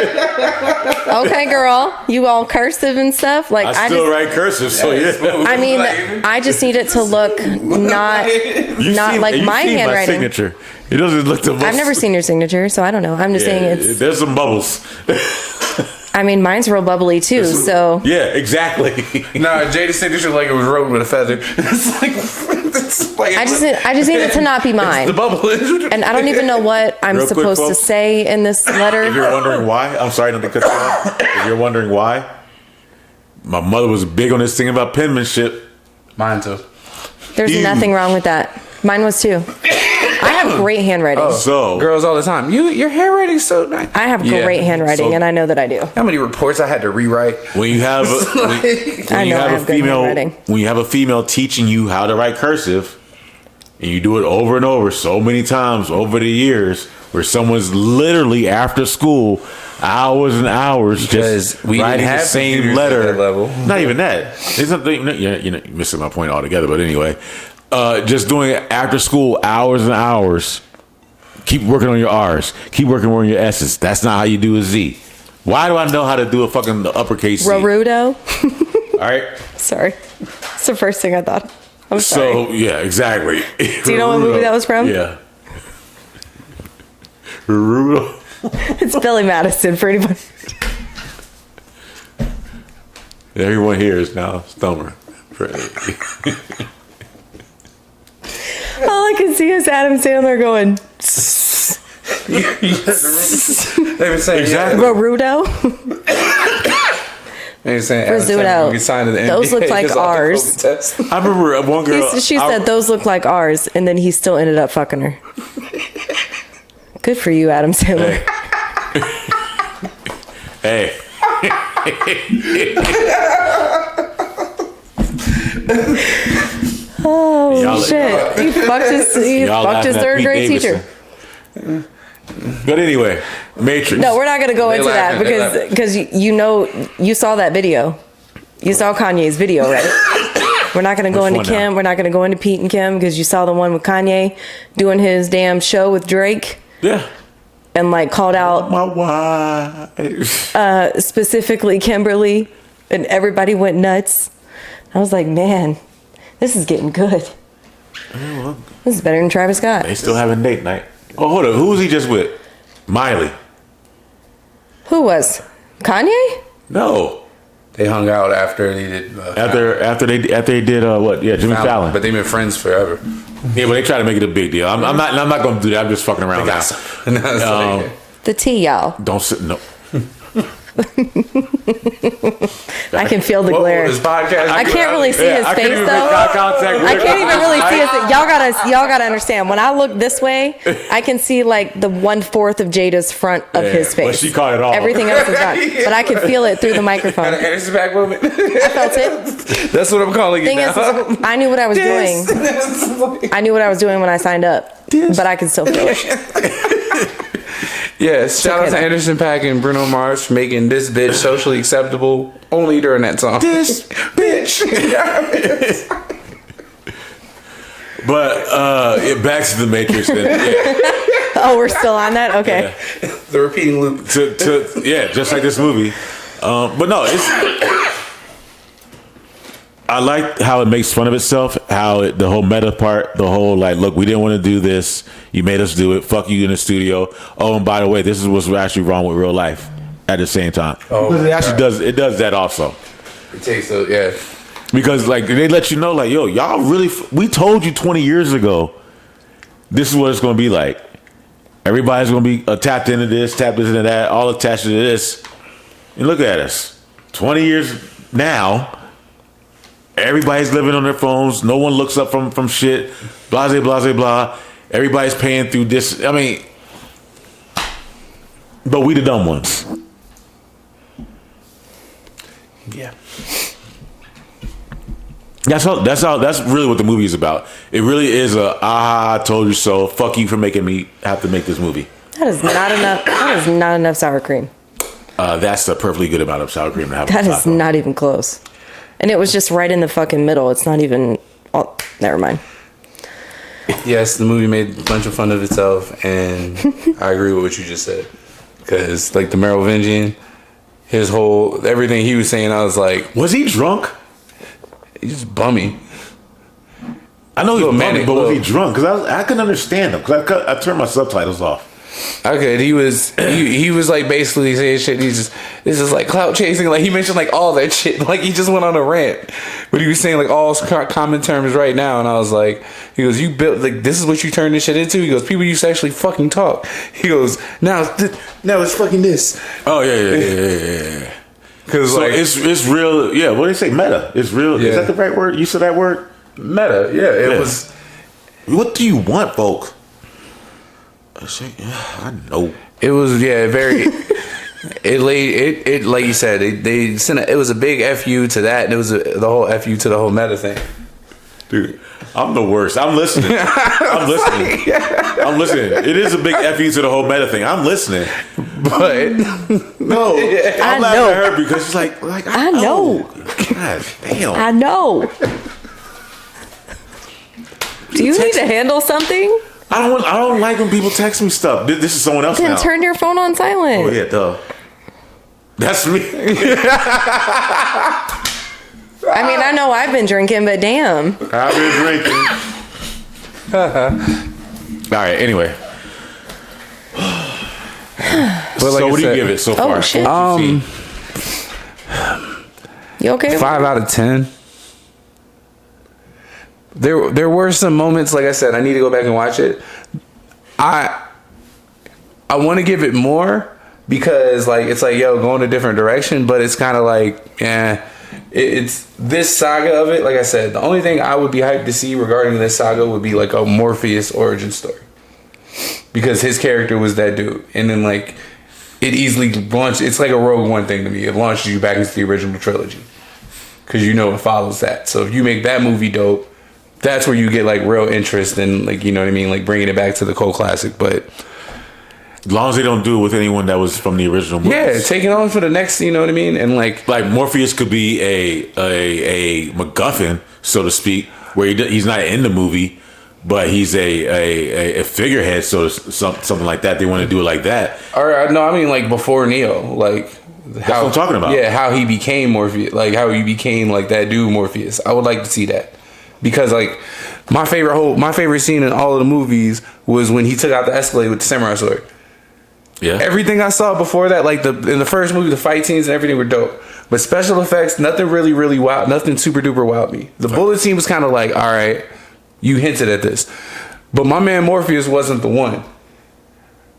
Speaker 1: that.
Speaker 2: Okay, girl. You all cursive and stuff. Like
Speaker 1: I still write cursive, so yeah.
Speaker 2: I mean, I just need it to look not like
Speaker 1: you
Speaker 2: my
Speaker 1: seen
Speaker 2: handwriting.
Speaker 1: signature. It doesn't look the most.
Speaker 2: I've never seen your signature, so I don't know. I'm just saying it's.
Speaker 1: There's some bubbles.
Speaker 2: I mean, mine's real bubbly too. So
Speaker 1: Yeah, exactly.
Speaker 3: No, Jada's signature like it was wrote with a feather. It's like
Speaker 2: I just need it to not be mine.
Speaker 3: the bubble is.
Speaker 2: And I don't even know what I'm
Speaker 1: Real quick,
Speaker 2: supposed to
Speaker 1: folks.
Speaker 2: say in this
Speaker 1: If
Speaker 2: letter.
Speaker 1: you're wondering why, I'm sorry not to cut you off. If you're wondering why, my mother was big on this thing about penmanship.
Speaker 3: Mine too.
Speaker 2: There's
Speaker 1: Ew.
Speaker 2: nothing wrong with that. Mine was too. I have great handwriting.
Speaker 1: So
Speaker 3: Girls all the time. Your handwriting's so nice.
Speaker 2: I have
Speaker 3: Yeah.
Speaker 2: great handwriting,
Speaker 1: So-
Speaker 2: and I know that I do.
Speaker 3: How many reports I had to rewrite?
Speaker 1: when you have
Speaker 2: I know I have good handwriting.
Speaker 1: when you have a female teaching you how to write cursive, and you do it over and over so many times over the years, where someone's literally after school, hours and hours,
Speaker 3: Because
Speaker 1: just
Speaker 3: we didn't
Speaker 1: writing the
Speaker 3: have
Speaker 1: same
Speaker 3: computers at
Speaker 1: letter.
Speaker 3: that level.
Speaker 1: Not even that. It's not, you're missing my point altogether. But anyway, just doing it after school, hours and hours. Keep working on your R's. Keep working on your S's. That's not how you do a Z. Why do I know how to do a fucking uppercase Z?
Speaker 2: Rarudo.
Speaker 1: All right.
Speaker 2: Sorry. It's the first thing I thought. I'm sorry.
Speaker 1: So yeah, exactly.
Speaker 2: Do you know what movie that was from?
Speaker 1: Yeah. Rudolph.
Speaker 2: It's Billy Madison, pretty much.
Speaker 1: Everyone here is now Stomer.
Speaker 2: All I can see is Adam Sandler going,
Speaker 3: They were saying
Speaker 1: Exactly.
Speaker 2: Rarudo.
Speaker 3: They were saying
Speaker 2: Rizzuto.
Speaker 3: you can sign to the
Speaker 2: Those
Speaker 3: NBA
Speaker 2: look like
Speaker 3: because all the
Speaker 2: ours.
Speaker 3: COVID tests.
Speaker 1: I remember one girl.
Speaker 2: She said those look like ours, and then he still ended up fucking her. Good for you, Adam Sandler.
Speaker 1: Hey.
Speaker 2: Oh
Speaker 1: Y'all-
Speaker 2: shit! He fucked his
Speaker 1: Y'all laughing at
Speaker 2: third
Speaker 1: Pete
Speaker 2: grade
Speaker 1: Davidson.
Speaker 2: teacher.
Speaker 1: But anyway, Matrix.
Speaker 2: No, we're not gonna go
Speaker 3: They
Speaker 2: into that
Speaker 3: laughing, they
Speaker 2: because you know you saw that video. You saw Kanye's video, right? We're not gonna go
Speaker 1: Which
Speaker 2: into
Speaker 1: one
Speaker 2: Kim.
Speaker 1: now?
Speaker 2: We're not gonna go into Pete and Kim because you saw the one with Kanye doing his damn show with Drake
Speaker 1: Yeah.
Speaker 2: and like called out
Speaker 1: My wife.
Speaker 2: specifically Kimberly, and everybody went nuts. I was like, man, this is getting good. This is better than Travis Scott.
Speaker 1: They still having date night. Oh, hold up. Who was he just with? Miley.
Speaker 2: Who was Kanye?
Speaker 1: No.
Speaker 3: They hung out after they did.
Speaker 1: After they did what? Yeah, Jimmy Fallon.
Speaker 3: But they've been friends forever.
Speaker 1: Yeah, but they try to make it a big deal. I'm not going to do that. I'm just fucking around now.
Speaker 2: The tea, y'all.
Speaker 1: Don't sit. No.
Speaker 2: I can feel the glare.
Speaker 3: This podcast.
Speaker 2: I can't really see his
Speaker 1: I couldn't
Speaker 2: face
Speaker 1: even
Speaker 2: though.
Speaker 1: make eye contact with
Speaker 2: I can't even really see his.
Speaker 1: Mike.
Speaker 2: Y'all gotta understand. When I look this way, I can see like the 1/4 of Jada's front of
Speaker 1: Yeah,
Speaker 2: his face.
Speaker 1: but she caught it all.
Speaker 2: Everything else is gone, but I can feel it through the
Speaker 3: Got an
Speaker 2: microphone.
Speaker 3: Anderson back moment.
Speaker 2: I felt it.
Speaker 3: That's what I'm calling it
Speaker 2: Thing
Speaker 3: now.
Speaker 2: is, I knew what I was doing. I knew what I was doing when I signed up, but I could still feel it.
Speaker 3: Yes, shout out
Speaker 2: okay,
Speaker 3: to
Speaker 2: though.
Speaker 3: Anderson Paak and Bruno Mars for making this bitch socially acceptable only during that song.
Speaker 1: This
Speaker 3: bitch.
Speaker 1: But back to the Matrix. Then, yeah.
Speaker 2: Oh, we're still on that. Okay.
Speaker 3: The repeating loop.
Speaker 1: Just like this movie. But no, I like how it makes fun of itself. How the whole meta part, the whole like, look, we didn't want to do this. You made us do it. Fuck you in the studio. Oh, and by the way, this is what's actually wrong with real life. At the same time, because it actually does that also.
Speaker 3: It takes those, yeah.
Speaker 1: Because like they let you know, like, yo, y'all really, we told you 20 years ago, this is what it's going to be like. Everybody's going to be tapped into this, tapped into that, all attached to this. And look at us, 20 years now. Everybody's living on their phones. No one looks up from shit. Blah, blah, blah, blah. Everybody's paying through this. I mean, But we the dumb ones.
Speaker 3: Yeah.
Speaker 1: That's really what the movie is about. It really is I told you so. Fuck you for making me have to make this movie.
Speaker 2: That is not enough. That is not enough sour cream.
Speaker 1: That's a perfectly good amount of sour cream to have.
Speaker 2: That is not even close. And it was just right in the fucking middle. It's not even. Oh, never mind.
Speaker 3: Yes, the movie made a bunch of fun of itself, and I agree with what you just said. Because, like, the Merovingian, his whole, everything he was saying, I was like...
Speaker 1: Was he drunk?
Speaker 3: He's just bummy.
Speaker 1: I know he was bummy, but was he drunk? Because I couldn't understand him, because I turned my subtitles off.
Speaker 3: Okay, he was like basically saying shit. This is like clout chasing. Like he mentioned like all that shit. Like he just went on a rant, but he was saying like all common terms right now. And I was like, he goes, you built like this is what you turned this shit into. He goes, people used to actually fucking talk. He goes, now it's fucking this.
Speaker 1: Oh yeah. Because so like it's real. Yeah, what do they say? Meta. It's real. Yeah. Is that the right word? You said that word?
Speaker 3: Meta. Yeah, it was.
Speaker 1: What do you want, folk? I know
Speaker 3: it was very. it like you said they sent it was a big fu to that, and it was the whole fu to the whole meta thing.
Speaker 1: Dude, I'm the worst. I'm listening. I'm listening. It is a big fu to the whole meta thing. I'm listening,
Speaker 3: but
Speaker 1: no, I'm laughing at her because she's like
Speaker 2: I know.
Speaker 1: God damn,
Speaker 2: I know. Do you need to handle something?
Speaker 1: I don't like when people text me stuff. This is someone else now.
Speaker 2: Then turn your phone on silent.
Speaker 1: Oh yeah, duh. That's me.
Speaker 2: I mean, I know I've been drinking, but damn.
Speaker 1: I've been drinking. All right. Anyway.
Speaker 3: But like
Speaker 1: so what do you give it so far?
Speaker 2: Oh shit. You okay?
Speaker 3: 5 out of 10. There were some moments, like I said, I need to go back and watch it. I want to give it more because like it's like go in a different direction, but it's kind of like it's this saga of it. Like I said, the only thing I would be hyped to see regarding this saga would be like a Morpheus origin story because his character was that dude, and then like it easily launched. It's like a Rogue One thing to me. It launches you back into the original trilogy because it follows that. So if you make that movie dope. That's where you get like real interest in like, you know what I mean? Like bringing it back to the cult classic, but
Speaker 1: as long as they don't do it with anyone that was from the original movies.
Speaker 3: Yeah, take it on for the next, you know what I mean? And like
Speaker 1: Morpheus could be a MacGuffin, so to speak, where he's not in the movie, but he's a figurehead, so something like that. They want to do it like that.
Speaker 3: Or no, I mean like before Neo, like
Speaker 1: that's what I'm talking about.
Speaker 3: Yeah, how he became Morpheus, like how he became like that dude Morpheus. I would like to see that. Because like my favorite scene in all of the movies was when he took out the Escalade with the samurai sword.
Speaker 1: Yeah.
Speaker 3: Everything I saw before that, like in the first movie, the fight scenes and everything were dope. But special effects, nothing really wow, nothing super duper wowed me. The bullet scene was kind of like, all right, you hinted at this, but my man Morpheus wasn't the one.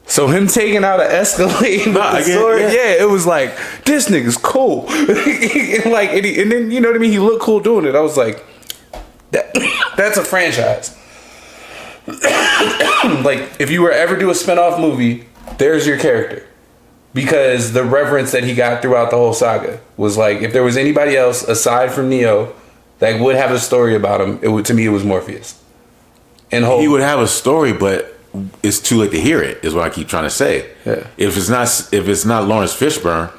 Speaker 3: So him taking out an Escalade with the sword, it was like this nigga's cool. and then you know what I mean. He looked cool doing it. I was like. That's a franchise. Like, if you were ever do a spinoff movie, there's your character. Because the reverence that he got throughout the whole saga was like, if there was anybody else aside from Neo that would have a story about him, to me it was Morpheus. And
Speaker 1: he would have a story, but it's too late to hear it. Is what I keep trying to say.
Speaker 3: Yeah.
Speaker 1: If it's not Lawrence Fishburne,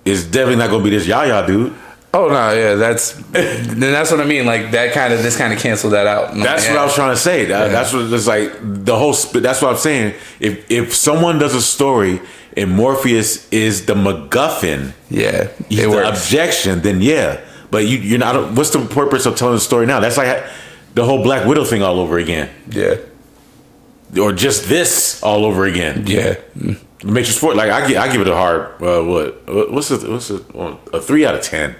Speaker 1: it's definitely not going to be this Yaya dude.
Speaker 3: Oh no, yeah, that's what I mean. Like this kind of canceled that out.
Speaker 1: That's what I was trying to say. That's what it's like. The whole. That's what I'm saying. If someone does a story and Morpheus is the MacGuffin, he's the objection, then yeah. But you're not. What's the purpose of telling the story now? That's like the whole Black Widow thing all over again.
Speaker 3: Yeah.
Speaker 1: Or just this all over again.
Speaker 3: Yeah.
Speaker 1: Matrix 4. Like I give it a hard. What's a 3 out of 10.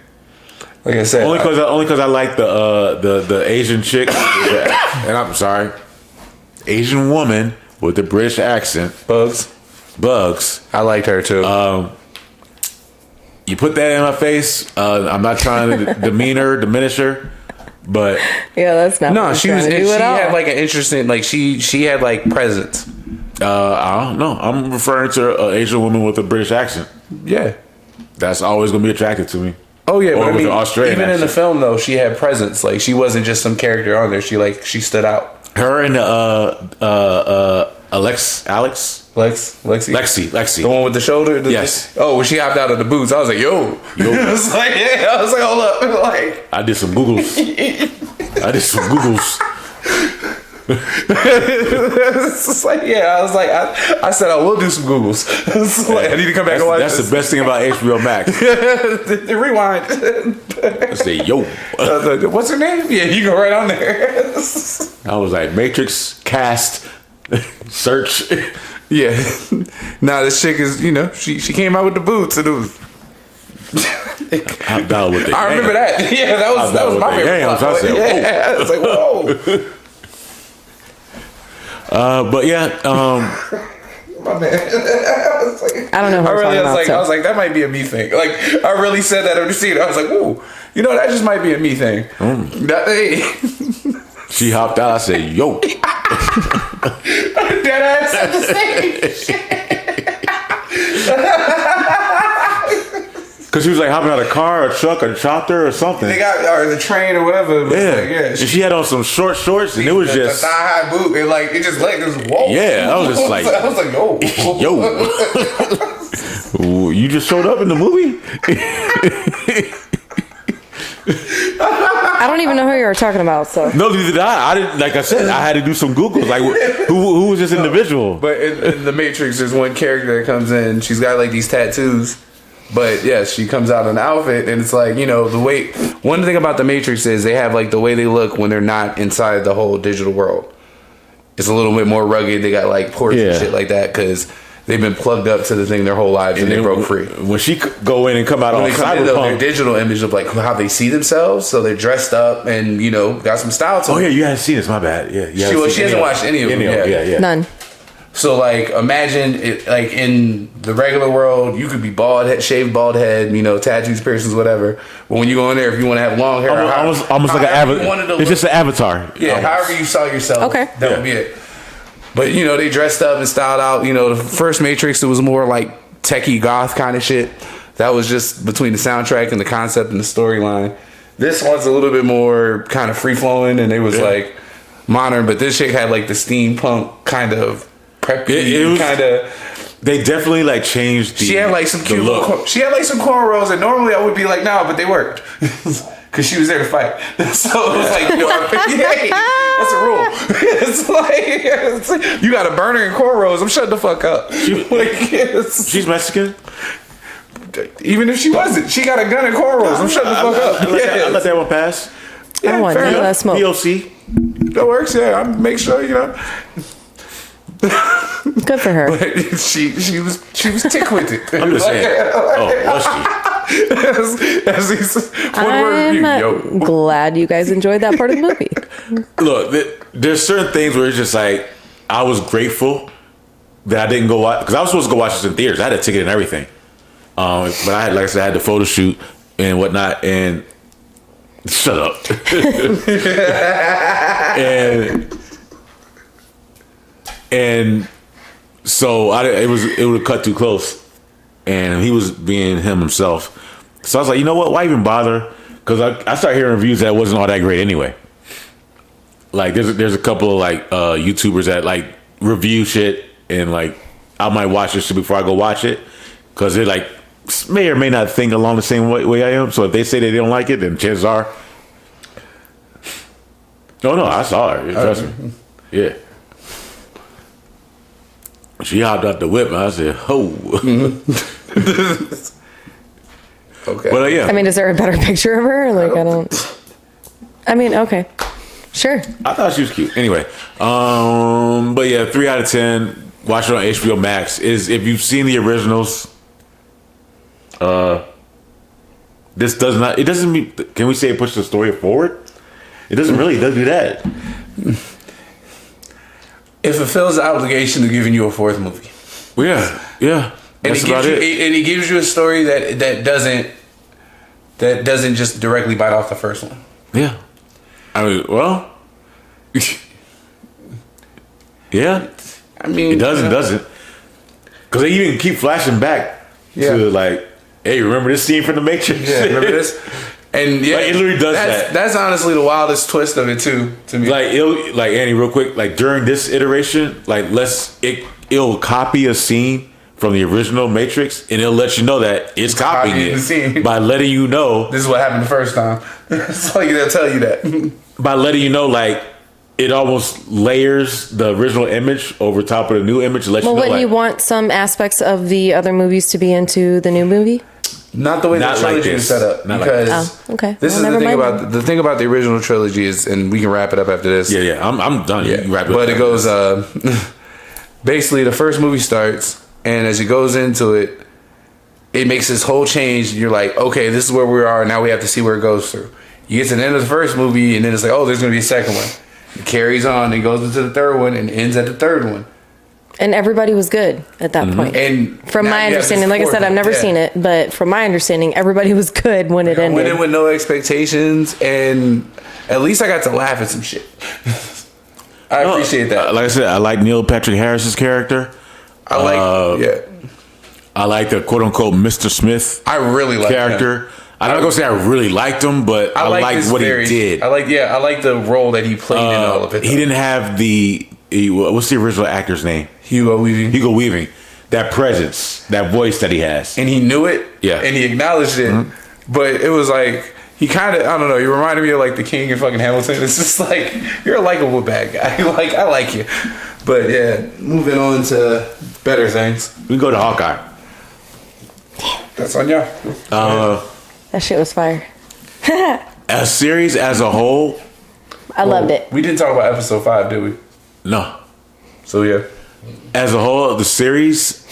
Speaker 3: Like I said,
Speaker 1: only because I like the Asian chick, and I'm sorry, Asian woman with the British accent, Bugs.
Speaker 3: I liked her too.
Speaker 1: You put that in my face. I'm not trying to diminish her, but
Speaker 2: yeah, that's not.
Speaker 3: No, she had like an interesting, like she had like presence.
Speaker 1: I don't know. I'm referring to an Asian woman with a British accent.
Speaker 3: Yeah.
Speaker 1: That's always gonna be attractive to me.
Speaker 3: Oh yeah,
Speaker 1: Or
Speaker 3: but I
Speaker 1: with
Speaker 3: mean,
Speaker 1: an Australian
Speaker 3: even in the
Speaker 1: accent.
Speaker 3: film though, she had presence. Like she wasn't just some character on there. She stood out.
Speaker 1: Her and Lexi.
Speaker 3: The one with the shoulder.
Speaker 1: Yes.
Speaker 3: Oh, when she hopped out of the boots, I was like, yo. I was like, yeah. I was like, hold up. Like,
Speaker 1: I did some Googles.
Speaker 3: it's just like, yeah. I was like, I said I will do some Googles. It's like, I need to come back and watch.
Speaker 1: That's the best thing about HBO Max.
Speaker 3: Rewind.
Speaker 1: I say, yo.
Speaker 3: What's her name? Yeah, you go right on there.
Speaker 1: I was like, Matrix, cast, search.
Speaker 3: Yeah. Nah, this chick is, she came out with the boots and it was.
Speaker 1: I
Speaker 3: remember that. Yeah, that was my favorite.
Speaker 1: I said,
Speaker 3: yeah, I was like, whoa.
Speaker 1: But yeah,
Speaker 3: my man.
Speaker 2: I don't know.
Speaker 3: I was like, that might be a me thing. Like, I really said that on the scene. I was like, ooh, that just might be a me thing.
Speaker 1: She hopped out. I said, yo.
Speaker 3: Dead ass at the same shit.
Speaker 1: Because she was like hopping out of a car, a truck, a chopper, or something.
Speaker 3: Or the train or whatever.
Speaker 1: Yeah. And she had on some short shorts, and it was just
Speaker 3: the thigh high boot, and like it just whoa.
Speaker 1: Yeah, I was just like,
Speaker 3: I was like, yo,
Speaker 1: you just showed up in the movie.
Speaker 2: I don't even know who you were talking about. So
Speaker 1: No, neither did I. I didn't. Like I said, I had to do some Googles. Like, who was this individual?
Speaker 3: But in the Matrix, there's one character that comes in. She's got like these tattoos. But yes, she comes out in an outfit, and it's like, the way. One thing about the Matrix is they have like the way they look when they're not inside the whole digital world. It's a little bit more rugged. They got like ports and shit like that because they've been plugged up to the thing their whole lives, and they broke free.
Speaker 1: When she go in and come out on
Speaker 3: their digital image of like how they see themselves, so they're dressed up and got some style to them.
Speaker 1: Oh yeah, you haven't seen this. My bad. Yeah,
Speaker 3: she hasn't watched any of them.
Speaker 1: Yeah.
Speaker 2: None.
Speaker 3: So like, imagine it like in the regular world, you could be shaved bald head, tattoos, piercings, whatever. But when you go in there, if you want to have long hair,
Speaker 1: almost like an avatar. It's just an avatar.
Speaker 3: Yeah, however you saw yourself.
Speaker 2: Okay,
Speaker 3: that would be it. But they dressed up and styled out. The first Matrix, it was more like techie goth kind of shit. That was just between the soundtrack and the concept and the storyline. This one's a little bit more kind of free flowing, and it was like modern. But this chick had like the steampunk kind of preppy kind of.
Speaker 1: They definitely like changed.
Speaker 3: She had like some cute. She had like some cornrows, and normally I would be like, no, but they worked. Because she was there to fight. So it was like, hey, that's a rule. It's like, you got a burner and cornrows. I'm shutting the fuck up.
Speaker 1: She's Mexican?
Speaker 3: Even if she wasn't, she got a gun and cornrows. I'm shutting the fuck up.
Speaker 1: I let that one pass.
Speaker 2: I want none of that smoke.
Speaker 1: POC.
Speaker 3: That works, yeah. I make sure,
Speaker 2: Good for her.
Speaker 3: But she was tick with it.
Speaker 1: I'm just saying. Was she?
Speaker 2: I'm glad you guys enjoyed that part of the movie.
Speaker 1: Look, there's certain things where it's just like, I was grateful that I didn't go watch, because I was supposed to go watch this in theaters. I had a ticket and everything. But I had, like I said, I had the photo shoot and whatnot, and shut up. and so it would have cut too close, and he was being himself. So I was like, you know what? Why even bother? Because I started hearing reviews that it wasn't all that great anyway. Like there's a couple of like YouTubers that like review shit, and like I might watch this shit before I go watch it, because they're like may or may not think along the same way I am. So if they say they don't like it, then chances are. No, I saw her. Trust me. Yeah. She hopped out the whip, and I said, "Ho."
Speaker 3: Okay.
Speaker 1: But yeah.
Speaker 2: I mean, is there a better picture of her? Like, I mean, okay. Sure.
Speaker 1: I thought she was cute. Anyway, but yeah, 3 out of 10. Watch it on HBO Max. If you've seen the originals, this does not. It doesn't mean. Can we say it pushes the story forward? It doesn't really. It doesn't do that.
Speaker 3: It fulfills the obligation of giving you a fourth movie.
Speaker 1: Well, yeah.
Speaker 3: And
Speaker 1: That's about it.
Speaker 3: And it gives you a story that doesn't just directly bite off the first one.
Speaker 1: Yeah. I mean, well, yeah.
Speaker 3: I mean,
Speaker 1: It doesn't. Because they even keep flashing back to like, hey, remember this scene from The Matrix?
Speaker 3: Yeah, remember this? And yeah,
Speaker 1: like, it literally does that.
Speaker 3: That's honestly the wildest twist of it too, to me.
Speaker 1: Like Annie, real quick, like during this iteration, like it'll copy a scene from the original Matrix, and it'll let you know that it's copying
Speaker 3: the scene
Speaker 1: it by letting you know
Speaker 3: this is what happened the first time. It's like they'll tell you that
Speaker 1: by letting you know, like it almost layers the original image over top of the new image. To let
Speaker 2: Well,
Speaker 1: you know,
Speaker 2: wouldn't
Speaker 1: like,
Speaker 2: you want some aspects of the other movies to be into the new movie?
Speaker 3: not the way the
Speaker 1: Not
Speaker 3: trilogy
Speaker 1: like
Speaker 3: was
Speaker 1: this.
Speaker 3: set up.
Speaker 1: Not like
Speaker 3: Because
Speaker 2: okay.
Speaker 3: this is
Speaker 2: Well,
Speaker 3: the thing
Speaker 2: never
Speaker 3: about
Speaker 2: mind.
Speaker 3: the thing about the original trilogy is, and we can wrap it up after this.
Speaker 1: yeah, I'm done.
Speaker 3: Yeah,
Speaker 1: You can wrap it
Speaker 3: but
Speaker 1: up.
Speaker 3: it goes. Basically, the first movie starts, and as it goes into it, it makes this whole change. You're like, okay, this is where we are. Now we have to see where it goes through. You get to the end of the first movie, and then it's like, oh, there's going to be a second one. It carries on, and goes into the third one, and ends at the third one.
Speaker 2: And everybody was good at that point.
Speaker 3: And
Speaker 2: From
Speaker 3: now
Speaker 2: my
Speaker 3: you have
Speaker 2: understanding,
Speaker 3: this
Speaker 2: like I said,
Speaker 3: fourth
Speaker 2: I've
Speaker 3: one.
Speaker 2: never
Speaker 3: Yeah.
Speaker 2: seen it, but from my understanding, everybody was good when it
Speaker 3: I
Speaker 2: ended.
Speaker 3: went in with no expectations, and at least I got to laugh at some shit. I appreciate that.
Speaker 1: Like I said, I like Neil Patrick Harris's character.
Speaker 3: I like,
Speaker 1: I like the quote unquote Mr. Smith
Speaker 3: I really like
Speaker 1: character.
Speaker 3: him.
Speaker 1: I'm not gonna say I really liked him, but I like
Speaker 3: his
Speaker 1: what
Speaker 3: very-
Speaker 1: he did.
Speaker 3: I like the role that he played in all of it.
Speaker 1: He didn't have what's the original actor's name?
Speaker 3: Hugo Weaving.
Speaker 1: Hugo Weaving. That presence, that voice that he has.
Speaker 3: And he knew it.
Speaker 1: Yeah.
Speaker 3: And he acknowledged it. But it was like, he kind of, I don't know, he reminded me of like the King in fucking Hamilton. It's just like, you're a likable bad guy. Like, I like you. But yeah, moving on to better things.
Speaker 1: We can go to Hawkeye.
Speaker 3: That's on y'all.
Speaker 2: That shit was fire.
Speaker 1: A series as a whole,
Speaker 2: I loved it.
Speaker 3: We didn't talk about episode 5, did we?
Speaker 1: no.
Speaker 3: So yeah.
Speaker 1: As a whole, the series,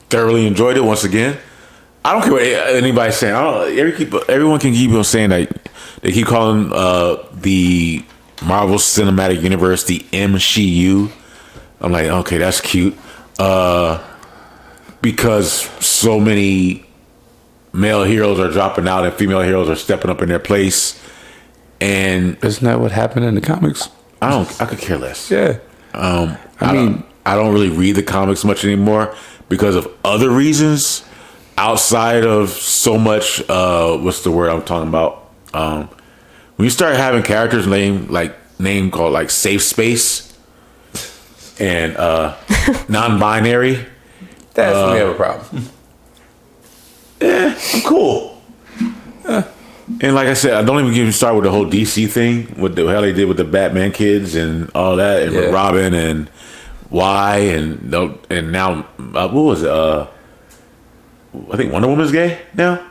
Speaker 1: thoroughly enjoyed it once again. I don't care what anybody's saying. Everyone can keep on saying that they keep calling the Marvel Cinematic Universe the MCU. I'm like, okay, that's cute. Because so many male heroes are dropping out and female heroes are stepping up in their place. And
Speaker 3: Isn't that what happened in the comics?
Speaker 1: I could care less.
Speaker 3: Yeah.
Speaker 1: I don't really read the comics much anymore because of other reasons outside of so much what's the word I'm talking about? When you start having characters name called like safe space and non-binary,
Speaker 3: That's when we have a problem.
Speaker 1: I'm cool. And like I said, I don't even get me started with the whole DC thing, what the hell they did with the Batman kids and all that, and with Robin and why and now what was it? I think Wonder Woman's gay now.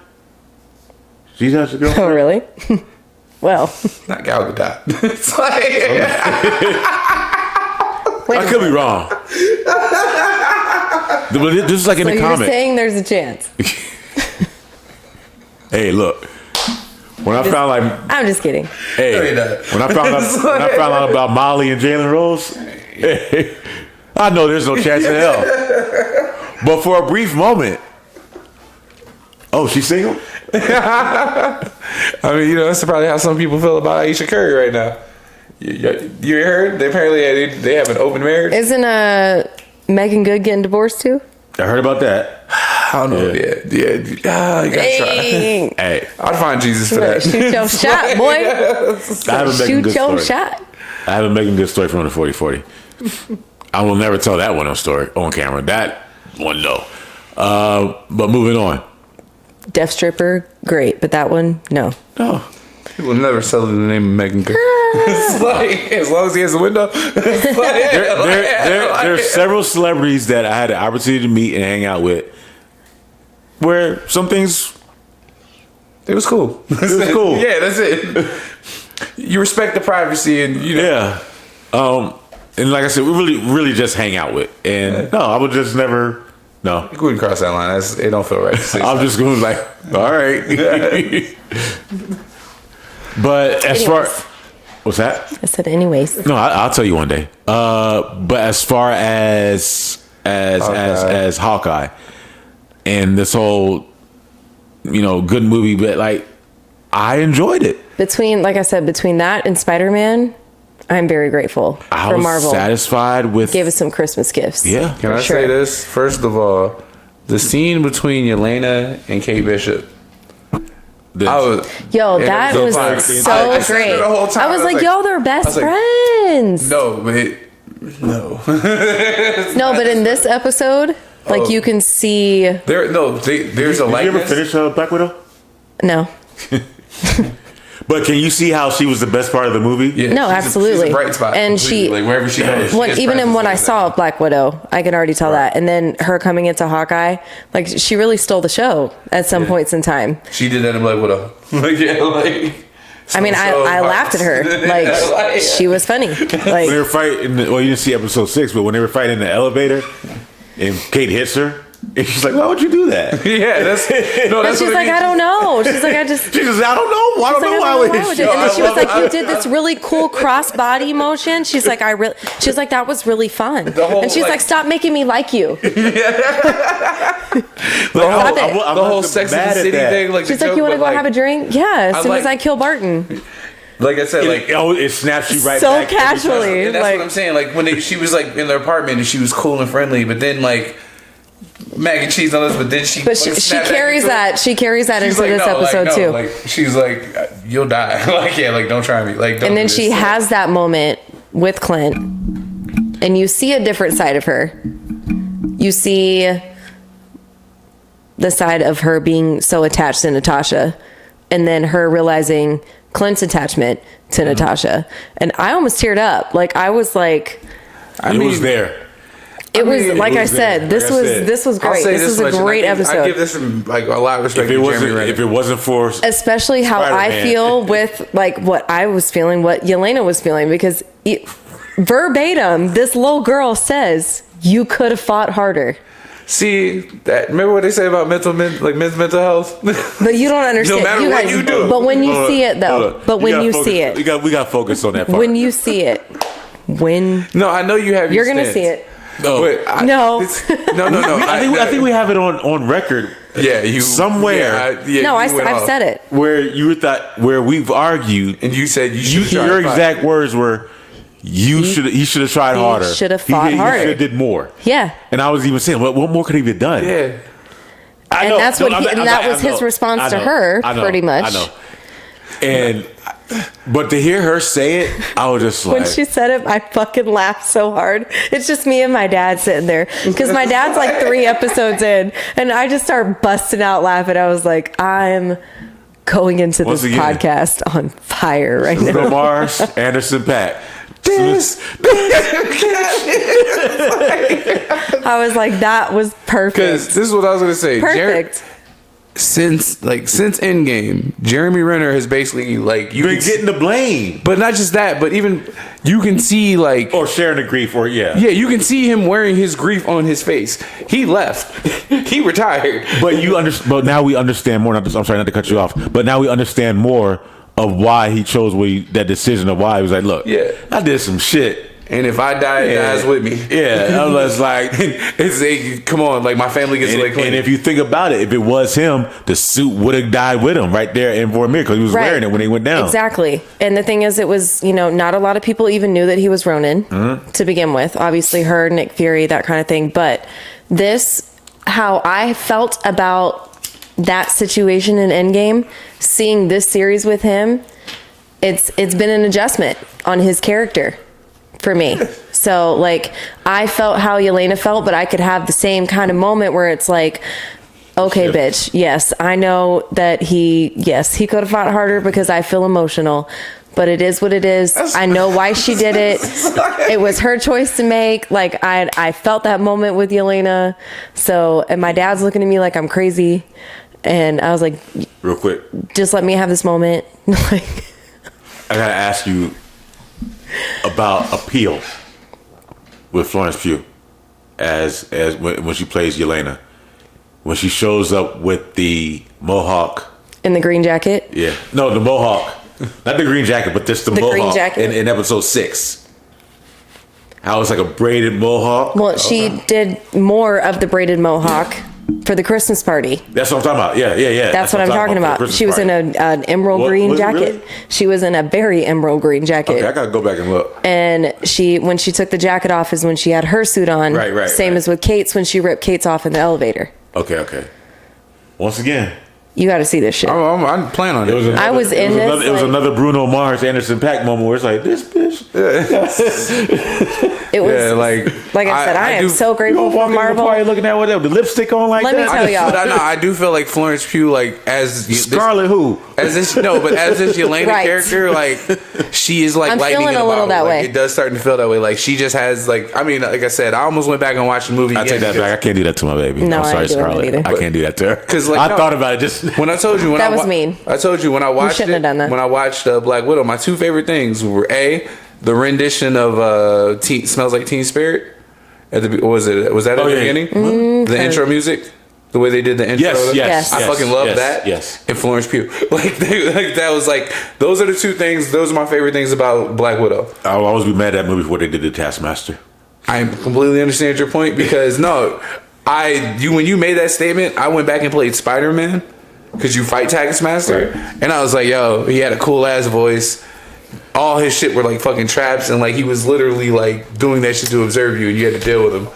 Speaker 1: She's has a
Speaker 2: Oh,
Speaker 1: girlfriend.
Speaker 2: really? Well,
Speaker 3: Not Gal Gadot. It's like,
Speaker 2: wait
Speaker 1: I
Speaker 2: a
Speaker 1: could be
Speaker 2: minute.
Speaker 1: wrong. But this is like in
Speaker 2: So
Speaker 1: the
Speaker 2: you're
Speaker 1: comic.
Speaker 2: saying there's a chance?
Speaker 1: Hey, look. When I found like,
Speaker 2: I'm just kidding.
Speaker 1: hey,
Speaker 3: No, you're not.
Speaker 1: when I found out about Molly and Jalen Rose, I know there's no chance in hell. But for a brief moment, oh, she's single?
Speaker 3: I mean, that's probably how some people feel about Aisha Curry right now. You heard? They have an open marriage.
Speaker 2: Isn't Megan Good getting divorced too?
Speaker 1: I heard about that.
Speaker 3: I don't know. Yeah. You gotta try.
Speaker 2: Dang.
Speaker 1: Hey,
Speaker 3: I'd find Jesus for
Speaker 2: You better
Speaker 3: that.
Speaker 2: shoot your shot, boy.
Speaker 1: I haven't Megan
Speaker 2: Shoot
Speaker 1: Good
Speaker 2: your
Speaker 1: story.
Speaker 2: shot.
Speaker 1: I haven't Megan Good story from the 4040. I will never tell that one on camera. That one, no. But moving on.
Speaker 2: Deaf stripper, great, but that one, no.
Speaker 1: No.
Speaker 3: People never sell the name of Megan Good. It's like, as long as he has a window. It's like,
Speaker 1: There's several celebrities that I had the opportunity to meet and hang out with where some things,
Speaker 3: it was cool.
Speaker 1: it was cool.
Speaker 3: Yeah, that's it. You respect the privacy and
Speaker 1: Yeah. And like I said, we really just hang out with. And no, I would just never, no.
Speaker 3: you couldn't cross that line. It don't feel right.
Speaker 1: I'm just going like, all right. But as far,
Speaker 2: Anyways.
Speaker 1: what's that?
Speaker 2: I said, anyways.
Speaker 1: No, I'll tell you one day. But as far as Hawkeye and this whole, good movie, but like I enjoyed it.
Speaker 2: Between, like I said, between that and SpiderMan, I'm very grateful
Speaker 1: I
Speaker 2: for
Speaker 1: was
Speaker 2: Marvel.
Speaker 1: satisfied with.
Speaker 2: Gave us some Christmas gifts.
Speaker 1: Yeah.
Speaker 3: Can I say this? First of all, the scene between Yelena and Kate Bishop.
Speaker 2: That was so
Speaker 3: I
Speaker 2: great.
Speaker 3: the whole time,
Speaker 2: I was like, yo, they're best friends.
Speaker 3: No.
Speaker 2: No, but in this episode, like you can see.
Speaker 3: There's a likeness.
Speaker 1: Did you ever finish Black Widow?
Speaker 2: No.
Speaker 1: But can you see how she was the best part of the movie?
Speaker 3: Yeah,
Speaker 2: No, absolutely.
Speaker 3: She's a bright spot.
Speaker 2: And
Speaker 3: completely. Like wherever she goes.
Speaker 2: Even in what I saw of Black Widow, I can already tell that. And then her coming into Hawkeye, like she really stole the show at some points in time.
Speaker 3: She did that in Black Widow.
Speaker 2: I laughed at her. Like she was funny. Like
Speaker 1: when they were fighting, well, you didn't see episode 6, but when they were fighting in the elevator, and Kate hits her. And she's like, why would you do that?
Speaker 3: Yeah, that's
Speaker 2: she's like, I don't know. She's like, I don't know. I don't know why would you. And then she was like, you did this really cool cross body motion. She's like, she's like, that was really fun. And she's like, stop making me like you.
Speaker 3: The whole Sex and the City thing. Like
Speaker 2: she's like, you want to go have a drink? Yeah, as soon as I kill Barton.
Speaker 3: Like I said,
Speaker 1: it snaps you right
Speaker 2: so
Speaker 1: back.
Speaker 2: So casually.
Speaker 3: And that's what I'm saying. Like when she was like in their apartment and she was cool and friendly, but then like mac and cheese on us, but then she
Speaker 2: carries that. She carries that into this episode too.
Speaker 3: Like she's like, you'll die. Don't try me. Like, don't.
Speaker 2: And then she has that moment with Clint, and you see a different side of her. You see the side of her being so attached to Natasha, and then her realizing Clint's attachment to Natasha. And I almost teared up. Like I was like,
Speaker 1: it was there.
Speaker 2: It was like I said. This was great. This was a great episode.
Speaker 3: I give this a lot of respect.
Speaker 1: If it wasn't for
Speaker 2: especially how I feel with like what I was feeling, what Yelena was feeling, because verbatim, this little girl says, "You could have fought harder."
Speaker 3: See that? Remember what they say about men's mental health?
Speaker 2: But you don't understand.
Speaker 3: No matter what you do.
Speaker 2: But when you see it, though. But when you see it,
Speaker 1: we got to focus on that part.
Speaker 2: When you see it,
Speaker 3: no, I know you have.
Speaker 2: You're gonna see it.
Speaker 1: No,
Speaker 2: no.
Speaker 1: I think we have it on record.
Speaker 2: Yeah,
Speaker 1: somewhere.
Speaker 2: I've said it.
Speaker 1: Where we've argued,
Speaker 3: and you said
Speaker 1: your exact words were. He should have tried harder.
Speaker 2: He should have fought harder.
Speaker 1: He should have did more.
Speaker 2: Yeah.
Speaker 1: And I was even saying, what more could he have done?
Speaker 3: Yeah.
Speaker 2: That was his response to her, pretty much.
Speaker 1: I know. But to hear her say it, I was just like...
Speaker 2: When she said it, I fucking laughed so hard. It's just me and my dad sitting there. Because my dad's like 3 episodes in. And I just started busting out laughing. I was like, I'm going into this podcast on fire right now.
Speaker 1: Bruno Mars, Anderson .Paak.
Speaker 2: I was like, that was perfect.
Speaker 3: Because this is what I was going to say.
Speaker 2: Perfect.
Speaker 3: Since Endgame, Jeremy Renner has basically
Speaker 1: been getting the blame.
Speaker 3: But not just that, but even you can see or
Speaker 1: sharing the grief,
Speaker 3: you can see him wearing his grief on his face. He left, he retired.
Speaker 1: But now we understand more. I'm sorry not to cut you off, but now we understand more of why he chose that decision of why he was like, look, I did some shit.
Speaker 3: And if I die, it dies with me.
Speaker 1: Yeah, I was like,
Speaker 3: come on, my family gets clean.
Speaker 1: And if you think about it, if it was him, the suit would have died with him right there in Vormir because he was wearing it when he went down.
Speaker 2: Exactly. And the thing is, it was, not a lot of people even knew that he was Ronin to begin with. Obviously, her, Nick Fury, that kind of thing. But how I felt about that situation in Endgame, seeing this series with him, it's been an adjustment on his character. For me. So I felt how Yelena felt, but I could have the same kind of moment where it's like, okay, bitch, yes, I know that he could have fought harder because I feel emotional, but it is what it is. I know why she did it. It was her choice to make. I felt that moment with Yelena. So, and my dad's looking at me like I'm crazy. And I was like,
Speaker 1: real quick,
Speaker 2: just let me have this moment.
Speaker 1: I gotta ask you about appeal with Florence Pugh as when she plays Yelena, when she shows up with the mohawk
Speaker 2: in the green jacket.
Speaker 1: Yeah, no, the mohawk, not the green jacket, but just the mohawk green jacket in episode 6. How it's like a braided mohawk.
Speaker 2: Well, she did more of the braided mohawk for the Christmas party.
Speaker 1: That's what I'm talking about. Yeah.
Speaker 2: That's what I'm talking about. She was in an emerald green jacket.
Speaker 1: Really?
Speaker 2: She was in a very emerald green jacket.
Speaker 1: Okay, I gotta go back and look.
Speaker 2: And when she took the jacket off is when she had her suit on.
Speaker 1: Right.
Speaker 2: Same as with Kate's when she ripped Kate's off in the elevator.
Speaker 1: Okay. Once again,
Speaker 2: you got to see this shit.
Speaker 3: I'm planning on it.
Speaker 2: I was in this.
Speaker 1: It was another Bruno Mars, Anderson .Paak moment where it's like, this bitch.
Speaker 2: It was like I said, I am so grateful for Marvel.
Speaker 1: Party looking at whatever the lipstick on like
Speaker 2: Let
Speaker 1: that.
Speaker 2: me tell y'all.
Speaker 3: I do feel like Florence Pugh, like as
Speaker 1: Scarlet who?
Speaker 3: As this Yelena character, like she is like
Speaker 2: I'm
Speaker 3: lightning
Speaker 2: feeling
Speaker 3: in a
Speaker 2: a little
Speaker 3: bottle.
Speaker 2: that
Speaker 3: like,
Speaker 2: way.
Speaker 3: It does start to feel that way. Like she just has like like I said, I almost went back and watched the movie.
Speaker 1: I take that back. I can't do that to my baby.
Speaker 2: No,
Speaker 1: I'm sorry,
Speaker 2: I ain't doing that
Speaker 1: Scarlett.
Speaker 2: either.
Speaker 1: I can't do that to her.
Speaker 3: Because
Speaker 1: I thought about it just
Speaker 3: when I told you
Speaker 2: That was mean.
Speaker 3: I told you when I watched
Speaker 2: shouldn't have done that.
Speaker 3: When I watched Black Widow, my two favorite things were the rendition of "Smells Like Teen Spirit." Was that at the beginning? The intro music, the way they did the intro.
Speaker 2: Yes.
Speaker 3: I fucking love that.
Speaker 1: Yes,
Speaker 3: and Florence Pugh, that was like those are the two things. Those are my favorite things about Black Widow.
Speaker 1: I'll always be mad at that movie before they did the Taskmaster.
Speaker 3: I completely understand your point because when you made that statement, I went back and played SpiderMan because you fight Taskmaster, and I was like, yo, he had a cool ass voice. All his shit were like fucking traps, and like he was literally like doing that shit to observe you, and you had to deal with him.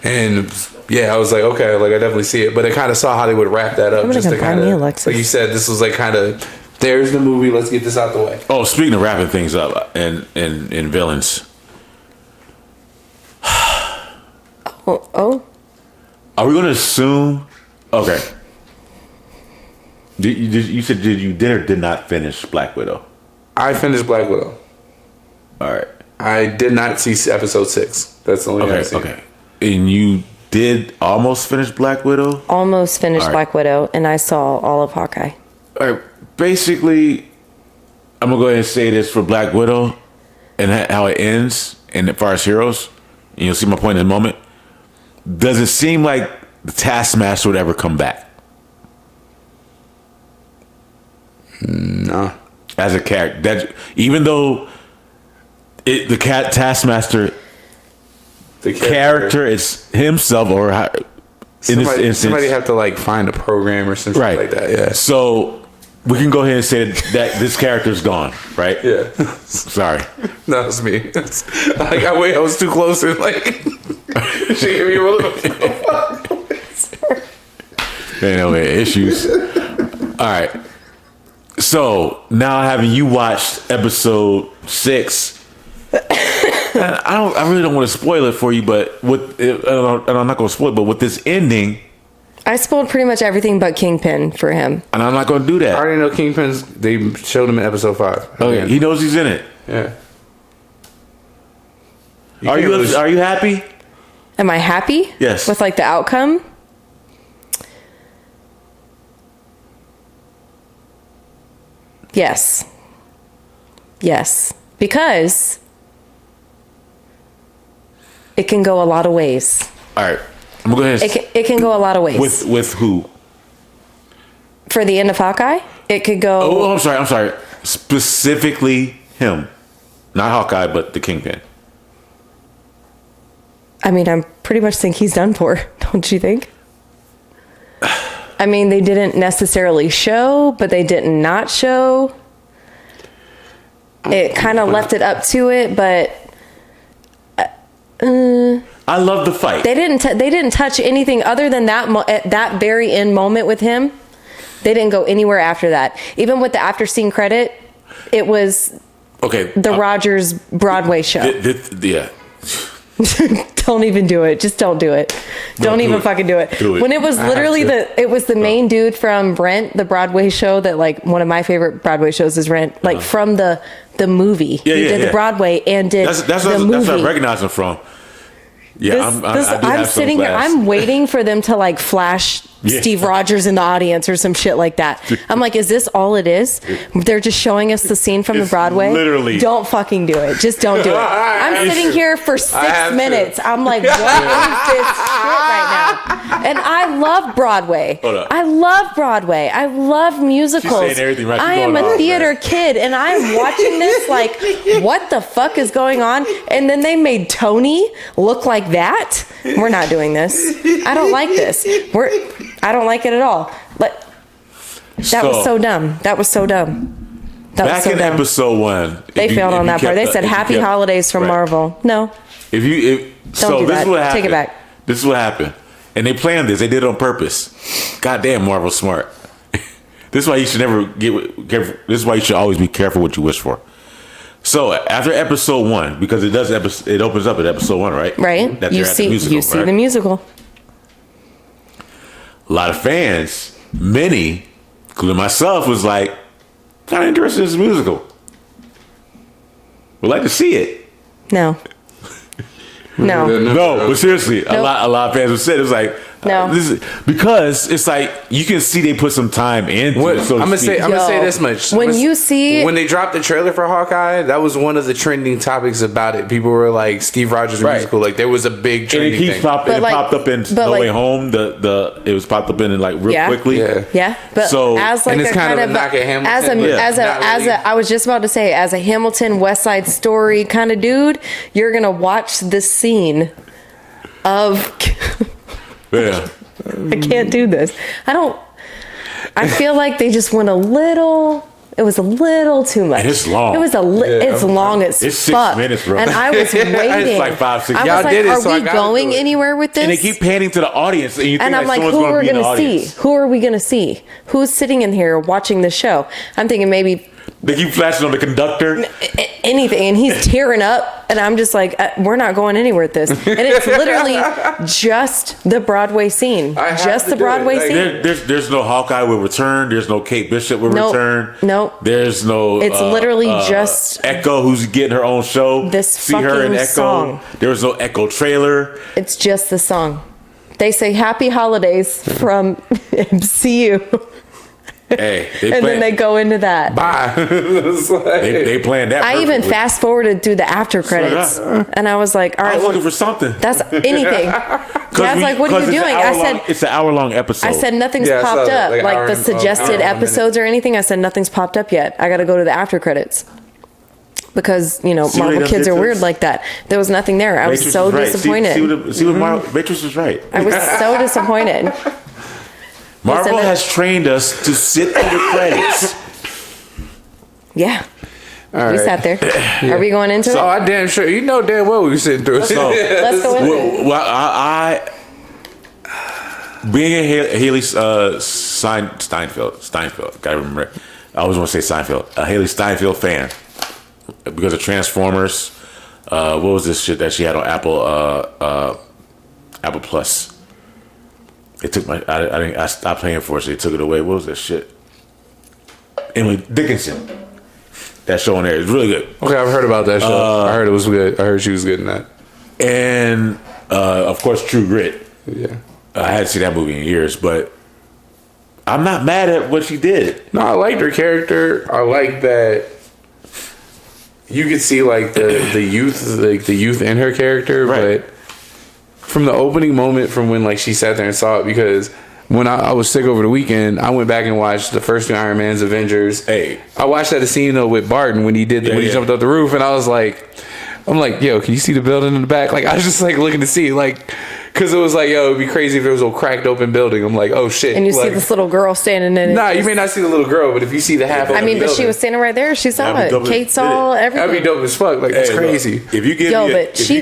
Speaker 3: And yeah, I was like, okay, like I definitely see it, but I kind of saw how they would wrap that up. Just to kind of, like you said, this was like kind of, there's the movie. Let's get this out the way.
Speaker 1: Oh, speaking of wrapping things up and villains.
Speaker 2: Oh.
Speaker 1: Are we going to assume? Okay. You said you did or did not finish Black Widow?
Speaker 3: I finished Black Widow.
Speaker 1: All right.
Speaker 3: I did not see episode 6. That's the only thing I see.
Speaker 1: Okay. And you did almost finish Black Widow?
Speaker 2: Almost finished Black Widow, and I saw all of Hawkeye.
Speaker 1: All right. Basically, I'm going to go ahead and say this for Black Widow and how it ends, and as far as heroes, and you'll see my point in a moment. Does it seem like the Taskmaster would ever come back?
Speaker 3: No.
Speaker 1: As a character, that even though the Taskmaster, the character is himself, or
Speaker 3: somebody have to like find a program or something like that. Yeah.
Speaker 1: So we can go ahead and say that this character's gone, right?
Speaker 3: Yeah.
Speaker 1: Sorry.
Speaker 3: That was me. I was too close and like she gave me a little.
Speaker 1: Anyway, issues. All right. So now having you watched episode 6, I really don't want to spoil it for you, but and I'm not going to spoil it, but with this ending,
Speaker 2: I spoiled pretty much everything but Kingpin for him,
Speaker 1: and I'm not going to do that.
Speaker 3: I already know Kingpin's. They showed him in episode 5.
Speaker 1: Okay, he knows he's in it.
Speaker 3: Yeah.
Speaker 1: Are you happy?
Speaker 2: Am I happy?
Speaker 1: Yes.
Speaker 2: With like the outcome? Yes. Because it can go a lot of ways.
Speaker 1: All right. I'm going to go ahead.
Speaker 2: It can go a lot of ways.
Speaker 1: With who?
Speaker 2: For the end of Hawkeye, it could go.
Speaker 1: Oh, I'm sorry. Specifically him. Not Hawkeye, but the Kingpin.
Speaker 2: I mean, I pretty much think he's done for, don't you think? I mean, they didn't necessarily show, but they didn't not show. It kind of left it up to it, but
Speaker 1: I love the fight.
Speaker 2: they didn't touch anything other than that at that very end moment with him. They didn't go anywhere after that. Even with the after scene credit, it was the Rogers Broadway show.
Speaker 1: Yeah.
Speaker 2: Don't even do it. Just don't do it. Don't even fucking do it. When it was literally the main dude from Rent, the Broadway show that like one of my favorite Broadway shows is Rent, like from the movie. He did the Broadway and did
Speaker 1: that's
Speaker 2: the movie.
Speaker 1: That's where I recognize him from. Yeah,
Speaker 2: I'm sitting here. I'm waiting for them to like flash Steve Rogers in the audience or some shit like that. I'm like, is this all it is? They're just showing us the scene from the Broadway.
Speaker 1: Literally.
Speaker 2: Don't fucking do it. Just don't do it. I'm sitting here for 6 minutes. I'm like, what is this shit right now? And I love Broadway. I love Broadway. I love musicals.
Speaker 1: She's saying everything right.
Speaker 2: I am a theater kid, and I'm watching this like, what the fuck is going on? And then they made Tony look like that. We're not doing this. I don't like this. I don't like it at all. But that was so dumb. That was so dumb.
Speaker 1: Back in episode 1,
Speaker 2: they failed on that part. They said Happy Holidays from Marvel. No.
Speaker 1: Don't do
Speaker 2: that.
Speaker 1: This is what happened.
Speaker 2: Take it back.
Speaker 1: This is what happened. And they planned this. They did it on purpose. Goddamn, Marvel's smart. This is why you should never get careful. This is why you should always be careful what you wish for. So after episode 1, because it opens up at episode 1, right?
Speaker 2: Right.
Speaker 1: That
Speaker 2: You see the musical.
Speaker 1: A lot of fans, many, including myself, was like, kind of interested in this musical. Would like to see it.
Speaker 2: No.
Speaker 1: But seriously, a lot of fans have said it was like, because it's like you can see they put some time into it. So
Speaker 3: I'm gonna say this much.
Speaker 2: When
Speaker 3: they dropped the trailer for Hawkeye, that was one of the trending topics about it. People were like, Steve Rogers musical, like there was a big trending thing.
Speaker 1: It popped up in No Way Home. It was popped up in like real quickly.
Speaker 2: Yeah. But
Speaker 1: so,
Speaker 2: as like
Speaker 3: it's kind of a knock at Hamilton.
Speaker 2: I was just about to say, as a Hamilton West Side Story kind of dude, you're gonna watch this scene of.
Speaker 1: Yeah.
Speaker 2: I can't do this. I feel like they just went it was a little too much.
Speaker 1: And it's long.
Speaker 2: It's long as
Speaker 1: it's
Speaker 2: fuck.
Speaker 1: 6 minutes, bro.
Speaker 2: And I was waiting.
Speaker 1: It's like 5, 6
Speaker 2: I was like, are we going anywhere with this?
Speaker 1: And they keep panning to the audience. And
Speaker 2: I'm like, who are we going to see? Who are we going to see? Who's sitting in here watching the show? I'm thinking maybe...
Speaker 1: They keep flashing on the conductor.
Speaker 2: Anything. And he's tearing up. And I'm just like, we're not going anywhere with this. And it's literally just the Broadway scene. Just the Broadway scene.
Speaker 1: There's no Hawkeye will return. There's no Kate Bishop will return.
Speaker 2: Nope.
Speaker 1: There's no...
Speaker 2: It's literally just...
Speaker 1: Echo, who's getting her own show.
Speaker 2: This
Speaker 1: See
Speaker 2: fucking
Speaker 1: her in Echo.
Speaker 2: song.
Speaker 1: There was no Echo trailer.
Speaker 2: It's just the song. They say Happy Holidays from MCU.
Speaker 1: Hey,
Speaker 2: then they go into that.
Speaker 3: Bye.
Speaker 1: They planned that.
Speaker 2: I even fast forwarded through the after credits, and I was like, "All right,
Speaker 1: I was looking for something.
Speaker 2: That's anything." Dad's like, "What are you doing?" I said,
Speaker 1: "It's an hour-long episode."
Speaker 2: I said, "Nothing's popped up, like the suggested episodes or anything." I said, "Nothing's popped up yet. I got to go to the after credits." Because, Marvel kids are weird like that. There was nothing there. I was so disappointed.
Speaker 1: See what Marvel, Matrix was right.
Speaker 2: I was so disappointed.
Speaker 1: Marvel has trained us to sit through the credits.
Speaker 2: Yeah.
Speaker 3: All
Speaker 2: we
Speaker 3: right.
Speaker 2: sat there. Are we going into it?
Speaker 3: So I damn sure damn well we were sitting through it.
Speaker 2: Let's go into it.
Speaker 1: Well, I being a Haley Steinfeld, gotta remember. I always want to say Seinfeld. A Haley Steinfeld fan because of Transformers. What was this shit that she had on Apple Plus? It took I stopped paying for it, so they took it away. What was that shit? Emily Dickinson. That show on there is really good.
Speaker 3: Okay, I've heard about that show. I heard it was good. I heard she was good in that.
Speaker 1: And of course, True Grit.
Speaker 3: Yeah,
Speaker 1: I hadn't seen that movie in years, but I'm not mad at what she did.
Speaker 3: No, I liked her character. I like that you could see like the youth in her character,
Speaker 1: right.
Speaker 3: But from the opening moment, from when like she sat there and saw it, because when I was sick over the weekend, I went back and watched the first two Iron Man's Avengers.
Speaker 1: Hey,
Speaker 3: I watched that scene though with Barton when he did when he jumped up the roof, and I was like, yo, can you see the building in the back? Like I was just like looking to see, like, because it was like, yo, it'd be crazy if there was a cracked open building. I'm like, oh shit.
Speaker 2: And you
Speaker 3: like,
Speaker 2: see this little girl standing in it.
Speaker 3: Nah, you may not see the little girl, but if you see the half open building.
Speaker 2: But she was standing right there. She saw it. Kate saw everything.
Speaker 3: That'd be dope as fuck. Like, that's crazy.
Speaker 1: Look, if you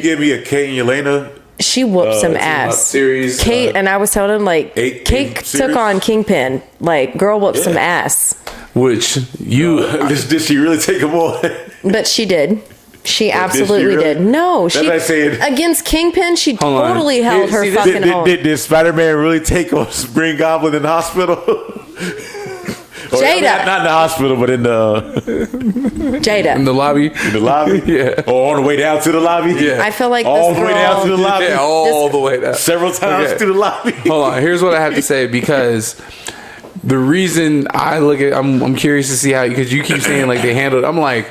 Speaker 1: give me a Kate and Yelena,
Speaker 2: she whooped some ass.
Speaker 3: Series,
Speaker 2: Kate, and I was telling him, like, Kate took on Kingpin. Like, girl whooped some ass.
Speaker 3: Which you...
Speaker 1: did she really take him on?
Speaker 2: But she did. She absolutely did. No, she against Kingpin, she totally held her fucking own.
Speaker 1: Did SpiderMan really take on Green Goblin in the hospital? Or, I mean,
Speaker 2: Jada.
Speaker 1: not in the hospital, but in the
Speaker 2: Jada.
Speaker 3: In the lobby.
Speaker 1: in the lobby.
Speaker 3: Yeah.
Speaker 1: Or on the way down to the lobby.
Speaker 3: Yeah.
Speaker 2: I feel like
Speaker 1: all
Speaker 2: this
Speaker 1: the way down to the
Speaker 2: girl,
Speaker 1: lobby.
Speaker 3: Yeah, all the way down.
Speaker 1: Several times
Speaker 3: Okay.
Speaker 1: to the lobby.
Speaker 3: Hold on. Here's what I have to say, because the reason I look at, I'm curious to see how, because you keep saying like they handled. I'm like,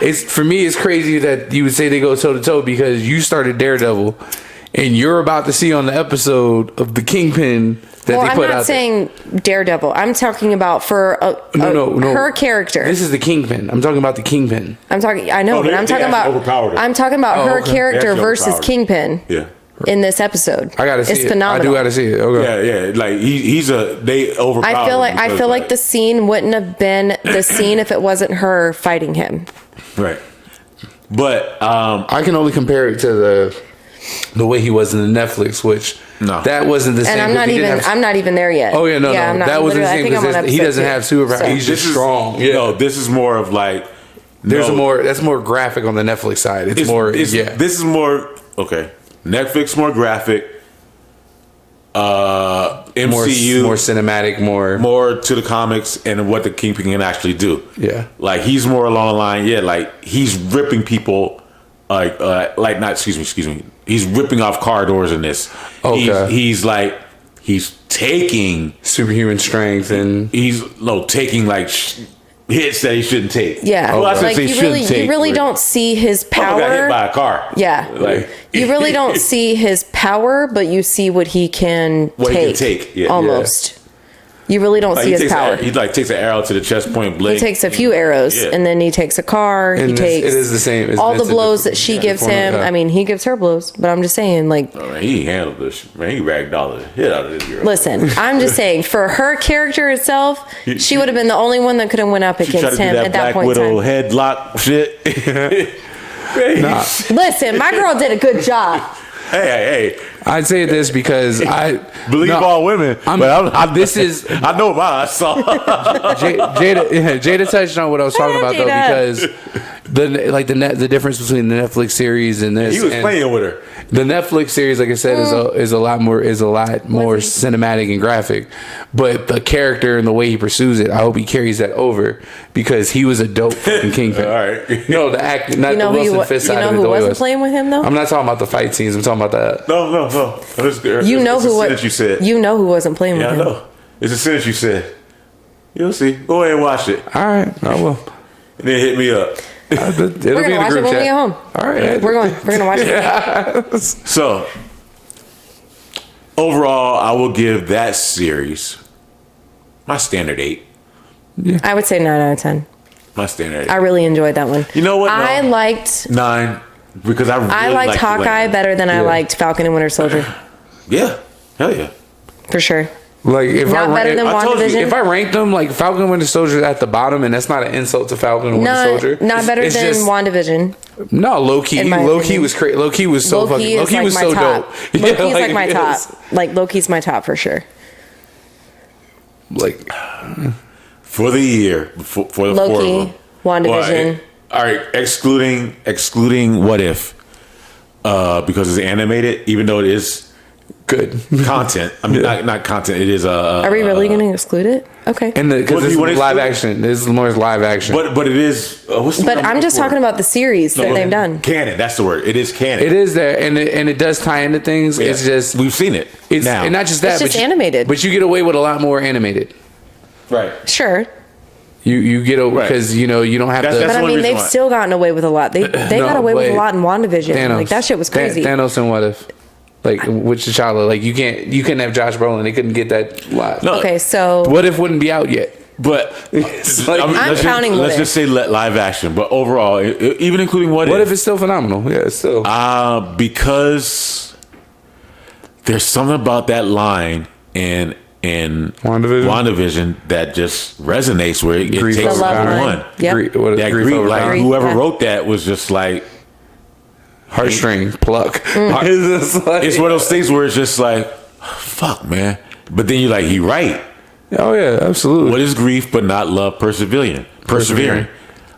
Speaker 3: it's for me. It's crazy that you would say they go toe to toe, because you started Daredevil, and you're about to see on the episode of the Kingpin that
Speaker 2: well,
Speaker 3: they
Speaker 2: I'm
Speaker 3: put out.
Speaker 2: not saying Daredevil. I'm talking about for
Speaker 3: No.
Speaker 2: her character.
Speaker 3: This is the Kingpin. I'm talking about the Kingpin.
Speaker 2: I'm talking. I know,
Speaker 1: Oh,
Speaker 2: but
Speaker 1: they-
Speaker 2: I'm
Speaker 1: they
Speaker 2: talking
Speaker 1: actually
Speaker 2: about.
Speaker 1: overpowered her.
Speaker 2: I'm talking about
Speaker 3: Oh,
Speaker 2: her
Speaker 3: okay.
Speaker 2: character
Speaker 1: They actually
Speaker 2: versus
Speaker 1: overpowered her.
Speaker 2: Kingpin
Speaker 1: Yeah.
Speaker 2: in this episode.
Speaker 3: I gotta see
Speaker 2: it's
Speaker 3: it.
Speaker 2: phenomenal.
Speaker 3: I do gotta see it. Okay.
Speaker 1: Yeah, like they overpowered.
Speaker 2: I feel like the scene wouldn't have been the scene if it wasn't her fighting him.
Speaker 1: right. But
Speaker 3: I can only compare it to the way he was in the Netflix, which
Speaker 1: No.
Speaker 3: that wasn't the same.
Speaker 2: And
Speaker 3: 'cause he didn't have-
Speaker 2: I'm not even there yet.
Speaker 3: Oh yeah, no.
Speaker 2: I'm not,
Speaker 3: That wasn't the
Speaker 2: literally, I
Speaker 3: same,
Speaker 2: think I'm on
Speaker 3: because he
Speaker 2: episode
Speaker 3: doesn't
Speaker 2: 2,
Speaker 3: have superpowers.
Speaker 2: so.
Speaker 3: He's just strong.
Speaker 1: You know, this is more of like
Speaker 3: There's
Speaker 1: no,
Speaker 3: more. That's more graphic on the Netflix side. It's more.
Speaker 1: This is more okay. Netflix more graphic. MCU
Speaker 3: more cinematic,
Speaker 1: more to the comics and what the Kingpin can actually do.
Speaker 3: Yeah.
Speaker 1: Like he's more along the line. Yeah, like he's ripping people. Excuse me. He's ripping off car doors in this.
Speaker 3: Okay.
Speaker 1: He's taking
Speaker 3: superhuman strength, and
Speaker 1: taking like hits that he shouldn't take.
Speaker 2: Yeah,
Speaker 1: Well, I shouldn't
Speaker 2: like
Speaker 1: say
Speaker 2: you
Speaker 1: shouldn't take,
Speaker 2: really
Speaker 1: but-
Speaker 2: don't see his
Speaker 1: Someone got hit
Speaker 2: power.
Speaker 1: by a car.
Speaker 2: Yeah,
Speaker 1: Like
Speaker 2: you really don't see his power, but you see what he can
Speaker 1: What he
Speaker 2: take.
Speaker 1: can take, yeah.
Speaker 2: almost. You really don't see his power.
Speaker 1: He like takes an arrow to the chest point blank.
Speaker 2: He takes a few arrows,
Speaker 1: Yeah.
Speaker 2: and then he takes a car. He
Speaker 3: And
Speaker 2: takes
Speaker 3: it is the same. It's-
Speaker 2: all the
Speaker 3: it's a
Speaker 2: blows
Speaker 3: different-
Speaker 2: that she
Speaker 3: yeah,
Speaker 2: gives
Speaker 3: different
Speaker 2: him.
Speaker 3: one, yeah.
Speaker 2: I mean, he gives her blows, but I'm just saying, like,
Speaker 1: Oh, man, he handled this. Man, he ragdolled the hit out of this girl.
Speaker 2: listen, I'm just saying, for her character itself, she would have been the only one that could have went up
Speaker 1: She tried
Speaker 2: against
Speaker 1: to do
Speaker 2: him
Speaker 1: that
Speaker 2: at that
Speaker 1: Black
Speaker 2: point in
Speaker 1: Widow
Speaker 2: time.
Speaker 1: headlock shit.
Speaker 3: Nah.
Speaker 2: Listen, my girl did a good job.
Speaker 1: Hey.
Speaker 3: I'd say this because I
Speaker 1: Believe
Speaker 3: no,
Speaker 1: all women. This is. I know mine. I saw.
Speaker 3: Jada touched on what I was talking about though,
Speaker 2: Jada.
Speaker 3: because the difference between the Netflix series and this.
Speaker 1: He was
Speaker 3: and
Speaker 1: playing with her.
Speaker 3: The Netflix series, like I said, is a lot more cinematic and graphic. But the character and the way he pursues it, I hope he carries that over, because he was a dope fucking Kingpin.
Speaker 1: All right.
Speaker 3: No, the act, not
Speaker 2: You know
Speaker 3: the
Speaker 2: who
Speaker 3: Wilson Fisk side of it.
Speaker 2: who
Speaker 3: the way it
Speaker 2: wasn't
Speaker 3: was.
Speaker 2: playing with him though?
Speaker 3: I'm not talking about the fight scenes. I'm talking about that.
Speaker 1: No.
Speaker 2: You know
Speaker 1: it's a
Speaker 2: who
Speaker 1: sentence you said.
Speaker 2: You know who wasn't playing
Speaker 1: Yeah, I
Speaker 2: with him.
Speaker 1: know. It's a sentence you said. You'll see. Go ahead and watch it,
Speaker 3: All right, I will.
Speaker 1: and then hit me up.
Speaker 3: It'll
Speaker 2: We're
Speaker 3: be in
Speaker 2: gonna
Speaker 3: the
Speaker 2: watch it
Speaker 3: group
Speaker 2: when we
Speaker 3: chat.
Speaker 2: get home.
Speaker 3: All right,
Speaker 2: We're gonna watch it.
Speaker 1: So, overall, I will give that series my standard 8.
Speaker 2: I would say 9 out of 10.
Speaker 1: My standard 8.
Speaker 2: I really enjoyed that one.
Speaker 1: You know what? No.
Speaker 2: I liked
Speaker 1: 9 because I really
Speaker 2: I liked Hawkeye better than I liked Falcon and Winter Soldier,
Speaker 1: Yeah, hell yeah.
Speaker 2: for sure.
Speaker 3: Like if
Speaker 2: Not
Speaker 3: I
Speaker 2: better than
Speaker 3: I told you,
Speaker 2: WandaVision?
Speaker 3: if I ranked them like Falcon and Winter Soldier at the bottom, and that's not an insult to Falcon and Winter Soldier.
Speaker 2: Not better
Speaker 3: it's
Speaker 2: than
Speaker 3: just-
Speaker 2: WandaVision.
Speaker 3: No, low key.
Speaker 2: in my
Speaker 3: Low key
Speaker 2: opinion.
Speaker 3: was crazy. Low key was so fucking. Low key was
Speaker 2: my
Speaker 3: so
Speaker 2: top.
Speaker 3: dope.
Speaker 2: Loki's
Speaker 3: Yeah,
Speaker 2: like my
Speaker 3: it
Speaker 2: top.
Speaker 3: was-
Speaker 2: Like Loki's my top for sure.
Speaker 3: Like
Speaker 1: For the year, for the 4 of
Speaker 2: Loki,
Speaker 1: them.
Speaker 2: WandaVision.
Speaker 1: All right, excluding What If, because it's animated, even though it is
Speaker 3: good.
Speaker 1: content. I mean, not content. It is
Speaker 2: Are we really going to exclude it? Okay.
Speaker 3: And
Speaker 1: What
Speaker 3: because
Speaker 1: do
Speaker 3: this
Speaker 1: you
Speaker 3: is
Speaker 1: wanna
Speaker 3: live
Speaker 1: exclude?
Speaker 3: action. This is more live action.
Speaker 1: but it is. What's the
Speaker 2: But
Speaker 1: word
Speaker 2: I'm just
Speaker 1: looking for?
Speaker 2: talking about the series that they've done.
Speaker 1: Canon. That's the word. It is canon.
Speaker 3: It is there, and it does tie into things.
Speaker 1: Yeah.
Speaker 3: It's just
Speaker 1: we've seen it.
Speaker 3: it's
Speaker 1: now.
Speaker 3: and not just that,
Speaker 2: It's just
Speaker 3: but
Speaker 2: animated.
Speaker 3: But you get away with a lot more animated.
Speaker 1: right.
Speaker 2: Sure.
Speaker 3: You get away
Speaker 1: Right.
Speaker 3: because you don't have
Speaker 1: That's
Speaker 3: to.
Speaker 2: But I
Speaker 1: the only
Speaker 2: mean,
Speaker 1: reason
Speaker 2: they've
Speaker 1: why.
Speaker 2: still gotten away with a lot. They got away with a lot in WandaVision.
Speaker 3: Thanos.
Speaker 2: Like that shit was crazy.
Speaker 3: Thanos and What If, like with T'Challa, like you couldn't have Josh Brolin. They couldn't get that live.
Speaker 1: No.
Speaker 2: Okay, so
Speaker 3: What If wouldn't be out yet.
Speaker 1: But
Speaker 3: like-
Speaker 2: I'm
Speaker 1: let's
Speaker 2: counting
Speaker 1: Just,
Speaker 2: What
Speaker 1: let's
Speaker 2: If.
Speaker 1: just say live action. But overall, even including What
Speaker 3: What
Speaker 1: If,
Speaker 3: If it's still phenomenal? Yeah, it's still.
Speaker 1: because there's something about that line in WandaVision that just resonates where it
Speaker 3: Grief
Speaker 1: takes
Speaker 2: The love line.
Speaker 1: everyone.
Speaker 2: Yep.
Speaker 1: That grief,
Speaker 3: over
Speaker 1: like
Speaker 3: time.
Speaker 1: whoever
Speaker 2: Yeah.
Speaker 1: wrote that was just like
Speaker 3: Heartstring pluck.
Speaker 2: Mm.
Speaker 3: It's just like-
Speaker 1: it's one of those things where it's just like, fuck, man. But then you're like, he right.
Speaker 3: Oh yeah, absolutely.
Speaker 1: What is grief but not love? Persevering.
Speaker 3: Persevering.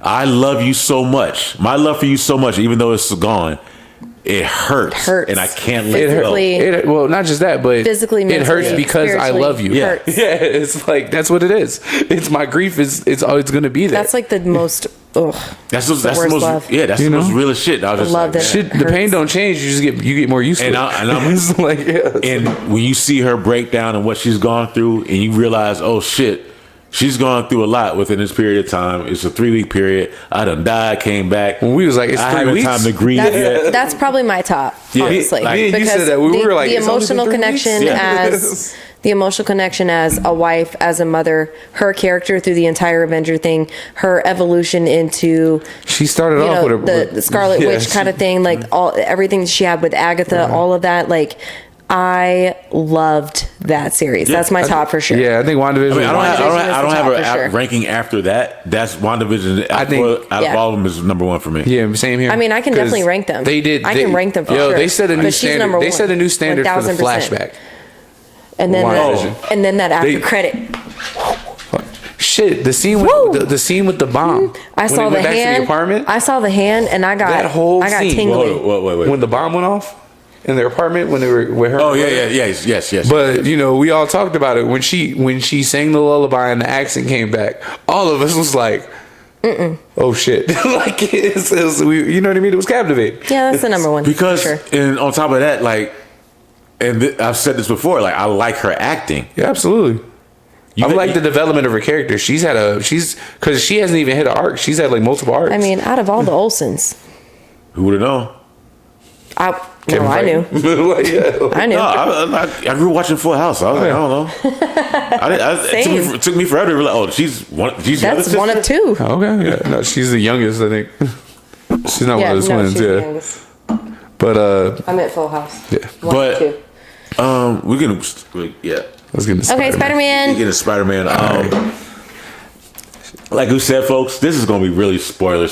Speaker 1: I love you so much. My love for you so much, even though it's gone, it hurts.
Speaker 2: Hurts.
Speaker 1: And I can't let it go.
Speaker 2: Physically.
Speaker 3: Well, not just that, but
Speaker 2: Physically,
Speaker 3: it hurts
Speaker 2: mentally,
Speaker 3: because I love you.
Speaker 2: Yeah.
Speaker 3: Yeah, it's like that's what it is. It's my grief it's always gonna be there.
Speaker 2: That's like the most. Ugh,
Speaker 1: That's the
Speaker 2: worst
Speaker 1: most.
Speaker 2: love.
Speaker 1: Yeah, that's the most realest shit. I was just
Speaker 2: love
Speaker 1: like,
Speaker 2: that.
Speaker 3: shit. The pain don't change. You get more used to it.
Speaker 1: It's
Speaker 3: like, yeah.
Speaker 1: And when you see her break down and what she's gone through, and you realize, oh shit, she's gone through a lot within this period of time. It's a 3-week period. I done died, came back.
Speaker 3: When we was like, it's 3
Speaker 1: haven't
Speaker 3: weeks.
Speaker 1: time to grieve yet.
Speaker 2: That's probably my top, honestly.
Speaker 1: like-
Speaker 3: you
Speaker 2: because
Speaker 3: said that. We were like,
Speaker 2: the
Speaker 3: it's only been
Speaker 2: emotional
Speaker 3: 3
Speaker 2: connection
Speaker 3: weeks?
Speaker 2: as the emotional connection as a wife, as a mother, her character through the entire Avenger thing, her evolution into
Speaker 3: She started off with
Speaker 2: the Scarlet Witch kind of thing, like everything she had with Agatha, all of that, like. I loved that series. That's my top for sure.
Speaker 3: Yeah, I think WandaVision.
Speaker 1: I don't have
Speaker 2: for
Speaker 1: a
Speaker 2: sure.
Speaker 1: ranking after that. That's WandaVision.
Speaker 3: I think-
Speaker 1: out of all of them is number one for me.
Speaker 3: Yeah, same here.
Speaker 2: I mean, I can
Speaker 3: 'Cause
Speaker 2: definitely rank them.
Speaker 3: They did.
Speaker 2: I can rank them for sure.
Speaker 3: They set a new
Speaker 2: But she's
Speaker 3: standard.
Speaker 2: number
Speaker 3: They
Speaker 2: one,
Speaker 3: set a new standard for the
Speaker 2: 1000%.
Speaker 3: flashback.
Speaker 2: And then
Speaker 3: WandaVision.
Speaker 2: that after
Speaker 3: They-
Speaker 2: credit.
Speaker 3: Shit, the scene
Speaker 2: Woo!
Speaker 3: with the scene with the bomb.
Speaker 2: I
Speaker 3: When
Speaker 2: saw
Speaker 3: he
Speaker 2: the
Speaker 3: went back to
Speaker 2: hand.
Speaker 3: the apartment.
Speaker 2: I saw the hand, and I got
Speaker 3: That whole
Speaker 2: I got
Speaker 3: scene.
Speaker 2: tingly.
Speaker 1: Wait.
Speaker 3: When the bomb went off in their apartment when they were with her.
Speaker 1: Oh yes.
Speaker 3: But we all talked about it when she sang the lullaby and the accent came back. All of us was like, "Oh shit!" Like you know what I mean? It was captivating.
Speaker 2: Yeah, that's the number one.
Speaker 1: Because
Speaker 2: for sure.
Speaker 1: and on top of that, like, I've said this before, like I like her acting.
Speaker 3: Yeah, absolutely. I
Speaker 1: think-
Speaker 3: like the development of her character. Because she hasn't even hit an arc. She's had like multiple arcs.
Speaker 2: I mean, out of all the Olsens,
Speaker 1: Who would have known?
Speaker 2: I knew.
Speaker 3: Like, yeah.
Speaker 2: I knew.
Speaker 1: No, I grew up watching Full House. I was like, I don't know. It took me forever to realize. Oh, she's the
Speaker 2: That's
Speaker 1: other
Speaker 2: one
Speaker 1: sister?
Speaker 2: of two.
Speaker 3: Okay. Yeah. No, she's the youngest, I think. She's not one of the twins.
Speaker 2: she's the
Speaker 3: Yeah.
Speaker 2: youngest.
Speaker 3: But
Speaker 2: I'm at Full House.
Speaker 3: yeah.
Speaker 2: One,
Speaker 1: But-
Speaker 2: two.
Speaker 1: We're gonna
Speaker 3: Let's get into
Speaker 2: Okay,
Speaker 1: we
Speaker 2: Spider-Man.
Speaker 1: get a Spider-Man. Like we said, folks, this is gonna be really spoiler.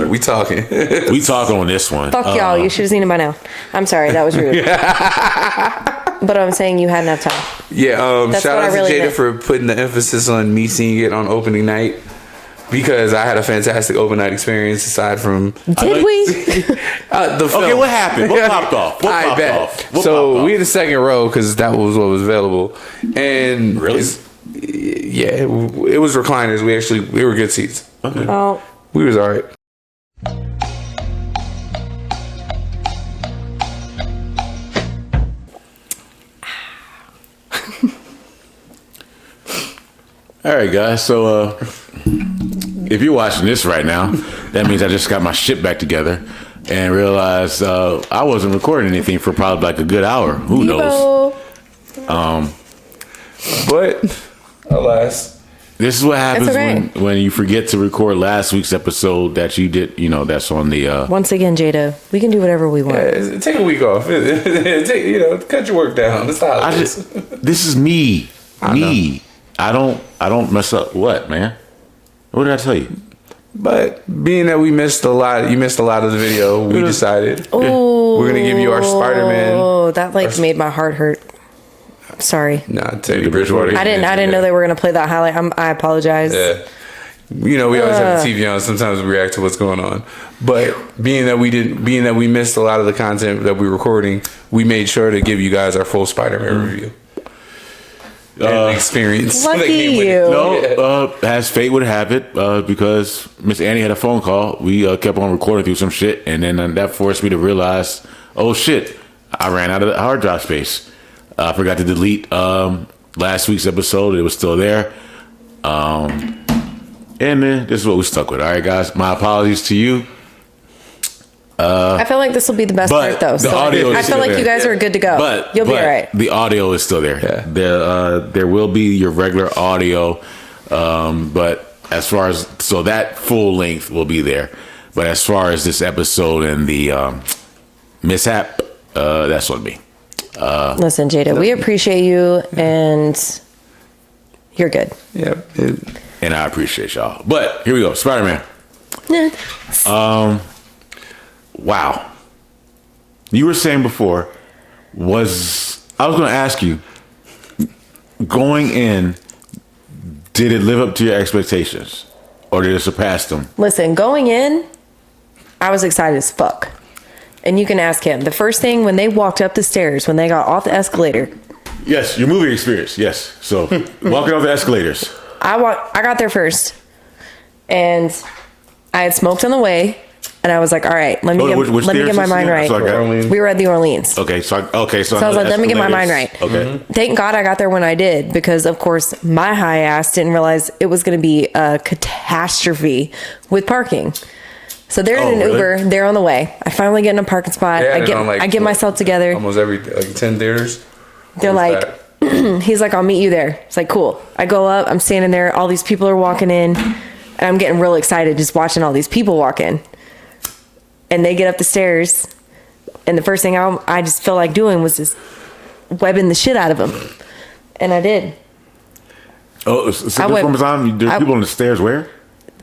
Speaker 3: We talking.
Speaker 1: We talking on this one.
Speaker 2: Fuck y'all. You should have seen it by now. I'm sorry. That was rude. But I'm saying you had enough time.
Speaker 3: Yeah.
Speaker 2: That's
Speaker 3: Shout
Speaker 2: what
Speaker 3: out
Speaker 2: I really
Speaker 3: to Jada
Speaker 2: meant.
Speaker 3: for putting the emphasis on me seeing it on opening night. Because I had a fantastic open night experience aside from
Speaker 2: Did we?
Speaker 3: the film.
Speaker 1: Okay, what happened? What popped off? What
Speaker 3: I
Speaker 1: popped
Speaker 3: bet.
Speaker 1: off? What
Speaker 3: So
Speaker 1: popped
Speaker 3: we
Speaker 1: off?
Speaker 3: in the second row because that was what was available, and
Speaker 1: Really?
Speaker 3: yeah, it was recliners. We were good seats.
Speaker 2: Oh,
Speaker 3: We was all right.
Speaker 1: All right, guys. So if you're watching this right now, that means I just got my shit back together and realized I wasn't recording anything for probably like a good hour. Who knows?
Speaker 2: Evo.
Speaker 3: But alas,
Speaker 1: This is what happens
Speaker 2: okay.
Speaker 1: when you forget to record last week's episode that you did. That's on the.
Speaker 2: Once again, Jada, we can do whatever we want.
Speaker 3: take a week off. Cut your work down. It's the holidays.
Speaker 1: This is me.
Speaker 3: know.
Speaker 1: I don't mess up. What, man? What did I tell you?
Speaker 3: But being that we missed a lot, you missed a lot of the video. We decided we're gonna give you our SpiderMan.
Speaker 2: Oh, that made my heart hurt. Sorry.
Speaker 3: Nah, Teddy Bridgewater.
Speaker 2: I didn't know they were gonna play that highlight. I apologize.
Speaker 3: Yeah. We always have the TV on. Sometimes we react to what's going on. But being that we missed a lot of the content that we were recording, we made sure to give you guys our full Spider-Man review. And the experience.
Speaker 2: Lucky
Speaker 3: that came with it.
Speaker 2: you.
Speaker 1: No, as fate would have it, because Miss Annie had a phone call. We kept on recording through some shit, and then that forced me to realize, oh shit, I ran out of the hard drive space. I forgot to delete last week's episode. It was still there. And then this is what we stuck with. All right, guys. My apologies to you.
Speaker 2: I feel like this will be the best
Speaker 1: But
Speaker 2: part, though.
Speaker 1: the
Speaker 2: So
Speaker 1: audio is
Speaker 2: I feel
Speaker 1: still
Speaker 2: like
Speaker 1: there.
Speaker 2: you guys are good to go.
Speaker 1: But
Speaker 2: You'll be all right.
Speaker 1: The audio is still there.
Speaker 3: Yeah.
Speaker 1: There will be your regular audio, but as far as that full length will be there. But as far as this episode and the mishap, that's what it'll be.
Speaker 2: Listen, Jada, we appreciate you, and you're good.
Speaker 3: Yeah.
Speaker 1: And I appreciate y'all. But here we go. Spider-Man. Wow. You were saying before, I was going to ask you, going in, did it live up to your expectations? Or did it surpass them?
Speaker 2: Listen, going in, I was excited as fuck. and you can ask him. The first thing when they walked up the stairs, when they got off the escalator.
Speaker 1: Yes, your movie experience. Yes. So walking off the escalators.
Speaker 2: I got there first, and I had smoked on the way, and I was like, all right, let me get my mind right. We were at the Orleans.
Speaker 1: Okay, so I was
Speaker 2: like, let me get my mind right.
Speaker 1: Okay.
Speaker 2: Thank God I got there when I did, because of course my high ass didn't realize it was going to be a catastrophe with parking. So they're in an Uber. They're on the way. I finally get in a parking spot. I get myself together.
Speaker 3: Almost every 10 theaters.
Speaker 2: They're like, he's like, I'll meet you there. It's like, cool. I go up. I'm standing there. All these people are walking in, and I'm getting real excited just watching all these people walk in. And they get up the stairs, and the first thing I just felt like doing was just webbing the shit out of them, and I did.
Speaker 1: Oh, so this one was on. There's people on the stairs. Where?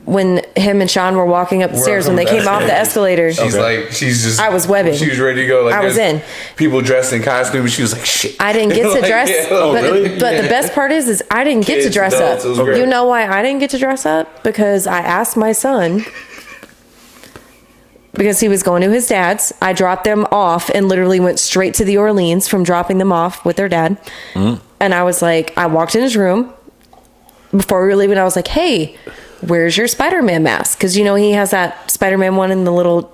Speaker 2: When him and Sean were walking up the stairs, when they came off the escalator,
Speaker 3: I
Speaker 2: was webbing.
Speaker 3: She was ready to go. Like,
Speaker 2: I was in.
Speaker 3: People dressed in costumes. She was like, shit.
Speaker 2: I didn't get to dress. But the best part is I didn't get to dress up. You know why I didn't get to dress up? Because I asked my son, because he was going to his dad's. I dropped them off and literally went straight to the Orleans from dropping them off with their dad. Mm. And I was like, I walked in his room before we were leaving. I was like, hey, where's your SpiderMan mask? Because, he has that SpiderMan one in the little,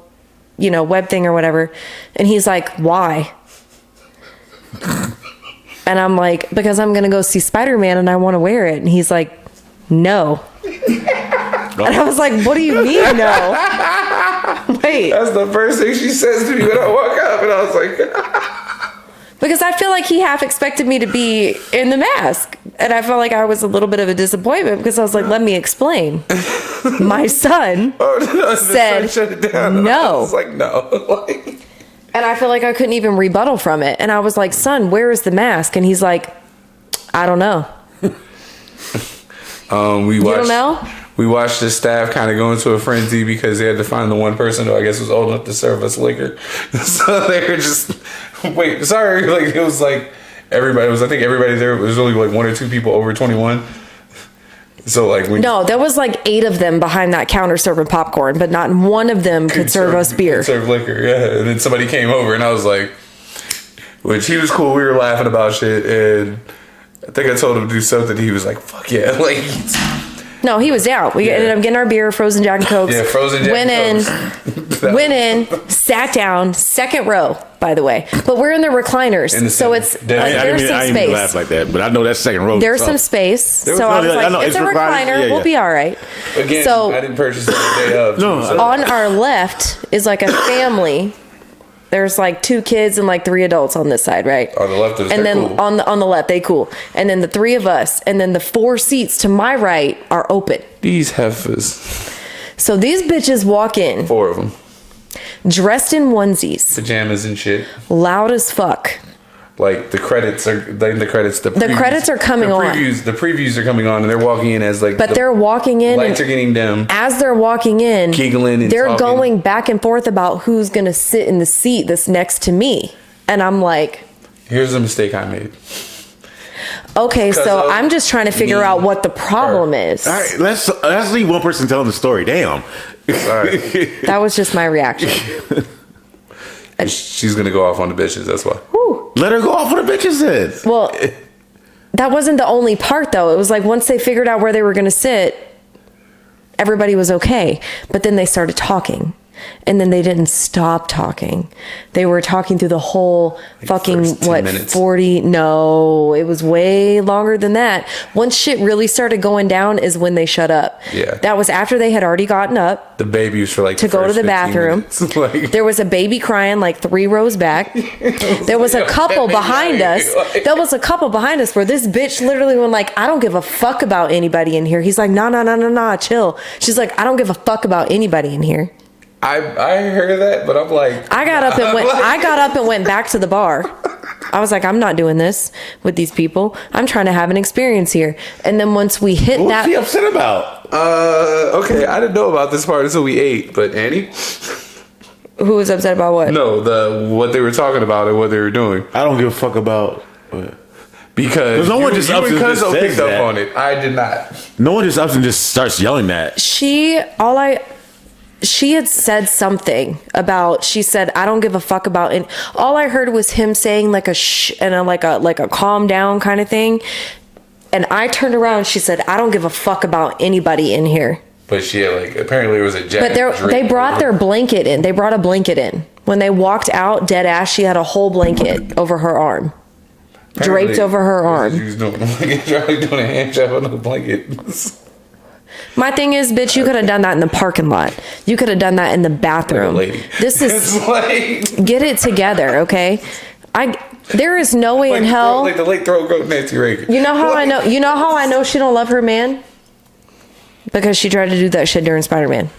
Speaker 2: web thing or whatever. And he's like, why? And I'm like, because I'm going to go see SpiderMan and I want to wear it. And he's like, no. And I was like, what do you mean no? Wait.
Speaker 3: That's the first thing she says to me when I walk up. And I was like...
Speaker 2: Because I feel like he half expected me to be in the mask. And I felt like I was a little bit of a disappointment, because I was like, let me explain. My son said no.
Speaker 3: I was like, no.
Speaker 2: And I feel like I couldn't even rebuttal from it. And I was like, son, where is the mask? And he's like, I don't know. You don't know?
Speaker 3: We watched the staff kind of go into a frenzy because they had to find the one person who I guess was old enough to serve us liquor. So they were just, sorry. Like, it was like I think everybody there was only like 1 or 2 people over 21. So like
Speaker 2: no, there was like 8 of them behind that counter serving popcorn, but not one of them could serve us beer.
Speaker 3: Could serve liquor, yeah. And then somebody came over, and I was like, which he was cool. We were laughing about shit, and I think I told him to do something. He was like, "Fuck yeah!" Like,
Speaker 2: no, he was down. We ended up getting our beer, frozen Jack and Cokes.
Speaker 3: Yeah, frozen Jack and Cokes.
Speaker 2: Went in, sat down, second row, by the way. But we're in the recliners, so it's there's some
Speaker 1: I didn't
Speaker 2: space.
Speaker 1: Laugh like that, but I know that's second row.
Speaker 2: There's some space, so I was like, it's a recliner. We'll be all right.
Speaker 3: Again,
Speaker 2: so
Speaker 3: I didn't purchase it the day of.
Speaker 1: No,
Speaker 2: on our left is like a family. There's like 2 kids and like 3 adults on this side, right?
Speaker 3: On the left,
Speaker 2: and then cool. on the left, they cool. And then the 3 of us, and then the 4 seats to my right are open.
Speaker 3: These heifers.
Speaker 2: So these bitches walk in.
Speaker 3: 4 of them.
Speaker 2: Dressed in onesies.
Speaker 3: Pajamas and shit.
Speaker 2: Loud as fuck.
Speaker 3: Like the credits are
Speaker 2: coming on.
Speaker 3: The previews are coming on, and they're walking in as like.
Speaker 2: But they're walking in.
Speaker 3: Lights are getting dim.
Speaker 2: As they're walking in,
Speaker 3: giggling and
Speaker 2: they're
Speaker 3: talking.
Speaker 2: going back and forth about who's gonna sit in the seat that's next to me, and I'm like,
Speaker 3: here's a mistake I made.
Speaker 2: Okay, so I'm just trying to figure out what the problem is.
Speaker 1: All right, let's leave one person telling the story. Damn.
Speaker 3: Sorry.
Speaker 2: That was just my reaction.
Speaker 3: She's gonna go off on the bitches. That's why.
Speaker 2: Whew.
Speaker 1: Let her go off on the bitches then.
Speaker 2: Well, that wasn't the only part though. It was like once they figured out where they were gonna sit, everybody was okay. But then they started talking. And then they didn't stop talking. They were talking through the whole fucking, 40? No, it was way longer than that. Once shit really started going down is when they shut up.
Speaker 3: Yeah.
Speaker 2: That was after they had already gotten up.
Speaker 3: The babies for like
Speaker 2: to go to the bathroom. There was a baby crying like 3 rows back. There was a couple behind us. There was a couple behind us where this bitch literally went like, I don't give a fuck about anybody in here. He's like, nah, chill. She's like, I don't give a fuck about anybody in here.
Speaker 3: I heard that, but I'm like,
Speaker 2: I got up and went back to the bar. I was like, I'm not doing this with these people. I'm trying to have an experience here. And then once we hit
Speaker 1: what
Speaker 2: that,
Speaker 1: was he upset about?
Speaker 3: Okay, I didn't know about this part until we ate. But Annie,
Speaker 2: who was upset about what?
Speaker 3: No, what they were talking about and what they were doing.
Speaker 1: I don't give a fuck about.
Speaker 3: Because
Speaker 1: no one just up and just says
Speaker 3: picked
Speaker 1: that.
Speaker 3: up on it. I did not.
Speaker 1: No one just up and just starts yelling that.
Speaker 2: she had said something about, she said, I don't give a fuck about, and all I heard was him saying like a shh and like a calm down kind of thing. And I turned around and she said, I don't give a fuck about anybody in here.
Speaker 3: But she had like, apparently it was a jacket.
Speaker 2: But they brought their blanket in. They brought a blanket in. When they walked out, dead ass, she had a whole blanket over her arm.
Speaker 3: Apparently,
Speaker 2: draped over her arm.
Speaker 3: She was doing a hand job on the blanket.
Speaker 2: My thing is, bitch, you could have done that in the parking lot. You could have done that in the bathroom.
Speaker 3: Lady.
Speaker 2: This is
Speaker 3: like,
Speaker 2: get it together, okay? There is no way in hell.
Speaker 3: Like the late throat goat Nancy Reagan.
Speaker 2: You know how I know? You know how I know she don't love her man? Because she tried to do that shit during SpiderMan.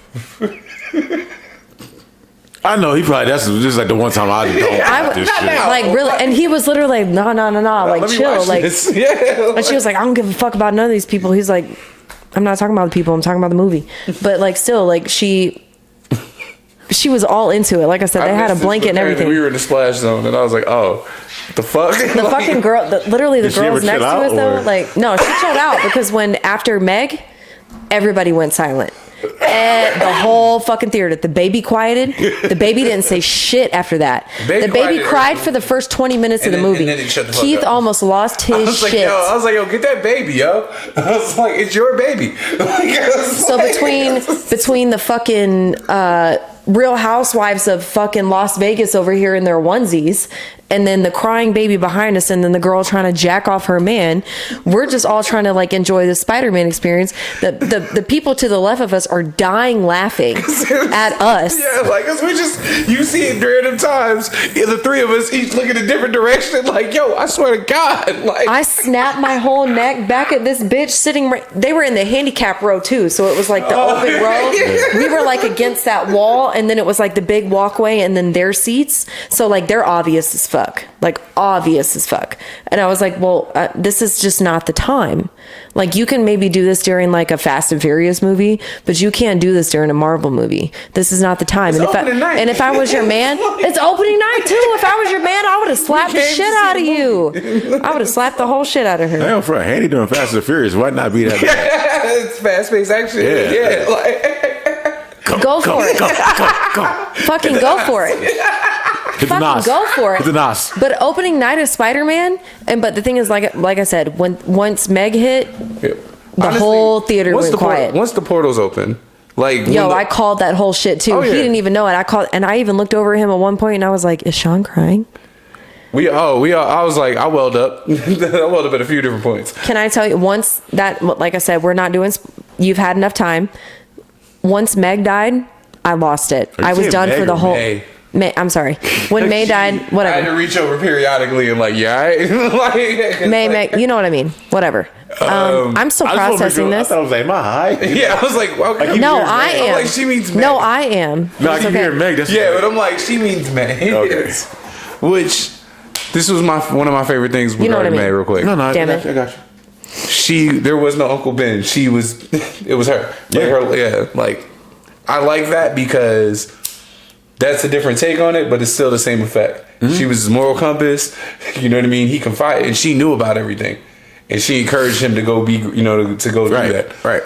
Speaker 1: I know he probably, that's just like the one time I don't like this shit.
Speaker 2: Like really, and he was literally like, no, like chill, like.
Speaker 3: Yeah,
Speaker 2: and she was like, I don't give a fuck about none of these people. He's like, I'm not talking about the people, I'm talking about the movie. But like, still, like she was all into it. Like I said, they had a blanket and everything.
Speaker 3: We were in the splash zone, and I was like, oh, what the fuck?
Speaker 2: The fucking girl, literally the girls next to us though, like, no, she chilled out because when after Meg, everybody went silent. And the whole fucking theater, the baby quieted. The baby didn't say shit after that. The baby cried for the first 20 minutes of the movie. Keith almost lost his shit.
Speaker 3: I was like, yo, get that baby, yo. I was like, it's your baby.
Speaker 2: So between the fucking Real Housewives of fucking Las Vegas over here in their onesies, and then the crying baby behind us, and then the girl trying to jack off her man, we're just all trying to like enjoy the Spider-Man experience. The people to the left of us are dying laughing at us.
Speaker 3: Yeah, like, cause we just, you see it during them times, the three of us each looking a different direction, like, yo, I swear to God, like,
Speaker 2: I snapped my whole neck back at this bitch sitting they were in the handicap row too, so it was like the open row. We were like against that wall, and then it was like the big walkway, and then their seats, so like they're obvious as fuck. Like obvious as fuck. And I was like, well, this is just not the time. Like you can maybe do this during like a Fast and Furious movie, but you can't do this during a Marvel movie. This is not the time. And if I was your man, it's opening night too. If I was your man, I would have slapped the shit out of you. I would have slapped the whole shit out of her.
Speaker 1: Damn, for a handy doing Fast and Furious, why not be that bad?
Speaker 3: It's fast-paced action. Yeah. Like,
Speaker 2: go for it.
Speaker 1: Go.
Speaker 2: Fucking go for it. Fucking go for it. But opening night of SpiderMan, but the thing is, like I said, once Meg hit, the whole theater went quiet.
Speaker 3: Once the portals open, like,
Speaker 2: I called that whole shit too. He didn't even know it. I called, and I even looked over at him at one point, and I was like, "Is Sean crying?"
Speaker 3: I was like, I welled up. I welled up at a few different points.
Speaker 2: Can I tell you, once that, like I said, we're not doing. You've had enough time. Once Meg died, I lost it. I was done for the whole. I'm sorry. When May died, whatever.
Speaker 3: I had to reach over periodically and like, like,
Speaker 2: May, you know what I mean? Whatever. I'm still processing this.
Speaker 1: I thought I was like, am I high?
Speaker 3: Yeah, I was like, okay.
Speaker 2: No, I am.
Speaker 3: I'm like, she means Meg.
Speaker 2: No, I am.
Speaker 1: No, I keep hearing Meg.
Speaker 3: But I'm like, she means Meg. Okay. Which, this was one of my favorite things regarding Meg, real quick.
Speaker 1: No,
Speaker 2: damn it.
Speaker 1: I got you.
Speaker 3: There was no Uncle Ben. It was her. Like, I like that because that's a different take on it, but it's still the same effect. Mm-hmm. She was his moral compass. You know what I mean? He confided, and she knew about everything, and she encouraged him to go be, to go do that.
Speaker 1: Right.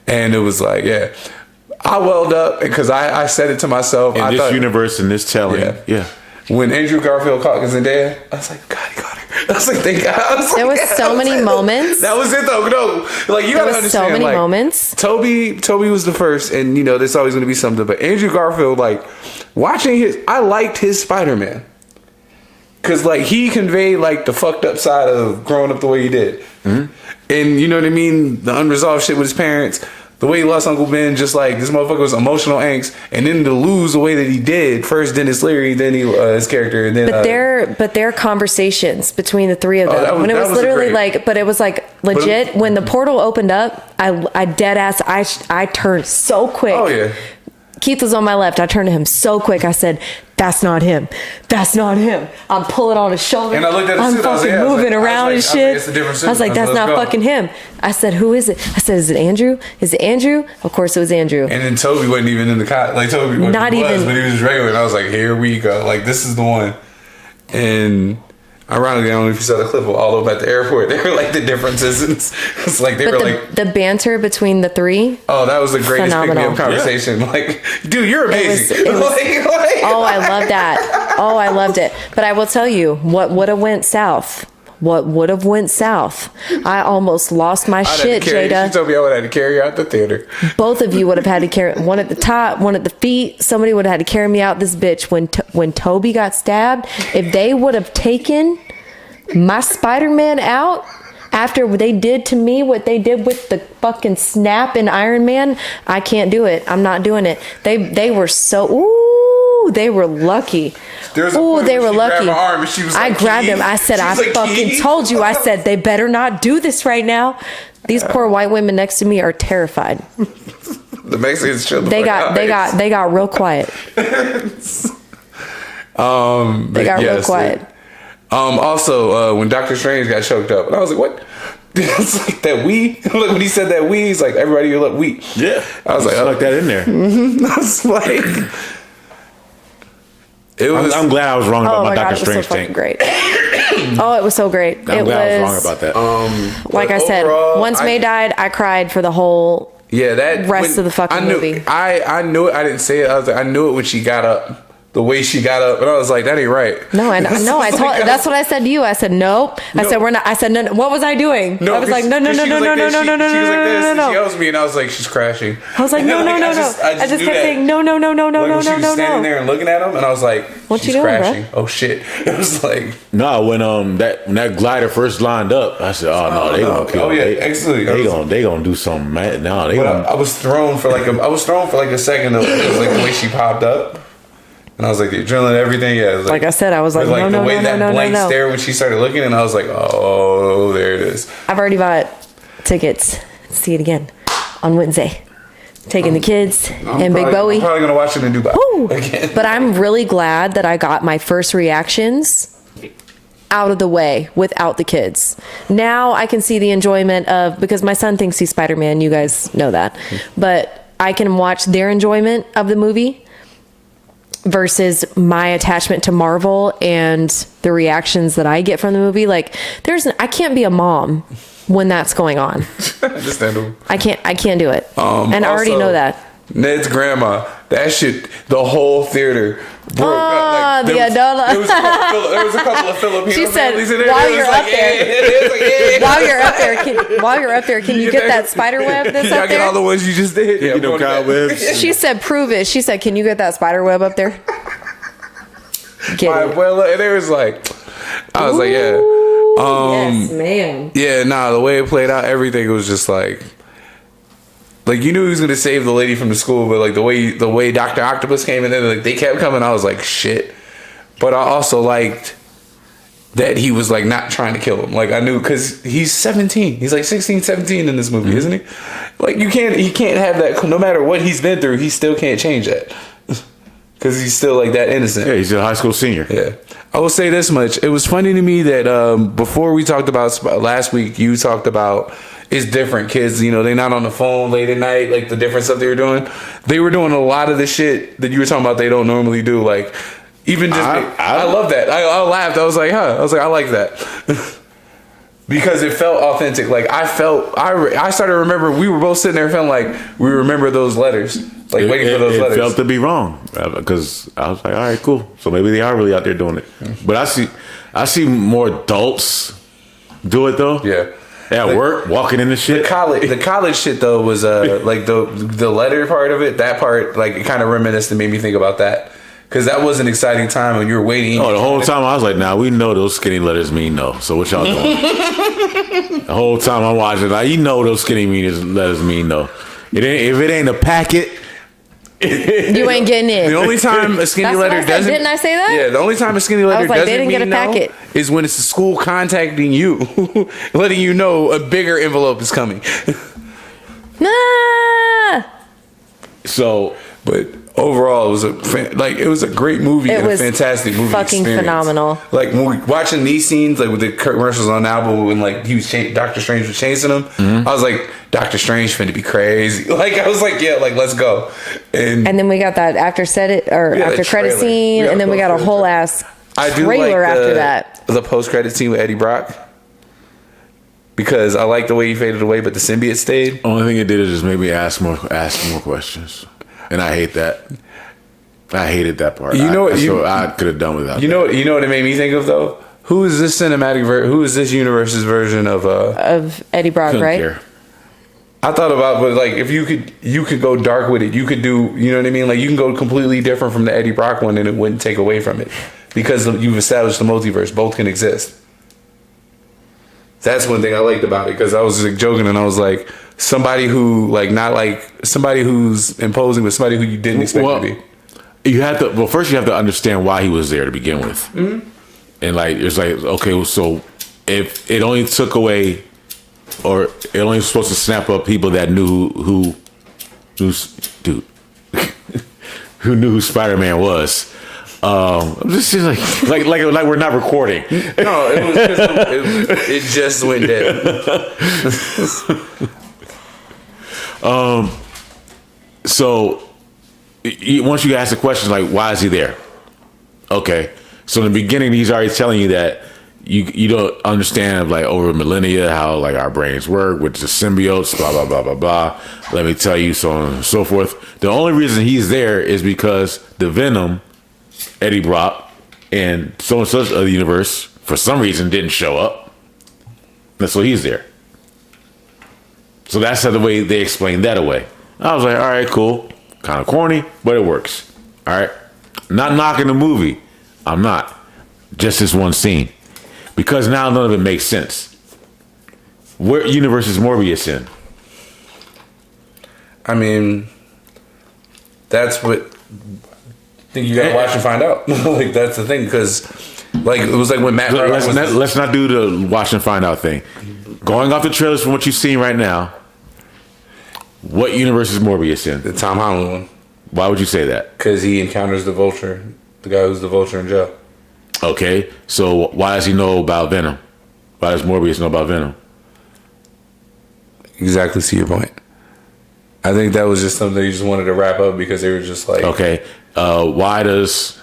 Speaker 3: And it was like, I welled up because I said it to myself.
Speaker 1: In this universe, in this telling,
Speaker 3: When Andrew Garfield caught Zendaya, I was like, God, he got her. I was like, thank God.
Speaker 2: There was so many moments.
Speaker 3: That was it, though. No, like, you gotta understand.
Speaker 2: So many moments.
Speaker 3: Toby was the first, and there's always gonna be something. But Andrew Garfield, like, watching I liked his Spider-Man, cause like he conveyed like the fucked up side of growing up the way he did, and you know what I mean, the unresolved shit with his parents. The way he lost Uncle Ben, just like this motherfucker was emotional angst, and then to lose the way that he did, first Dennis Leary, then his character, and then
Speaker 2: but their conversations between the three of them, when it was literally like, but it was like legit. When the portal opened up, I dead ass, I turned so quick.
Speaker 3: Oh yeah.
Speaker 2: Keith was on my left. I turned to him so quick. I said, "That's not him. That's not him." I'm pulling on his shoulder.
Speaker 3: And I looked at his
Speaker 2: I'm
Speaker 3: suit.
Speaker 2: fucking moving around and shit. I was like, "That's not fucking him." I said, "Who is it?" I said, "Is it Andrew? Is it Andrew?" Of course, it was Andrew.
Speaker 3: And then Toby wasn't even in the like Toby wasn't
Speaker 2: not even,
Speaker 3: but he was regular. And I was like, "Here we go. Like, this is the one." And Ironically, I don't know if you saw the clip of all of them at the airport. They were like the differences. It's like they were like
Speaker 2: the banter between the three.
Speaker 3: Oh, that was the greatest pick-me-up conversation. Yeah. Like, dude, you're amazing.
Speaker 2: Oh, I love that. Oh, I loved it. But I will tell you what would have went south. What would have went south? I almost lost my shit, Jada.
Speaker 3: She told me I would have had to carry you out the theater.
Speaker 2: Both of you would have had to carry one at the top, one at the feet. Somebody would have had to carry me out this bitch when Toby got stabbed. If they would have taken my Spider-Man out after they did to me what they did with the fucking snap in Iron Man, I can't do it. I'm not doing it. They were so they were lucky. Oh, they were lucky. I grabbed him. I said, I fucking told you. I said, they better not do this right now. These poor white women next to me are terrified.
Speaker 3: The Mexicans showed
Speaker 2: they got real quiet. They got real quiet.
Speaker 3: Also, when Doctor Strange got choked up, and I was like, what? It's like that we. Like when he said that we, he's like, everybody, you look we.
Speaker 1: Yeah.
Speaker 3: I was like,
Speaker 1: stuck that in there.
Speaker 3: Mm-hmm. I was like,
Speaker 1: I'm glad I was wrong about my Doctor Strange thing.
Speaker 2: Great. Oh, it was so great.
Speaker 1: I'm glad I was wrong about that.
Speaker 2: Like I said, once May died, I cried for the whole rest of the fucking movie.
Speaker 3: I knew it. I didn't say it. I was like, I knew it when she got up. The way she got up, and I was like, "That ain't right."
Speaker 2: No, I told. That's what I said to you. I said, "Nope." I said, "We're not." I said, "No." What was I doing?
Speaker 3: No,
Speaker 2: I was like, "No." She was like this.
Speaker 3: She yells me, and I was like, "She's crashing."
Speaker 2: I was like, "No." I just kept saying, "No."
Speaker 3: She was standing there and looking at him, and I was like,
Speaker 2: "What you doing,
Speaker 3: crashing?" Bro? Oh shit! It was like
Speaker 1: no. When that glider first lined up, I said, "Oh no, they gonna kill."
Speaker 3: Oh yeah, excellent.
Speaker 1: They gonna do something. No,
Speaker 3: I was thrown for like a second. Like the way she popped up. And I was like, the adrenaline, everything. Yeah.
Speaker 2: Like I said, I was like, no.
Speaker 3: The way that blank stare when she started looking, and I was like, oh, there it is.
Speaker 2: I've already bought tickets to see it again on Wednesday. Taking the kids and Big Bowie.
Speaker 3: I'm probably going to watch it in Dubai again.
Speaker 2: But I'm really glad that I got my first reactions out of the way without the kids. Now I can see the enjoyment of, because my son thinks he's Spider-Man. You guys know that. But I can watch their enjoyment of the movie versus my attachment to Marvel and the reactions that I get from the movie. Like I can't be a mom when that's going on.
Speaker 3: Understandable.
Speaker 2: I can't do it. And I already know that.
Speaker 3: Ned's grandma, that shit, the whole theater broke up. Like, there was a couple of Filipino
Speaker 2: she said,
Speaker 3: families in there.
Speaker 2: While you're up there, can you get that spider web that's up there?
Speaker 3: Get all the ones you just did.
Speaker 1: Yeah, cobwebs.
Speaker 2: She said, prove it. She said, can you get that spider web up there?
Speaker 3: Well, there was like, I was like, yeah.
Speaker 2: Yes, ma'am.
Speaker 3: Yeah, the way it played out, everything was just like you knew he was gonna save the lady from the school, but like the way Dr. Octopus came in and like they kept coming, I was like, shit. But I also liked that he was like not trying to kill him. Like I knew, because he's 17. He's like 16, 17 in this movie, isn't he? Like he can't have that. No matter what he's been through, he still can't change that. Because he's still like that innocent.
Speaker 1: Yeah, he's a high school senior.
Speaker 3: Yeah. I will say this much. It was funny to me that before we talked about last week, you talked about it's different. Kids, they're not on the phone late at night, like the different stuff they were doing. They were doing a lot of the shit that you were talking about they don't normally do. Like, even just... I love that. I laughed. I was like, huh. I was like, I like that. Because it felt authentic. Like, I started to remember, we were both sitting there feeling like we remember those letters. Like, waiting for those letters.
Speaker 1: It felt to be wrong. Because I was like, all right, cool. So maybe they are really out there doing it. But I see more adults do it, though.
Speaker 3: Yeah.
Speaker 1: At work, walking in the shit.
Speaker 3: The college shit, though, was like the letter part of it. That part, like, it kind of reminisced and made me think about that. Because that was an exciting time when you were waiting.
Speaker 1: Oh, the whole time I was like, we know those skinny letters mean no. So what y'all doing? The whole time I'm watching, those skinny letters mean no. If it ain't a packet,
Speaker 2: you ain't getting in.
Speaker 3: The only time a skinny letter doesn't...
Speaker 2: Didn't I say that?
Speaker 3: Yeah, the only time a skinny letter doesn't mean no is when it's the school contacting you, letting you know a bigger envelope is coming.
Speaker 1: So,
Speaker 3: but overall, it was a great movie and a fantastic movie.
Speaker 2: Fucking
Speaker 3: experience.
Speaker 2: Phenomenal.
Speaker 3: Like watching these scenes, like with the commercials on Apple, when like Doctor Strange was chasing him, I was like, Doctor Strange finna be crazy. Like I was like, yeah, like let's go. And
Speaker 2: then we got that after credit scene, and then we got a whole ass
Speaker 3: I do
Speaker 2: trailer
Speaker 3: like
Speaker 2: after that.
Speaker 3: the post-credit scene with Eddie Brock. Because I like the way he faded away, but the symbiote stayed.
Speaker 1: Only thing it did is just make me ask more questions, and I hate that. I hated that part. I could have done without.
Speaker 3: You know what it made me think of though? Who is this who is this universe's version of
Speaker 2: Eddie Brock, right?
Speaker 1: Care.
Speaker 3: I thought about, but like if you could go dark with it, you could do, you know what I mean? Like you can go completely different from the Eddie Brock one, and it wouldn't take away from it because you've established the multiverse. Both can exist. That's one thing I liked about it, because I was like joking and I was like, somebody who like not like somebody who's imposing, but somebody who you didn't expect to be.
Speaker 1: You have to. Well, first you have to understand why he was there to begin with, and like it's like, okay, so if it only took away, or it only was supposed to snap up people that knew who knew who SpiderMan was. This is like we're not recording.
Speaker 3: No, it just went dead.
Speaker 1: So once you ask the question, like, why is he there? Okay, so in the beginning, he's already telling you that you don't understand, like, over millennia how like our brains work with the symbiotes, blah blah blah blah blah. Let me tell you, so on and so forth. The only reason he's there is because the Venom, Eddie Brock, and so and such other universe for some reason didn't show up. That's why he's there. So that's how the way they explained that away. I was like, all right, cool. Kind of corny, but it works. All right. Not knocking the movie. I'm not. Just this one scene. Because now none of it makes sense. What universe is Morbius in?
Speaker 3: I mean, that's what I think you gotta watch and find out. Like that's the thing, because like it was like when Matt.
Speaker 1: Let's not do the watch and find out thing. Going off the trailers from what you've seen right now, what universe is Morbius in?
Speaker 3: The Tom Holland one.
Speaker 1: Why would you say that?
Speaker 3: Because he encounters the Vulture, the guy who's the Vulture in jail.
Speaker 1: Okay, so why does he know about Venom? Why does Morbius know about Venom?
Speaker 3: Exactly, see your point. I think that was just something you just wanted to wrap up because they were just like,
Speaker 1: okay, why does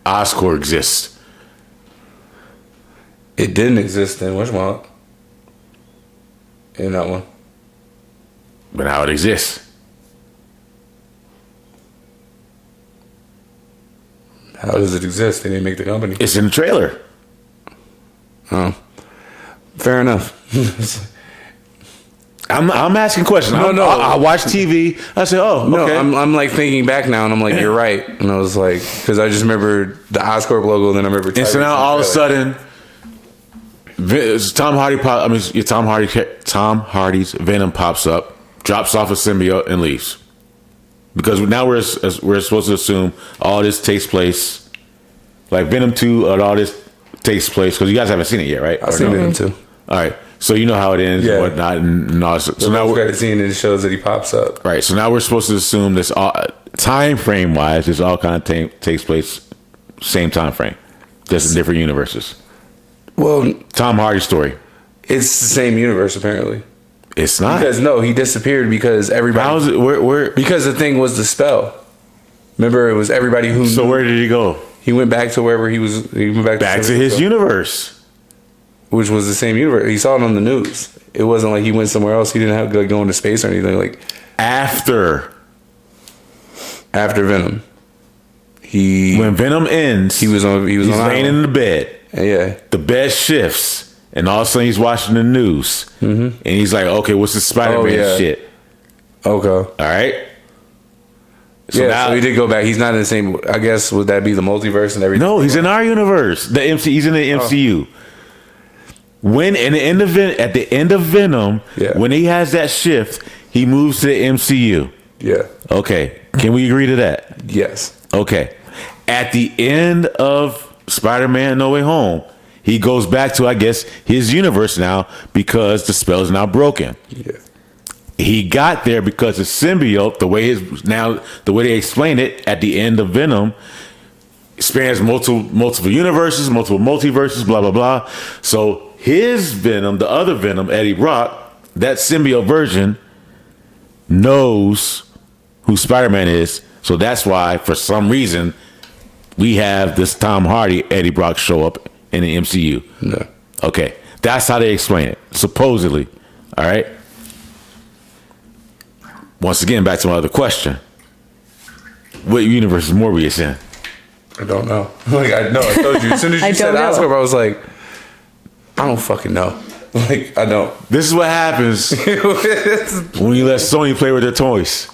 Speaker 1: Oscorp exist?
Speaker 3: It didn't exist in which one? In that one.
Speaker 1: But now it exists.
Speaker 3: How does it exist? They didn't make the company.
Speaker 1: It's in the trailer.
Speaker 3: Oh, fair enough.
Speaker 1: I'm asking questions.
Speaker 3: No.
Speaker 1: I watch TV. I say, oh,
Speaker 3: no,
Speaker 1: okay.
Speaker 3: I'm like thinking back now, and I'm like, you're right. And I was like, because I just remember the Oscorp logo, and then I remember.
Speaker 1: And so now all of a sudden, Tom Hardy's Venom pops up, drops off a symbiote, and leaves. Because now we're supposed to assume all this takes place, like Venom 2, all this takes place, because you guys haven't seen it yet, right?
Speaker 3: I've seen Venom 2.
Speaker 1: All right, so you know how it ends and whatnot, and all. So now we're
Speaker 3: scene, and it shows that he pops up.
Speaker 1: Right, so now we're supposed to assume this all time frame wise, this all kind of takes place same time frame, just in different universes.
Speaker 3: Well,
Speaker 1: Tom Hardy's story.
Speaker 3: It's the same universe apparently.
Speaker 1: It's not,
Speaker 3: because no, he disappeared because everybody.
Speaker 1: How is it? Where?
Speaker 3: Because the thing was the spell. Remember, it was everybody who.
Speaker 1: So where did he go?
Speaker 3: He went back to wherever he was. He went
Speaker 1: back to his universe,
Speaker 3: which was the same universe. He saw it on the news. It wasn't like he went somewhere else. He didn't have to like, go into space or anything. Like after Venom, when Venom ends, he's laying in the bed. Yeah, the bed shifts. And all of a sudden he's watching the news. Mm-hmm. And he's like, okay, what's this Spider-Man shit? Okay. All right. So now he did go back. He's not in the same, I guess, would that be the multiverse and everything? No, he's in our universe. He's in the MCU. When at the end of Venom, when he has that shift, he moves to the MCU. Yeah. Okay. Can we agree to that? Yes. Okay. At the end of Spider-Man No Way Home, he goes back to, I guess, his universe now because the spell is now broken. Yeah. He got there because the symbiote, the way they explain it at the end of Venom, spans multiple universes, multiple multiverses, blah blah blah. So his Venom, the other Venom, Eddie Brock, that symbiote version knows who Spider-Man is. So that's why, for some reason,
Speaker 1: we have this Tom Hardy, Eddie Brock show up in the MCU.
Speaker 3: No.
Speaker 1: Okay, that's how they explain it, supposedly. All right. Once again, back to my other question. What universe is Morbius in?
Speaker 3: I don't know. Like, I told you. As soon as you said Oscar, I was like, I don't fucking know. Like, I don't.
Speaker 1: This is what happens when you let Sony play with their toys.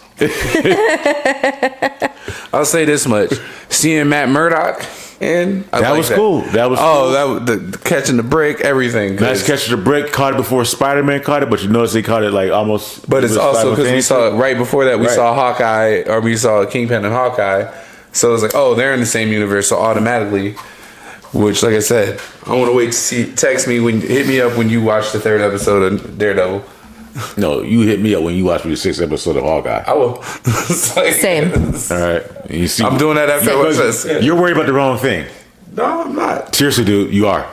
Speaker 3: I'll say this much: seeing Matt Murdock, and
Speaker 1: that was cool. That was cool.
Speaker 3: the catching the brick, everything.
Speaker 1: Nice catching the brick. Caught it before SpiderMan caught it, but you notice they caught it like almost.
Speaker 3: But it's also because we saw it right before that. We saw Hawkeye, or we saw Kingpin and Hawkeye. So it's like, oh, they're in the same universe. So automatically, which, like I said, I want to wait to see. Text me hit me up when you watch the 3rd episode of Daredevil.
Speaker 1: No, you hit me up when you watch the 6th episode of Hawkeye.
Speaker 3: I will. Like,
Speaker 2: same.
Speaker 1: All right. You see,
Speaker 3: I'm doing that after I watch this.
Speaker 1: You're worried about the wrong thing.
Speaker 3: No, I'm not.
Speaker 1: Seriously, dude, you are.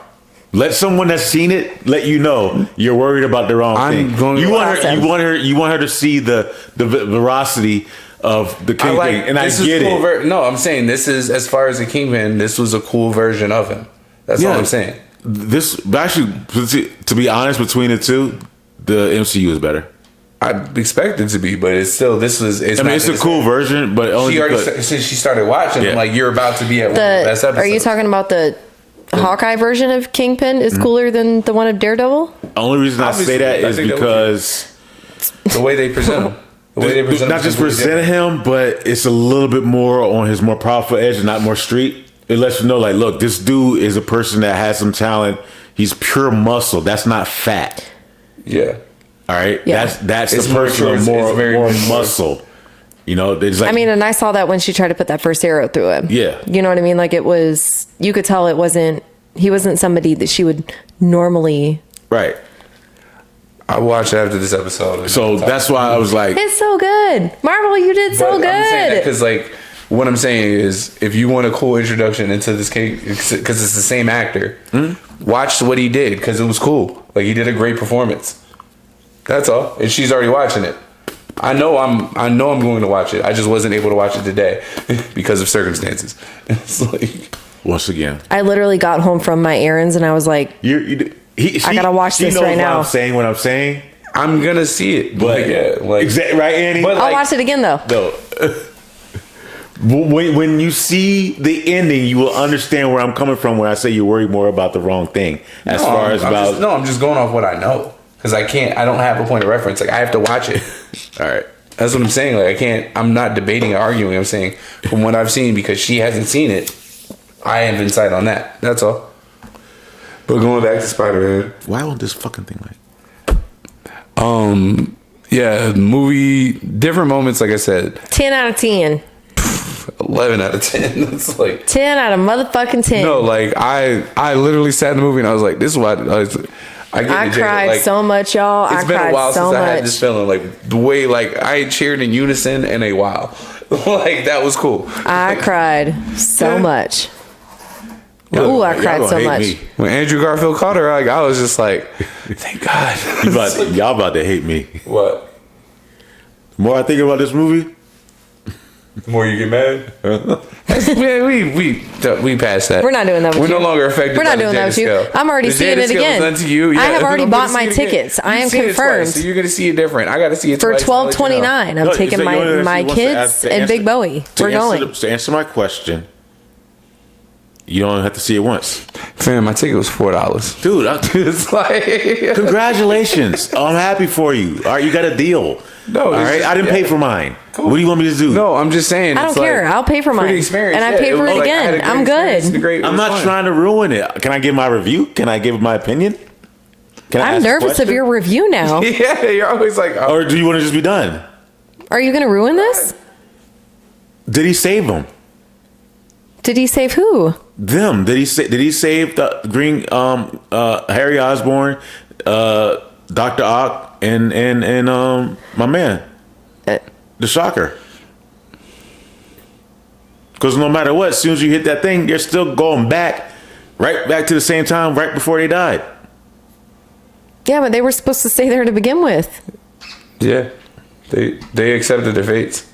Speaker 1: Let someone that's seen it let you know you're worried about the wrong thing. You want her to see the veracity of the Kingpin, and I get it.
Speaker 3: No, I'm saying this is, as far as the Kingpin, this was a cool version of him. That's all I'm saying.
Speaker 1: This actually, to be honest, between the two, the MCU is better.
Speaker 3: I expect it to be, but it's still it's
Speaker 1: a cool version, but only
Speaker 3: since she started watching. I'm like, you're about to be at one of the best episodes.
Speaker 2: Are you talking about the Hawkeye version of Kingpin is cooler than the one of Daredevil?
Speaker 1: The only reason I say that is because
Speaker 3: the way they present him.
Speaker 1: Not just present him, but it's a little bit more on his more powerful edge and not more street. It lets you know, like, look, this dude is a person that has some talent. He's pure muscle. That's not fat.
Speaker 3: Yeah.
Speaker 1: All right.
Speaker 2: Yeah.
Speaker 1: That's the person with more muscle. You know, it's like,
Speaker 2: I mean, and I saw that when she tried to put that first arrow through him.
Speaker 1: Yeah.
Speaker 2: You know what I mean? Like, you could tell he wasn't somebody that she would normally.
Speaker 1: Right.
Speaker 3: I watched after this episode.
Speaker 1: So that's why I was like,
Speaker 2: it's so good. Marvel, you did so good.
Speaker 3: Because, like, what I'm saying is, if you want a cool introduction into this case, because it's the same actor, watch what he did, because it was cool. Like, he did a great performance. That's all. And she's already watching it. I know I'm going to watch it. I just wasn't able to watch it today because of circumstances. It's like,
Speaker 1: once again,
Speaker 2: I literally got home from my errands and I was like, I gotta watch this right now.
Speaker 1: I'm saying what I'm saying.
Speaker 3: I'm gonna see it,
Speaker 1: but right, Annie.
Speaker 2: But I'll watch it again though.
Speaker 1: No. When you see the ending, you will understand where I'm coming from when I say you're worried more about the wrong thing. I'm
Speaker 3: just going off what I know, because I don't have a point of reference. Like, I have to watch it.
Speaker 1: All right.
Speaker 3: That's what I'm saying. Like, I'm not debating or arguing. I'm saying from what I've seen, because she hasn't seen it, I have insight on that. That's all. But going back to Spider-Man.
Speaker 1: Why won't this fucking thing like?
Speaker 3: Yeah, movie, different moments, like I said.
Speaker 2: 10 out of 10.
Speaker 3: 11 out of 10. That's like
Speaker 2: 10 out of motherfucking 10.
Speaker 3: No, like I literally sat in the movie and I was like, this is what
Speaker 2: I cried like, so much, y'all.
Speaker 3: It's been a while since I had this feeling. Like, the way, like, I cheered in unison in a while. Like, that was cool.
Speaker 2: I cried so much. Ooh, I cried so much.
Speaker 1: Me.
Speaker 3: When Andrew Garfield caught her, like, I was just like, thank God.
Speaker 1: Y'all about to hate me.
Speaker 3: What?
Speaker 1: The more I think about this movie,
Speaker 3: the more you get mad. Yeah, we passed that.
Speaker 2: We're not doing that with you.
Speaker 3: We're no longer affected.
Speaker 2: We're not doing that with you. I'm already seeing it again. I have already bought my tickets. I am confirmed.
Speaker 3: So you're gonna see it different. I got to see it
Speaker 2: for $12.29. I'm taking my kids and Big Bowie. We're going.
Speaker 1: To answer my question, you don't have to see it once.
Speaker 3: Fam, my ticket was $4.
Speaker 1: Dude,
Speaker 3: it's like
Speaker 1: congratulations. I'm happy for you. All right, you got a deal.
Speaker 3: No,
Speaker 1: all right. I didn't pay for mine. Cool. What do you want me to do?
Speaker 3: No, I'm just saying.
Speaker 2: I don't care. I'll pay for mine. And I pay for it again. I'm good.
Speaker 1: I'm not trying to ruin it. Can I give my review? Can I give my opinion?
Speaker 2: I'm nervous of your review now.
Speaker 3: Yeah, you're always like,
Speaker 1: oh. Or do you want to just be done?
Speaker 2: Are you going to ruin this?
Speaker 1: Did he save them?
Speaker 2: Did he save who?
Speaker 1: Them. Did he save the Green Harry Osborn, Dr. Ock, and my man, the Shocker? Because no matter what, as soon as you hit that thing, you're still going right back to the same time right before they died.
Speaker 2: Yeah, but they were supposed to stay there to begin with.
Speaker 3: Yeah, they accepted their fates.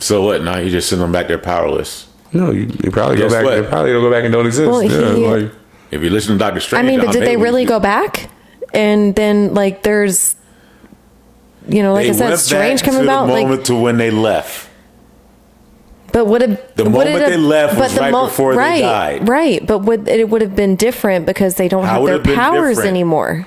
Speaker 1: So what? Now you just send them back there powerless.
Speaker 3: No, you probably
Speaker 1: Guess
Speaker 3: go back.
Speaker 1: what?
Speaker 3: They probably don't go back and don't exist.
Speaker 2: Well,
Speaker 3: yeah, like,
Speaker 1: If you listen to Doctor Strange,
Speaker 2: I mean, but
Speaker 1: Aunt
Speaker 2: did
Speaker 1: May
Speaker 2: they
Speaker 1: would
Speaker 2: really
Speaker 1: be-
Speaker 2: go back? And then, like, there's, you know, like I
Speaker 1: They
Speaker 2: said,
Speaker 1: went
Speaker 2: Strange
Speaker 1: back
Speaker 2: coming
Speaker 1: to
Speaker 2: about.
Speaker 1: the
Speaker 2: Like,
Speaker 1: moment to when they left.
Speaker 2: but would have
Speaker 1: The moment they left was right before they died.
Speaker 2: Right, but it would have been different because they don't
Speaker 1: How
Speaker 2: have
Speaker 1: would
Speaker 2: their
Speaker 1: it have been
Speaker 2: powers
Speaker 1: different?
Speaker 2: anymore.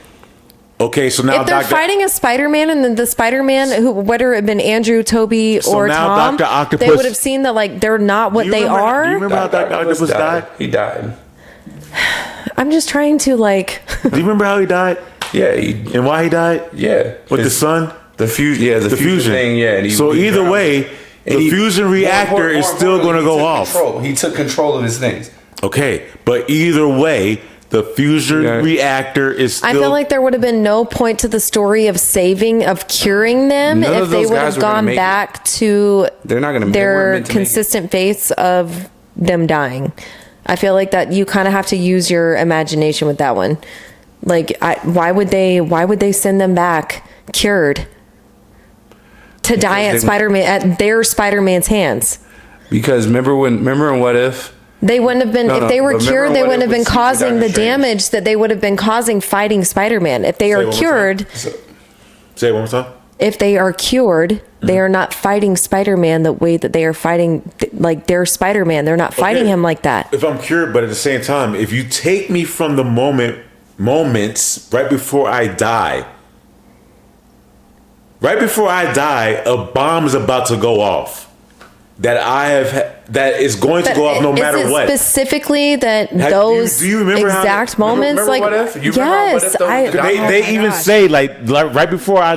Speaker 1: Okay, so now
Speaker 2: If they're fighting a Spider-Man, and then the Spider-Man, who whether it had been Andrew, Toby,
Speaker 1: So
Speaker 2: or
Speaker 1: now
Speaker 2: Tom,
Speaker 1: Dr. Octopus-
Speaker 2: they would have seen that like they're not what they are.
Speaker 1: Do you remember how Dr. Octopus died?
Speaker 3: He died.
Speaker 2: I'm just trying to like.
Speaker 1: Do you remember how he died
Speaker 3: Yeah,
Speaker 1: and why he died?
Speaker 3: yeah.
Speaker 1: With the
Speaker 3: His-
Speaker 1: sun?
Speaker 3: the fusion. Yeah, the fusion thing. Yeah. And
Speaker 1: So
Speaker 3: he
Speaker 1: either
Speaker 3: drowned.
Speaker 1: way,
Speaker 3: And
Speaker 1: the fusion reactor is still going to go off.
Speaker 3: He took control of his things.
Speaker 1: Okay, but either way, the fusion
Speaker 3: Yeah.
Speaker 1: reactor is still.
Speaker 2: I feel like there would have been no point to the story of curing them
Speaker 3: None
Speaker 2: if
Speaker 3: of
Speaker 2: they
Speaker 3: those
Speaker 2: would
Speaker 3: guys
Speaker 2: have
Speaker 3: were gonna
Speaker 2: gone
Speaker 3: make it.
Speaker 2: back to
Speaker 3: They're not going to.
Speaker 2: their consistent faiths of them dying. I feel like that you kind of have to use your imagination with that one. Like, why would they send them back cured to die at their Spider-Man's hands?
Speaker 3: Because remember in What If?
Speaker 2: They wouldn't have been,
Speaker 3: No,
Speaker 2: if
Speaker 3: no,
Speaker 2: they were
Speaker 3: but remember
Speaker 2: cured, they
Speaker 3: what
Speaker 2: wouldn't
Speaker 3: it
Speaker 2: have been
Speaker 3: was
Speaker 2: causing
Speaker 3: Doctor
Speaker 2: the
Speaker 3: Strange.
Speaker 2: damage that they would have been causing fighting Spider-Man. If they are
Speaker 1: one more time.
Speaker 2: cured,
Speaker 1: Say it one more time.
Speaker 2: if they are cured, they are not fighting Spider-Man the way that they are fighting, like they're Spider-Man. They're not fighting
Speaker 1: Okay.
Speaker 2: him like that.
Speaker 1: If I'm cured, but at the same time, if you take me from the moments right before I die, a bomb is about to go off. That is going to go off no matter
Speaker 2: is it
Speaker 1: what.
Speaker 2: Specifically that
Speaker 1: Do
Speaker 2: those
Speaker 1: you remember how-
Speaker 2: exact moments,
Speaker 3: remember
Speaker 2: like
Speaker 3: What If? You remember What
Speaker 2: yes,
Speaker 3: If, though?
Speaker 1: They even say like right before I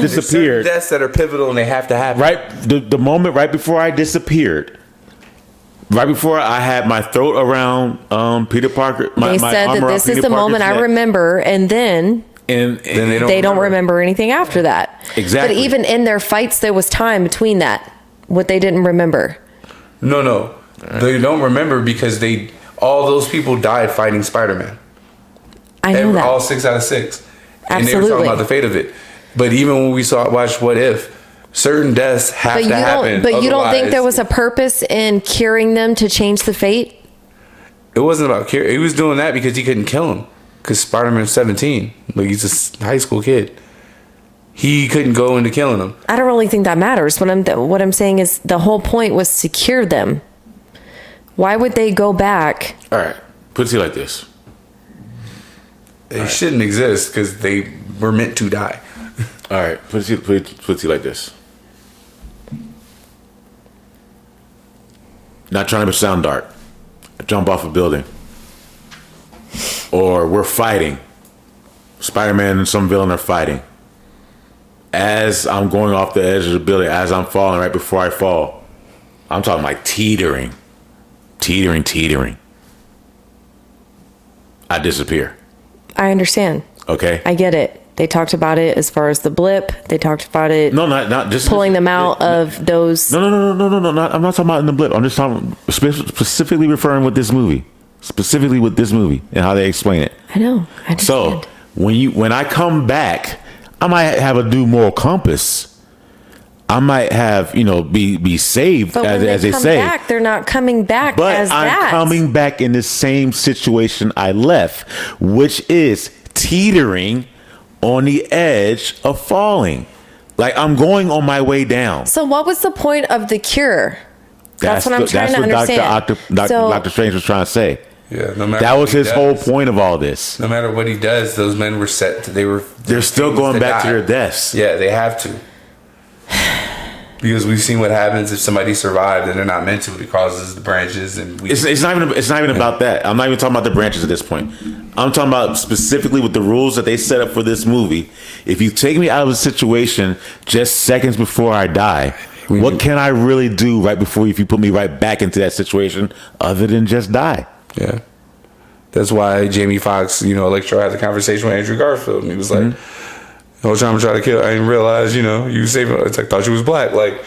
Speaker 1: disappeared,
Speaker 3: Deaths that are pivotal and they have to happen.
Speaker 1: right the moment right before I disappeared, right before I had my throat around Peter Parker.
Speaker 2: they said that this is the moment I remember, and then
Speaker 1: and
Speaker 3: Then
Speaker 2: they don't remember anything after that.
Speaker 1: Exactly.
Speaker 2: But even in their fights, there was time between that. What they didn't remember.
Speaker 3: No. They don't remember because all those people died fighting Spider-Man.
Speaker 2: I know that.
Speaker 3: All 6 out of 6. And they were
Speaker 2: Absolutely.
Speaker 3: talking about the fate of it. But even when we watched What If, certain deaths have to happen.
Speaker 2: But you don't think
Speaker 3: otherwise-
Speaker 2: there was a purpose in curing them to change the fate?
Speaker 3: It wasn't about care. He was doing that because he couldn't kill him. Because Spider-Man's 17. Like, he's a high school kid. He couldn't go into killing them.
Speaker 2: I don't really think that matters. What I'm saying is the whole point was to cure them. Why would they go back?
Speaker 1: All right, put it to you like this.
Speaker 3: They shouldn't exist because they were meant to die.
Speaker 1: All right, put it to you like this. Not trying to sound dark. Jump off a building. Or we're fighting. Spider-Man and some villain are fighting. As I'm going off the edge of the building, as I'm falling, right before I fall, I'm talking like teetering. I disappear.
Speaker 2: I understand.
Speaker 1: Okay?
Speaker 2: I get it. They talked about it as far as the blip. They talked about it
Speaker 1: No, not just
Speaker 2: pulling them out of those.
Speaker 1: No. I'm not talking about in the blip. I'm just talking specifically referring with this movie. Specifically with this movie and how they explain it.
Speaker 2: I know. I understand.
Speaker 1: So when I come back, I might have a new moral compass. I might have, be saved,
Speaker 2: But when
Speaker 1: as
Speaker 2: they
Speaker 1: they
Speaker 2: come
Speaker 1: say.
Speaker 2: back, they're not coming back
Speaker 1: But
Speaker 2: as
Speaker 1: I'm
Speaker 2: that.
Speaker 1: coming back in the same situation I left, which is teetering on the edge of falling. Like I'm going on my way down.
Speaker 2: So what was the point of the cure? That's what I'm trying to understand.
Speaker 1: Dr. Strange was trying to say.
Speaker 3: Yeah, no matter
Speaker 1: That
Speaker 3: what
Speaker 1: was
Speaker 3: he
Speaker 1: his
Speaker 3: does,
Speaker 1: whole point of all this.
Speaker 3: No matter what he does, those men were set. They're
Speaker 1: still going back to their deaths.
Speaker 3: Yeah, they have to. Because we've seen what happens if somebody survived and they're not meant to. It causes the branches, and
Speaker 1: It's not even about that. I'm not even talking about the branches at this point. I'm talking about specifically with the rules that they set up for this movie. If you take me out of a situation just seconds before I die, what can I really do right before if you put me right back into that situation other than just die?
Speaker 3: Yeah. That's why Jamie Foxx, Electro had the conversation with Andrew Garfield, and he was like, "The whole time I'm trying to kill, I didn't realize, you saved me. It's like, thought you was black." Like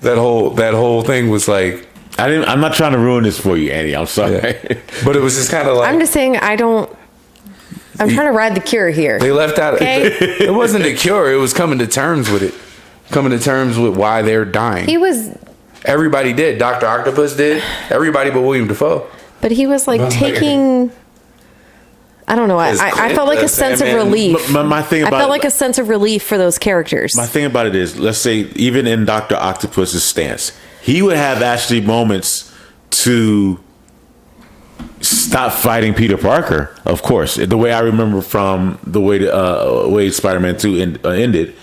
Speaker 3: that whole thing was like,
Speaker 1: I'm not trying to ruin this for you, Andy. I'm sorry.
Speaker 3: yeah. But it was just kind of like
Speaker 2: I'm just saying I'm trying to ride the cure here.
Speaker 3: they left out.
Speaker 2: Okay.
Speaker 3: It wasn't a cure. It was coming to terms with it. Coming to terms with why they're dying.
Speaker 2: He was
Speaker 3: Everybody did. Dr. Octopus did. Everybody but William Dafoe.
Speaker 2: But he was like taking. I don't know. I felt like a sense of relief.
Speaker 1: My thing about
Speaker 2: I felt like a sense of relief for those characters.
Speaker 1: My thing about it is, let's say, even in Dr. Octopus's stance, he would have actually moments to stop fighting Peter Parker. Of course, the way I remember from the way Spider-Man 2 ended,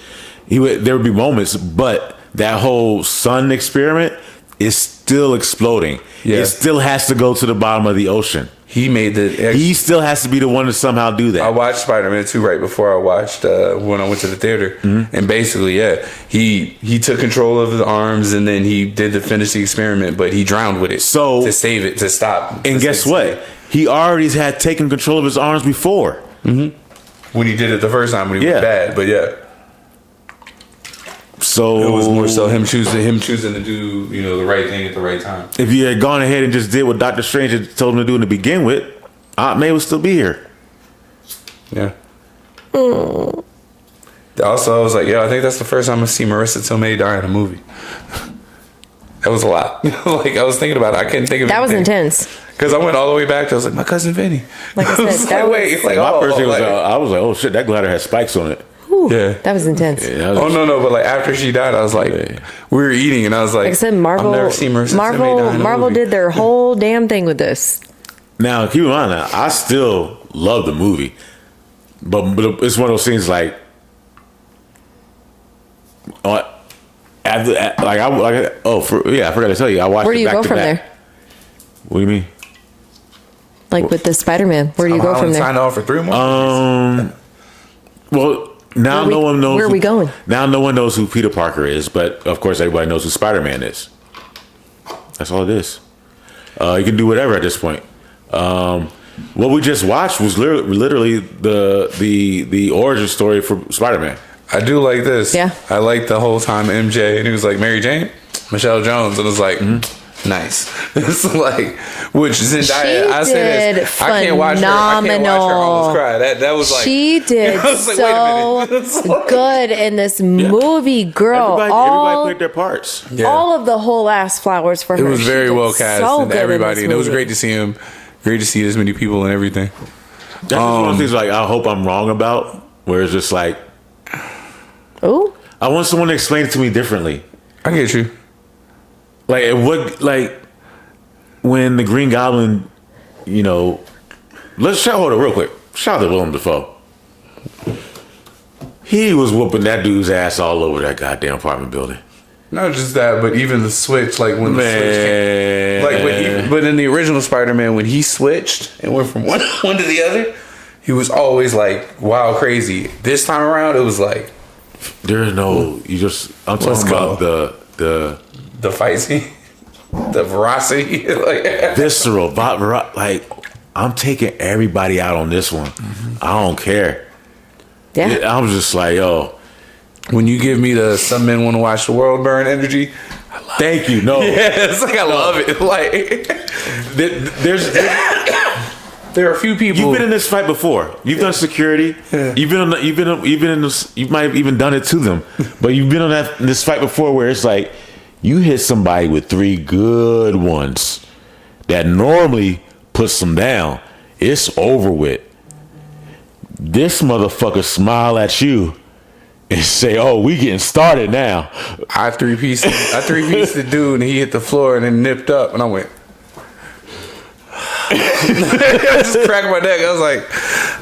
Speaker 1: there would be moments, but that whole sun experiment is still exploding.
Speaker 3: Yeah.
Speaker 1: It still has to go to the bottom of the ocean. He still has to be the one to somehow do that.
Speaker 3: I watched Spider-Man 2 right before I watched when I went to the theater. Mm-hmm. And basically, he took control of his arms and then he did finish the experiment, but he drowned with it. To save it, to stop.
Speaker 1: And guess what? He already had taken control of his arms before.
Speaker 3: Mm-hmm. When he did it the first time, when he was bad. But so it was more so him choosing to do the right thing at the right time.
Speaker 1: If you had gone ahead and just did what Doctor Strange had told him to do to begin with, Aunt May would still be here.
Speaker 3: Yeah. Also, I was like, I think that's the first time I see Marissa Tomei die in a movie. That was a lot. Like, I was thinking about it. I couldn't think of it.
Speaker 2: That was intense.
Speaker 3: Because I went all the way back to, I was like, my cousin Vinny.
Speaker 2: Like I said,
Speaker 1: my first thing was, I was like, oh shit, that glider has spikes on it.
Speaker 2: Whew, that was intense.
Speaker 1: Yeah,
Speaker 3: no, but like after she died, I was like, we were eating, and I was like
Speaker 2: I said, Marvel,
Speaker 3: I've never seen Marvel
Speaker 2: did their whole damn thing with this.
Speaker 1: Now, keep in mind, I still love the movie, but it's one of those things like, I forgot to tell you, I watched.
Speaker 2: Where do you go from there?
Speaker 1: What do you mean?
Speaker 2: Like with the Spider-Man, where do you go from there?
Speaker 3: Signed off for 3 more.
Speaker 1: Well, now no one knows.
Speaker 2: Where are we going?
Speaker 1: Now no one knows who Peter Parker is, but of course everybody knows who Spider-Man is. That's all it is. You can do whatever at this point. What we just watched was literally the origin story for Spider-Man.
Speaker 3: I do like this.
Speaker 2: Yeah.
Speaker 3: I like the whole time MJ, and he was like, Mary Jane, Michelle Jones, and it was like, nice. It's like, which Zendaya, I say this, I can't watch her almost cry. That was like,
Speaker 2: she did so good in this movie, girl.
Speaker 1: Everybody played their parts.
Speaker 2: Yeah. All of the whole ass flowers for her.
Speaker 3: It was very well cast, and everybody, and it was great to see him. Great to see this many people and everything.
Speaker 1: That's one of the things like I hope I'm wrong about, where it's just like,
Speaker 2: ooh,
Speaker 1: I want someone to explain it to me differently.
Speaker 3: I get you.
Speaker 1: Like when the Green Goblin, let's hold it real quick. Shout out to Willem Dafoe. He was whooping that dude's ass all over that goddamn apartment building.
Speaker 3: Not just that, but even the switch, like when the switch came, but in the original Spider-Man, when he switched and went from one to the other, he was always like wild crazy. This time around, it was like
Speaker 1: I'm talking about
Speaker 3: the fight scene, the veracity, like
Speaker 1: visceral, like I'm taking everybody out on this one. Mm-hmm. I don't care.
Speaker 2: Yeah,
Speaker 1: I was just like, yo.
Speaker 3: When you give me the some men want to watch the world burn energy,
Speaker 1: thank you. No,
Speaker 3: yeah, it's like I love it. Like there are a few people.
Speaker 1: You've been in this fight before. You've done security. Yeah. You've been in this. You might have even done it to them, but you've been on this fight before where it's like you hit somebody with 3 good ones that normally puts them down. It's over with. This motherfucker smile at you and say, "Oh, we getting started now."
Speaker 3: I 3-piece the dude, and he hit the floor and then nipped up, and I went. I just cracked my neck. I was like,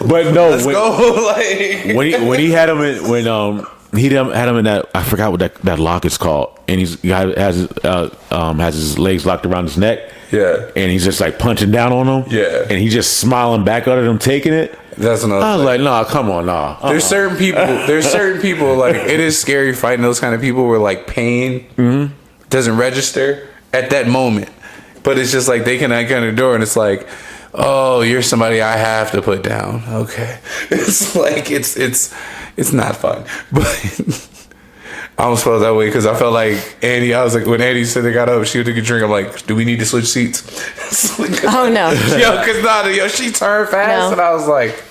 Speaker 1: "But no,
Speaker 3: let's go!" Like
Speaker 1: when he had him in had him in that, I forgot what that lock is called, and he has his legs locked around his neck.
Speaker 3: Yeah,
Speaker 1: and he's just like punching down on him.
Speaker 3: Yeah,
Speaker 1: and he's just smiling back at him, taking it.
Speaker 3: That's another.
Speaker 1: I was like, nah, come on, nah.
Speaker 3: There's certain people like it is scary fighting those kind of people where like pain doesn't register at that moment, but it's just like they can knock on the door and it's like, oh, you're somebody I have to put down. Okay, it's like it's not fun, but. I almost felt that way because I felt like Annie. I was like, when Annie said they got up, she would take a drink. I'm like, do we need to switch seats?
Speaker 2: Oh no,
Speaker 3: because she turned fast, and I was like,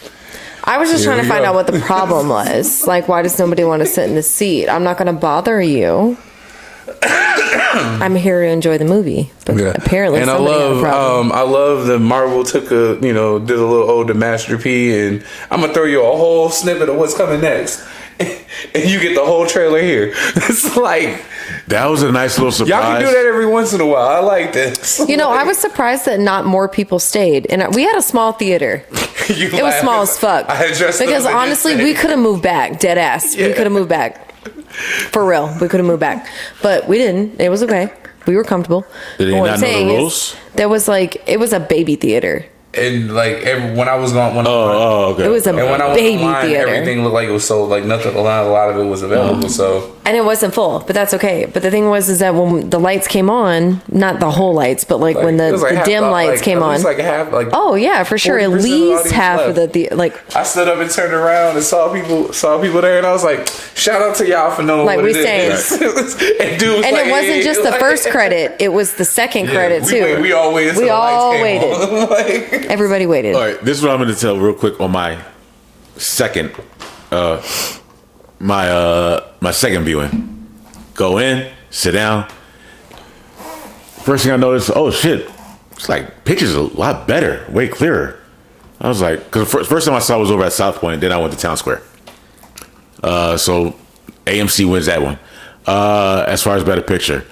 Speaker 2: I was just trying to find out what the problem was. Like, why does nobody want to sit in the seat? I'm not going to bother you. I'm here to enjoy the movie. But apparently,
Speaker 3: and
Speaker 2: somebody had a problem.
Speaker 3: I love that Marvel took did a little ode to Master P, and I'm gonna throw you a whole snippet of what's coming next, and you get the whole trailer here. It's like
Speaker 1: that was a nice little surprise.
Speaker 3: Y'all can do that every once in a while. I like this.
Speaker 2: I was surprised that not more people stayed, and we had a small theater. It was small as fuck. Because honestly, we could have moved back. Dead ass. Yeah. We could have moved back. For real, we could have moved back, but we didn't. It was okay. We were comfortable.
Speaker 1: Did they not know the rules?
Speaker 2: There was it was a baby theater.
Speaker 3: And when I was going,
Speaker 2: okay. It was a baby theater.
Speaker 3: Everything looked like it was sold. Like nothing, a lot of it was available. So
Speaker 2: and it wasn't full, but that's okay. But the thing was, is that when the lights came on, not the whole lights, but when the dim lights came on, oh yeah, for sure, at least half of the
Speaker 3: I stood up and turned around and saw people there, and I was like, shout out to y'all for knowing what it is. And dude,
Speaker 2: and it wasn't just the first credit; it was the second credit too.
Speaker 3: We all waited.
Speaker 2: We all waited. Everybody waited.
Speaker 1: All right, this is what I'm going to tell real quick on my second, my second viewing. Go in, sit down. First thing I noticed, oh shit, it's like pictures a lot better, way clearer. I was like, because the first time I saw it was over at South Point, then I went to Town Square. So AMC wins that one. As far as better picture.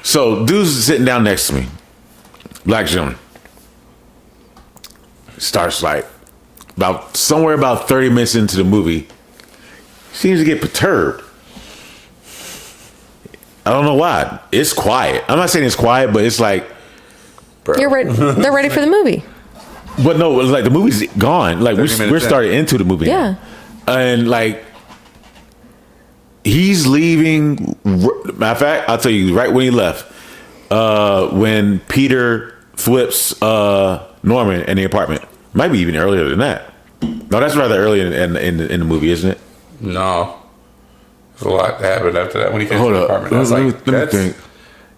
Speaker 1: So dude's sitting down next to me, black gentleman. Starts about 30 minutes into the movie, seems to get perturbed. I don't know why. It's quiet. I'm not saying it's quiet, but it's like
Speaker 2: you're ready. They're ready for the movie.
Speaker 1: But no, it's like the movie's gone. Like we're started into the movie.
Speaker 2: Yeah.
Speaker 1: Now. And he's leaving. Matter of fact, I'll tell you right when he left. When Peter flips Norman in the apartment. Might be even earlier than that. No, that's rather early in the movie, isn't it?
Speaker 3: No. There's a lot that happened after that when he came to the apartment.
Speaker 1: Let me think.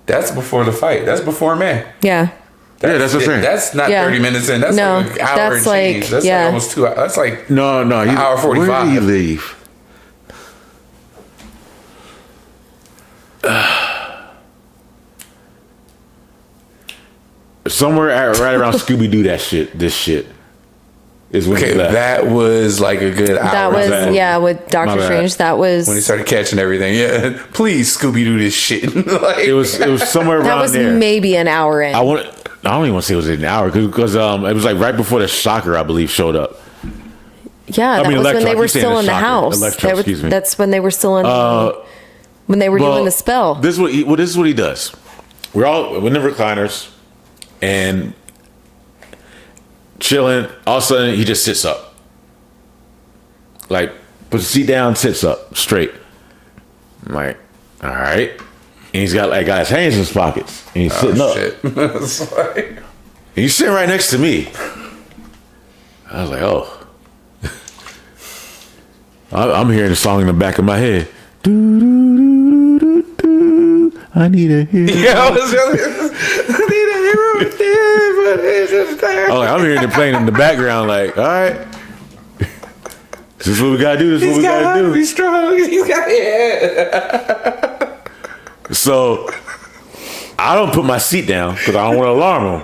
Speaker 3: That's before the fight. That's before Man.
Speaker 2: Yeah.
Speaker 1: That's what I'm saying.
Speaker 3: That's not 30 minutes in. That's like an hour and change. That's like almost 2 hours. That's like
Speaker 1: no.
Speaker 3: An hour 45.
Speaker 1: Where did he leave? Somewhere right around Scooby Doo. This shit is when he left.
Speaker 3: That was like a good hour.
Speaker 2: That was with Doctor Strange. That was
Speaker 3: when he started catching everything. Yeah, please Scooby Doo this shit.
Speaker 1: It was somewhere around there.
Speaker 2: That was maybe an hour in.
Speaker 1: I don't even want to say it was an hour because it was like right before the shocker, I believe, showed up.
Speaker 2: Yeah, that was when they were still in the house.
Speaker 1: Excuse me.
Speaker 2: That's when they were still in. When they were doing the spell.
Speaker 1: This is what he does. We're all in the recliners and chilling. All of a sudden, he just sits up. Like, puts the seat down, sits up straight. I'm like, all right. And he's got his hands in his pockets. And he's sitting up. And he's sitting right next to me. I was like, oh. I'm hearing the song in the back of my head. Do, do, do, do, do, do. I need a hero.
Speaker 3: Yeah, I need a hero.
Speaker 1: I'm hearing it playing in the background, like, all right. This is what we gotta do. This is what we gotta do.
Speaker 3: Be strong. You got
Speaker 1: So I don't put my seat down because I don't want to alarm him.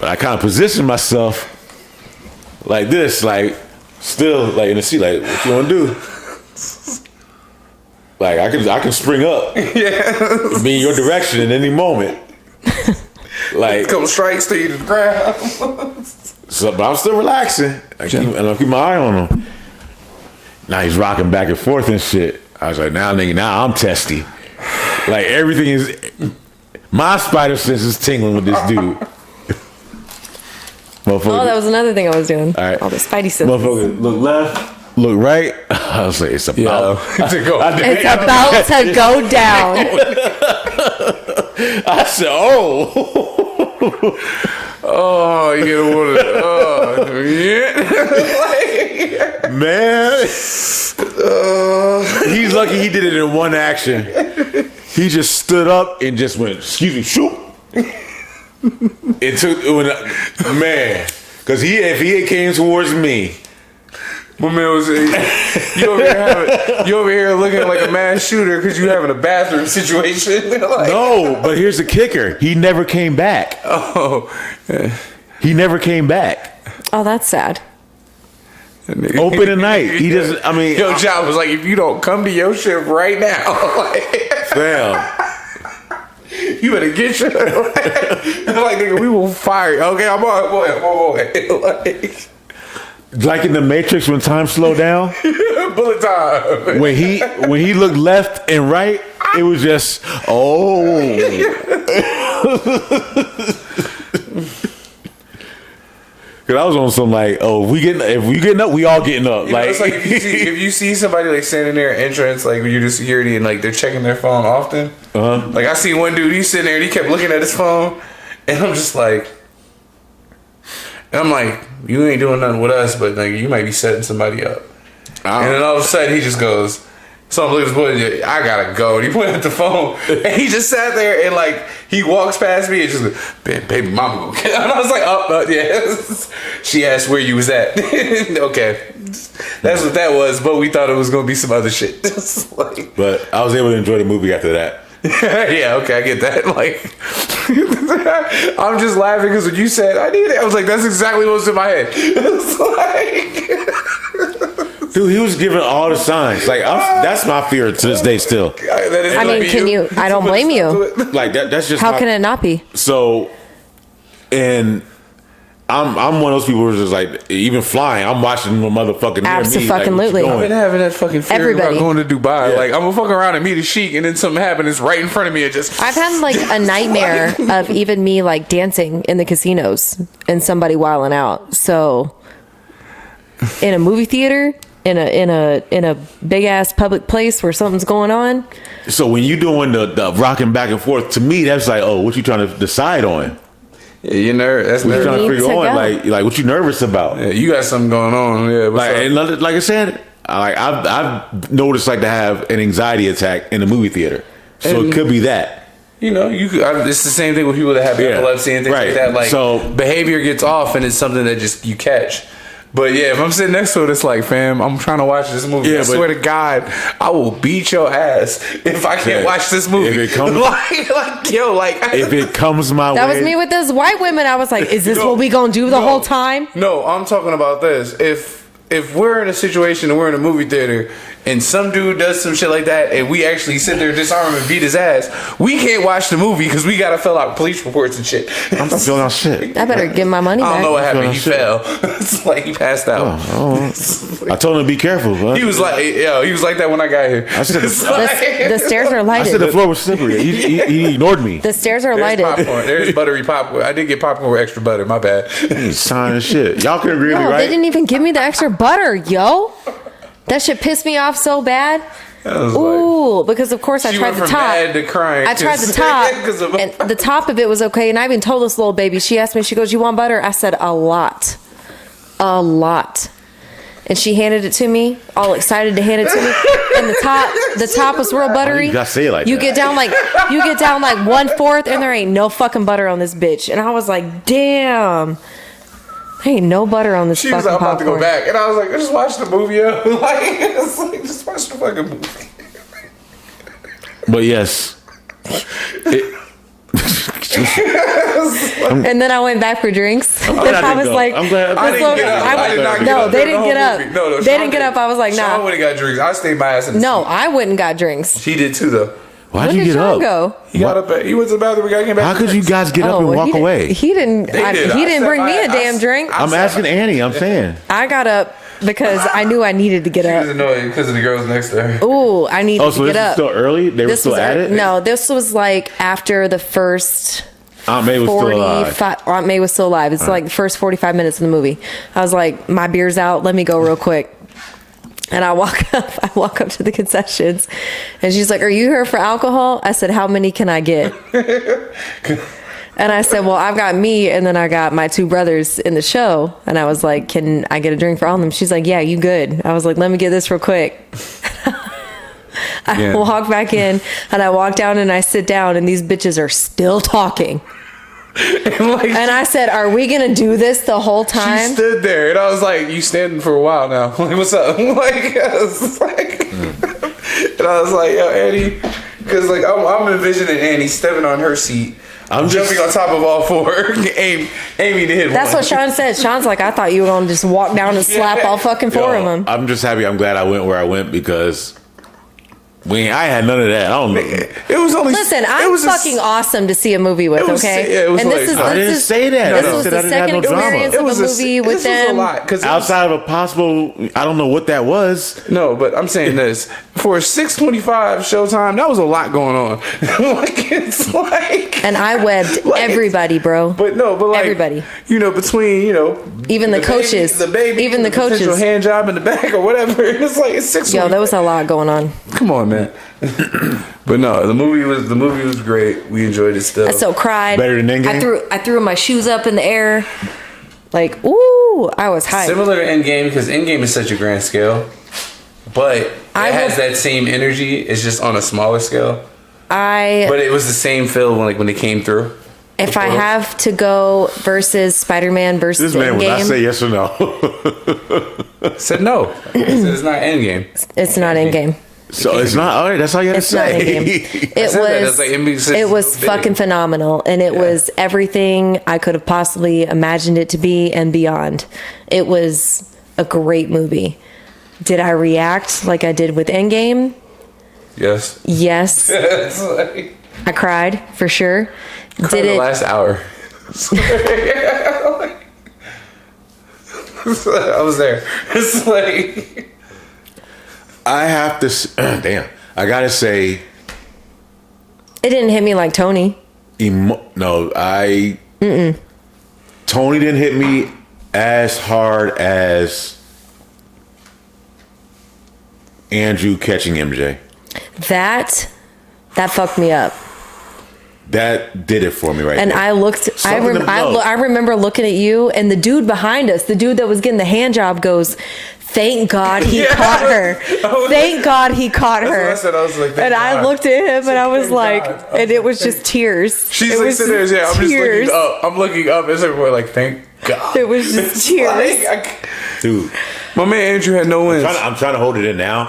Speaker 1: But I kind of position myself like this, like still like in the seat, like what you want to do? Like I can spring up, be in your direction in any moment. Like
Speaker 3: a couple strikes to you to the ground.
Speaker 1: So, but I'm still relaxing. I keep my eye on him. Now he's rocking back and forth and shit. I was like, now I'm testy. Like everything is, my spider sense is tingling with this dude.
Speaker 2: Oh, that was another thing I was doing.
Speaker 1: All right.
Speaker 2: All the spidey senses.
Speaker 1: Motherfucker, look left, look right. I was like, it's about
Speaker 2: to go. It's about to go down.
Speaker 1: I said, oh.
Speaker 3: Oh, you don't want to. Oh, yeah.
Speaker 1: Man. He's lucky he did it in one action. He just stood up and just went, excuse me, shoot. It took, man. Because if he came towards me,
Speaker 3: My man was you over here looking like a mass shooter because you having a bathroom situation. Like,
Speaker 1: No, but here's the kicker. He never came back.
Speaker 3: oh,
Speaker 1: He never came back.
Speaker 2: Oh, that's sad.
Speaker 1: Open tonight. He doesn't. I mean,
Speaker 3: Yo, John was like, if you don't come to your shift right now, like,
Speaker 1: fam.
Speaker 3: you better get your like, nigga, we will fire you. Okay, I'm on, boy.
Speaker 1: Like in the Matrix when time slowed down.
Speaker 3: Bullet time.
Speaker 1: When he looked left and right, it was just Cause I was on some like, if we getting up, we all getting up.
Speaker 3: You
Speaker 1: like,
Speaker 3: know, it's like if you see somebody like standing there at entrance, like when you're the security and like they're checking their phone often. Like I see one dude, he's sitting there and he kept looking at his phone, and I'm just like, you ain't doing nothing with us, but like you might be setting somebody up. And then all of a sudden he just goes, so I'm looking at this boy, I gotta go. And he went at the phone and he just sat there and like he walks past me and just goes, baby mama go get it. And I was like, yeah. She asked where you was at. Okay. That's what that was, but we thought it was gonna be some other shit. Like,
Speaker 1: but I was able to enjoy the movie after that.
Speaker 3: Yeah, okay, I get that. Like, I'm just laughing because when you said I need it, I was like, that's exactly what was in my head. It's like,
Speaker 1: dude, he was giving all the signs. Like, that's my fear to this day still.
Speaker 2: I mean, I don't blame you.
Speaker 1: Like that's just
Speaker 2: how can it not be?
Speaker 1: So, and I'm one of those people who's just like, even flying, I'm watching the motherfucking
Speaker 2: Abso-fucking-lutely.
Speaker 3: I've been having that fucking fear about going to Dubai. Yeah. Like, I'm gonna fuck around and meet a sheik, and then something happens, it's right in front of me. It just
Speaker 2: I've had like a nightmare of even me like dancing in the casinos and somebody wilding out. So, in a movie theater, in a big ass public place where something's going on.
Speaker 1: So when you doing the rocking back and forth, to me that's like, what you trying to decide on?
Speaker 3: Yeah, you're nervous. That's
Speaker 1: what you trying to figure on, like what you nervous about?
Speaker 3: Yeah, you got something going on. Yeah,
Speaker 1: like I said, I've noticed like to have an anxiety attack in the movie theater, so it could be that.
Speaker 3: You know, it's the same thing with people that have epilepsy and things like that. Like, so behavior gets off, and it's something that just you catch. But yeah, if I'm sitting next to it, it's like, fam, I'm trying to watch this movie. I swear to God, I will beat your ass if I can't watch this movie. If it comes, if
Speaker 1: it comes my way.
Speaker 2: That was me with those white women. I was like, is this what we gonna do the whole time?
Speaker 3: No, I'm talking about this. If we're in a situation and we're in a movie theater and some dude does some shit like that and we actually sit there, disarm him and beat his ass, we can't watch the movie because we gotta fill out police reports and shit.
Speaker 1: I'm not filling out shit.
Speaker 2: I better get my money back.
Speaker 3: I don't know what happened. He fell. It's like he passed out.
Speaker 1: I told him to be careful. Bro.
Speaker 3: He was like that when I got here.
Speaker 1: I said
Speaker 2: the stairs are lighted.
Speaker 1: I said the floor was slippery. He ignored me.
Speaker 2: The stairs are lighted.
Speaker 3: Popcorn. There's buttery popcorn. I did get popcorn with extra butter. My bad.
Speaker 1: Sign of shit. Y'all can agree with me, right?
Speaker 2: They didn't even give me the extra butter, yo. That shit pissed me off so bad. Ooh, because of course I tried the top. I tried the top, and the top of it was okay. And I even told this little baby. She asked me, she goes, "You want butter?" I said, "A lot." And she handed it to me, all excited to hand it to me. And the top was real buttery.
Speaker 1: You gotta say it like that.
Speaker 2: You get down like 1/4, and there ain't no fucking butter on this bitch. And I was like, damn. Ain't no butter on this. She was
Speaker 3: about to go back, and I was like, "Just watch the movie, yo." Just watch the fucking movie.
Speaker 1: But yes,
Speaker 2: and then I went back for drinks.
Speaker 1: I'm glad I was like,
Speaker 3: I'm glad I didn't get up.
Speaker 2: No, they didn't get up. No, they didn't get up. I was like, nah.
Speaker 3: Sean would have got drinks. I stayed my ass in the seat.
Speaker 2: I wouldn't got drinks.
Speaker 3: He did too, though.
Speaker 1: Why'd you get up?
Speaker 2: Go?
Speaker 3: He got up. He went to the bathroom. We got came back.
Speaker 1: How could you guys get up and walk away?
Speaker 2: He didn't. He didn't bring me a damn drink.
Speaker 1: I'm asking Annie. I'm saying
Speaker 2: I got up because I knew I needed to get up.
Speaker 3: She was annoyed because of the girls next to her.
Speaker 2: Ooh, I needed to get up.
Speaker 1: Still early? They were still at it?
Speaker 2: No, this was like after the first.
Speaker 1: Aunt May was still alive.
Speaker 2: Aunt May was still alive. It's like the first 45 minutes of the movie. I was like, my beer's out. Let me go real quick. And I walk up to the concessions, and she's like, "Are you here for alcohol?" I said, "How many can I get?" And I said, "Well, I've got me, and then I got my two brothers in the show." And I was like, "Can I get a drink for all of them?" She's like, "Yeah, you good." I was like, "Let me get this real quick." I walk back in, and I walk down, and I sit down, and these bitches are still talking. And I said, "Are we gonna do this the whole time?"
Speaker 3: She stood there, and I was like, "You standing for a while now? Like, what's up?" Like, I was like, and I was like, "Yo, Annie," because like I'm envisioning Annie stepping on her seat. I'm jumping on top of all four, aiming to hit
Speaker 2: That's
Speaker 3: one.
Speaker 2: what Sean said. Sean's like, I thought you were gonna just walk down and slap all fucking four of them.
Speaker 1: I'm just happy. I'm glad I went where I went because I had none of that. I don't know.
Speaker 3: It was only.
Speaker 2: Listen,
Speaker 3: it
Speaker 2: I'm
Speaker 3: was
Speaker 2: fucking awesome to see a movie with. Okay,
Speaker 3: yeah, it was
Speaker 2: and
Speaker 3: like-
Speaker 1: I didn't say that.
Speaker 2: This
Speaker 1: I
Speaker 2: was
Speaker 1: said
Speaker 2: the
Speaker 1: I didn't have
Speaker 2: second
Speaker 1: no drama.
Speaker 2: experience of a movie with
Speaker 3: this was a
Speaker 2: them.
Speaker 3: lot, 'cause it was-
Speaker 1: Outside of a possible, I don't know what that was.
Speaker 3: No, but I'm saying this for a 6:25 showtime. That was a lot going on. Like it's like,
Speaker 2: And I webbed
Speaker 3: like,
Speaker 2: everybody, bro.
Speaker 3: but like
Speaker 2: everybody.
Speaker 3: Between
Speaker 2: Even the coaches.
Speaker 3: the baby,
Speaker 2: Even the
Speaker 3: potential
Speaker 2: coaches.
Speaker 3: hand job in the back or whatever. It's like it's 6.
Speaker 2: Yo, there was a lot going on.
Speaker 3: Come on, man. But no, the movie was great. We enjoyed it still.
Speaker 2: I still cried.
Speaker 1: Better than Endgame?
Speaker 2: I threw my shoes up in the air. Like, ooh, I was hyped.
Speaker 3: Similar to Endgame because Endgame is such a grand scale, but it has that same energy. It's just on a smaller scale. But it was the same feel when they came through.
Speaker 2: If I have to go versus SpiderMan versus
Speaker 1: This man will not say
Speaker 2: Endgame,
Speaker 1: yes or no.
Speaker 3: Said no. Said it's not Endgame.
Speaker 2: it's not Endgame.
Speaker 1: So it's not. All right, that's all you had to
Speaker 2: It's not
Speaker 1: say.
Speaker 2: Endgame.
Speaker 3: that.
Speaker 2: It was fucking phenomenal, and it was everything I could have possibly imagined it to be and beyond. It was a great movie. Did I react like I did with Endgame?
Speaker 3: Yes.
Speaker 2: Yes.
Speaker 3: It's like,
Speaker 2: I cried for sure.
Speaker 3: did the last hour. I was there. It's like
Speaker 1: I have to. Damn, I gotta say.
Speaker 2: It didn't hit me like Tony.
Speaker 1: No, Tony didn't hit me as hard as Andrew catching MJ.
Speaker 2: That fucked me up.
Speaker 1: That did it for me right
Speaker 2: And
Speaker 1: there.
Speaker 2: I looked. I remember looking at you, and the dude behind us, the dude that was getting the hand job, goes, "Thank God he caught her. Thank God he caught her."
Speaker 3: That's what I said. I was like, thank
Speaker 2: and I
Speaker 3: God.
Speaker 2: looked at him, and I was
Speaker 3: Thank
Speaker 2: like,
Speaker 3: God.
Speaker 2: and it was just tears.
Speaker 3: She's
Speaker 2: It
Speaker 3: like
Speaker 2: was
Speaker 3: sitting there. Yeah, I'm just
Speaker 2: tears.
Speaker 3: looking up. I'm looking up. It's everywhere. Like, thank God.
Speaker 2: It was just tears.
Speaker 1: Dude,
Speaker 3: My man Andrew had no wins.
Speaker 1: I'm trying to hold it in now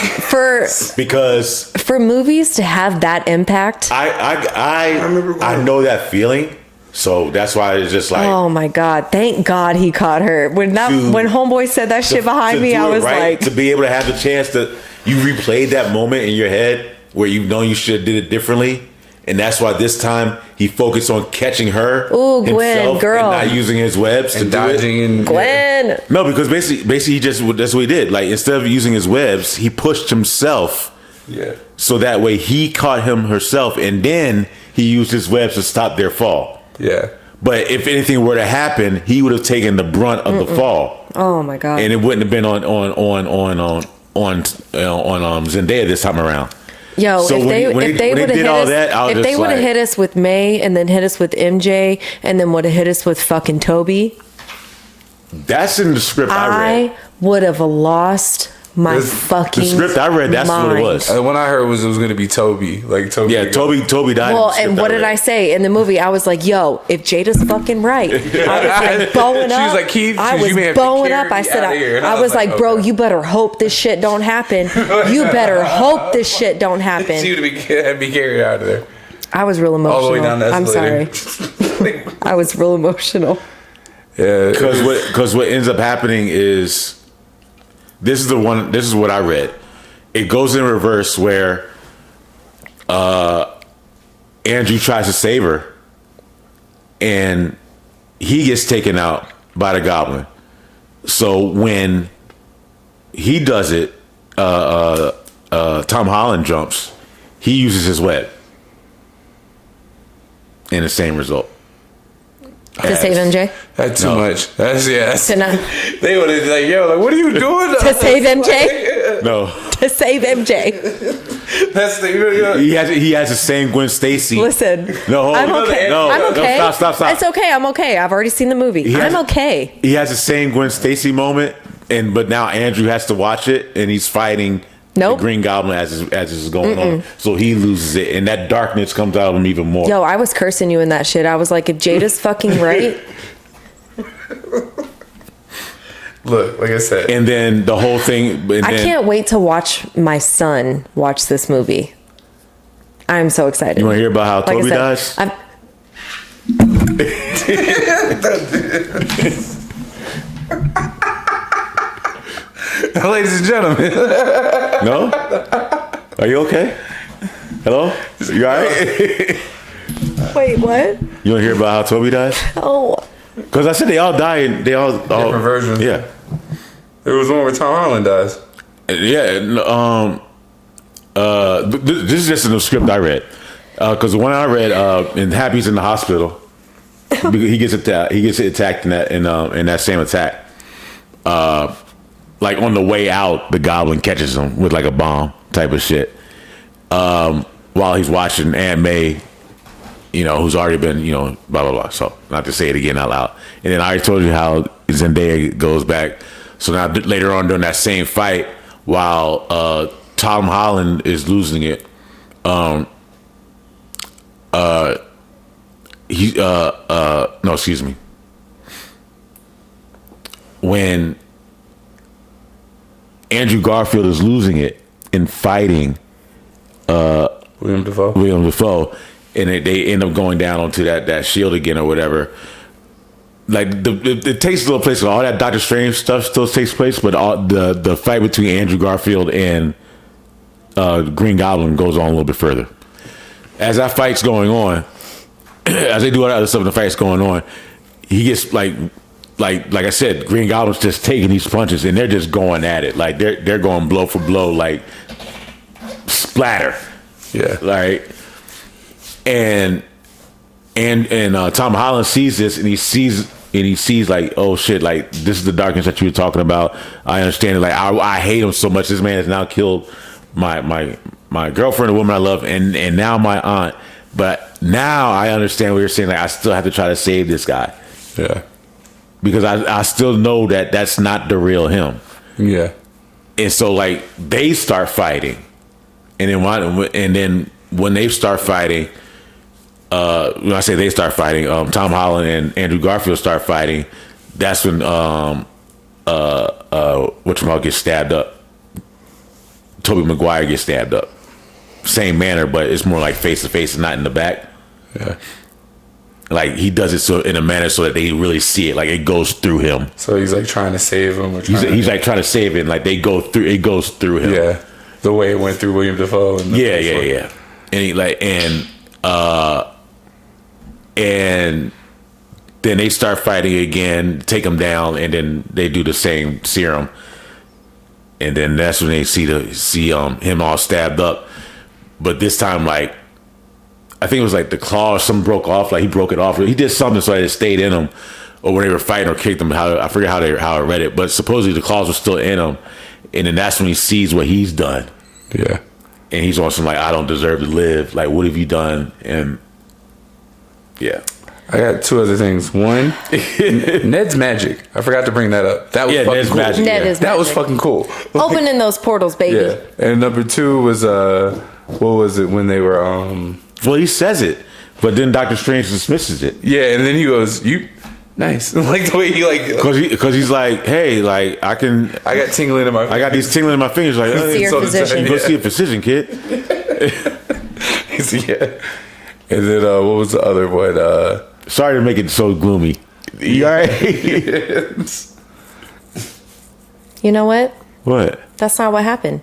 Speaker 1: because
Speaker 2: For movies to have that impact.
Speaker 1: I know that feeling, so that's why it's just like.
Speaker 2: Oh my God! Thank God he caught her. When homeboy said that shit behind me,
Speaker 1: do
Speaker 2: I
Speaker 1: it
Speaker 2: was
Speaker 1: right,
Speaker 2: like,
Speaker 1: to be able to have the chance to you replayed that moment in your head where you know you should have did it differently, and that's why this time he focused on catching her.
Speaker 2: Ooh, Gwen,
Speaker 1: himself
Speaker 2: girl.
Speaker 1: and not using his webs
Speaker 3: and
Speaker 1: to
Speaker 3: dodging
Speaker 1: do it.
Speaker 3: and
Speaker 2: Gwen.
Speaker 1: No, because basically he just that's what he did. Like instead of using his webs, he pushed himself.
Speaker 3: Yeah.
Speaker 1: So that way he caught him herself, and then he used his webs to stop their fall.
Speaker 3: Yeah.
Speaker 1: But if anything were to happen, he would have taken the brunt of the fall,
Speaker 2: Oh my God!
Speaker 1: and it wouldn't have been on Zendaya this time around.
Speaker 2: Yo,
Speaker 1: So
Speaker 2: if
Speaker 1: when
Speaker 2: they
Speaker 1: they
Speaker 2: would have
Speaker 1: did
Speaker 2: hit
Speaker 1: all
Speaker 2: us,
Speaker 1: that, I was
Speaker 2: if they
Speaker 1: just
Speaker 2: would have
Speaker 1: like-
Speaker 2: hit us with May and then hit us with MJ and then would have hit us with fucking Toby,
Speaker 1: That's in the script I read.
Speaker 2: I would have lost my
Speaker 3: This-
Speaker 2: fucking
Speaker 1: The script I read, that's what it
Speaker 2: mind.
Speaker 1: was.
Speaker 3: When I heard it was going to be Toby. Like Toby.
Speaker 1: Yeah, Toby died.
Speaker 2: Well,
Speaker 1: in the
Speaker 2: and
Speaker 1: script
Speaker 2: what did
Speaker 1: read.
Speaker 2: I say in the movie? I was like, "Yo, if Jada's fucking right," I was like bowing
Speaker 3: She
Speaker 2: up.
Speaker 3: was like, "Keith,
Speaker 2: I
Speaker 3: you
Speaker 2: was
Speaker 3: may have to
Speaker 2: bowing
Speaker 3: carry
Speaker 2: up. I
Speaker 3: me
Speaker 2: said,
Speaker 3: outta here." And
Speaker 2: I was like, "Bro,
Speaker 3: okay.
Speaker 2: you better hope this shit don't happen. You better hope this shit don't
Speaker 3: She
Speaker 2: happen."
Speaker 3: would be carried out of there.
Speaker 2: I was real emotional.
Speaker 3: All the way down the
Speaker 2: I'm sorry.
Speaker 3: escalator.
Speaker 2: I was real emotional.
Speaker 3: Yeah.
Speaker 1: Because what ends up happening is this is what I read. It goes in reverse where Andrew tries to save her and he gets taken out by the goblin. So when he does it, Tom Holland jumps, he uses his web in the same result.
Speaker 2: To save MJ?
Speaker 3: That's too much. That's
Speaker 2: To not-
Speaker 3: they would have like, yo, like, what are you doing?
Speaker 2: To save MJ?
Speaker 1: No,
Speaker 2: To save MJ.
Speaker 3: That's the
Speaker 1: he has the same Gwen Stacy.
Speaker 2: Listen.
Speaker 1: No,
Speaker 2: I'm okay.
Speaker 1: no,
Speaker 2: I'm
Speaker 1: no,
Speaker 2: okay.
Speaker 1: stop.
Speaker 2: It's okay. I'm okay. I've already seen the movie.
Speaker 1: has-
Speaker 2: I'm okay.
Speaker 1: He has the same Gwen Stacy moment, but now Andrew has to watch it, and he's fighting
Speaker 2: Nope.
Speaker 1: the Green Goblin as it's going on. So he loses it, and that darkness comes out of him even more.
Speaker 2: Yo, I was cursing you in that shit. I was like, if Jada's fucking right.
Speaker 3: Look, like I said.
Speaker 1: And then the whole thing.
Speaker 2: I can't wait to watch my son watch this movie. I'm so excited.
Speaker 1: You want to hear about how
Speaker 2: Like I
Speaker 1: Toby
Speaker 2: said,
Speaker 1: dies?
Speaker 3: Ladies and gentlemen.
Speaker 1: No? Are you okay? Hello? You alright?
Speaker 2: Wait, what?
Speaker 1: You want to hear about how Toby dies?
Speaker 2: Oh.
Speaker 1: Because I said they all die and they all
Speaker 3: Different versions.
Speaker 1: Yeah.
Speaker 3: There was one where Tom Holland dies.
Speaker 1: Yeah. This is just in the script I read. Because the one I read, and Happy's in the hospital. He gets attacked. He gets attacked in that same attack. Like on the way out, the Goblin catches him with like a bomb type of shit. While he's watching Aunt May, who's already been, blah blah blah. So not to say it again out loud. And then I already told you how Zendaya goes back. So now later on during that same fight, while Tom Holland is losing it, when Andrew Garfield is losing it in fighting
Speaker 3: William
Speaker 1: Dafoe, and they end up going down onto that shield again or whatever. Like it takes a little place. All that Doctor Strange stuff still takes place, but all the fight between Andrew Garfield and Green Goblin goes on a little bit further. As that fight's going on, as they do all that other stuff, the fight's going on, he gets like I said, Green Goblin's just taking these punches and they're just going at it. Like they're going blow for blow, like splatter.
Speaker 3: Yeah.
Speaker 1: Like and Tom Holland sees this and he sees like, oh shit, like this is the darkness that you were talking about. I understand it. Like I hate him so much. This man has now killed my girlfriend, the woman I love, and now my aunt. But now I understand what you're saying. Like I still have to try to save this guy.
Speaker 3: Yeah.
Speaker 1: Because I still know that that's not the real him.
Speaker 3: Yeah.
Speaker 1: And so like they start fighting, and then when they start fighting, when I say they start fighting, Tom Holland and Andrew Garfield start fighting. That's when whatchamacallit gets stabbed up. Tobey Maguire gets stabbed up. Same manner, but it's more like face to face and not in the back.
Speaker 3: Yeah.
Speaker 1: Like he does it so in a manner so that they really see it, like it goes through him.
Speaker 3: So he's like trying to save him. Or
Speaker 1: He's like trying to save it, and like it goes through him.
Speaker 3: Yeah, the way it went through William Dafoe. And
Speaker 1: Yeah. And he and then they start fighting again, take him down, and then they do the same serum. And then that's when they see him all stabbed up. But this time, like, I think it was like the claw or something broke off. Like he broke it off. He did something so that it stayed in him, or when they were fighting or kicked him. I forget how I read it, but supposedly the claws were still in him. And then that's when he sees what he's done.
Speaker 3: Yeah.
Speaker 1: And he's on some like, I don't deserve to live. Like, what have you done? And yeah.
Speaker 3: I got two other things. One, Ned's magic. I forgot to bring that up. That was fucking
Speaker 1: Ned's
Speaker 3: cool.
Speaker 1: magic.
Speaker 2: Ned is
Speaker 3: That was
Speaker 2: magic.
Speaker 3: fucking cool.
Speaker 2: Opening those portals, baby.
Speaker 3: Yeah. And number two was what was it when they were
Speaker 1: Well, he says it, but then Doctor Strange dismisses it.
Speaker 3: yeah, and then he goes, "You nice." Like the way he like
Speaker 1: Because he's like, hey, like I
Speaker 3: got tingling in my
Speaker 1: I got these tingling in my fingers. Like,
Speaker 2: See your
Speaker 1: so-
Speaker 2: physician.
Speaker 1: Go see a physician, kid.
Speaker 3: yeah. And then what was the other one?
Speaker 1: Sorry to make it so gloomy. You all right?
Speaker 2: You know what?
Speaker 1: What?
Speaker 2: That's not what happened.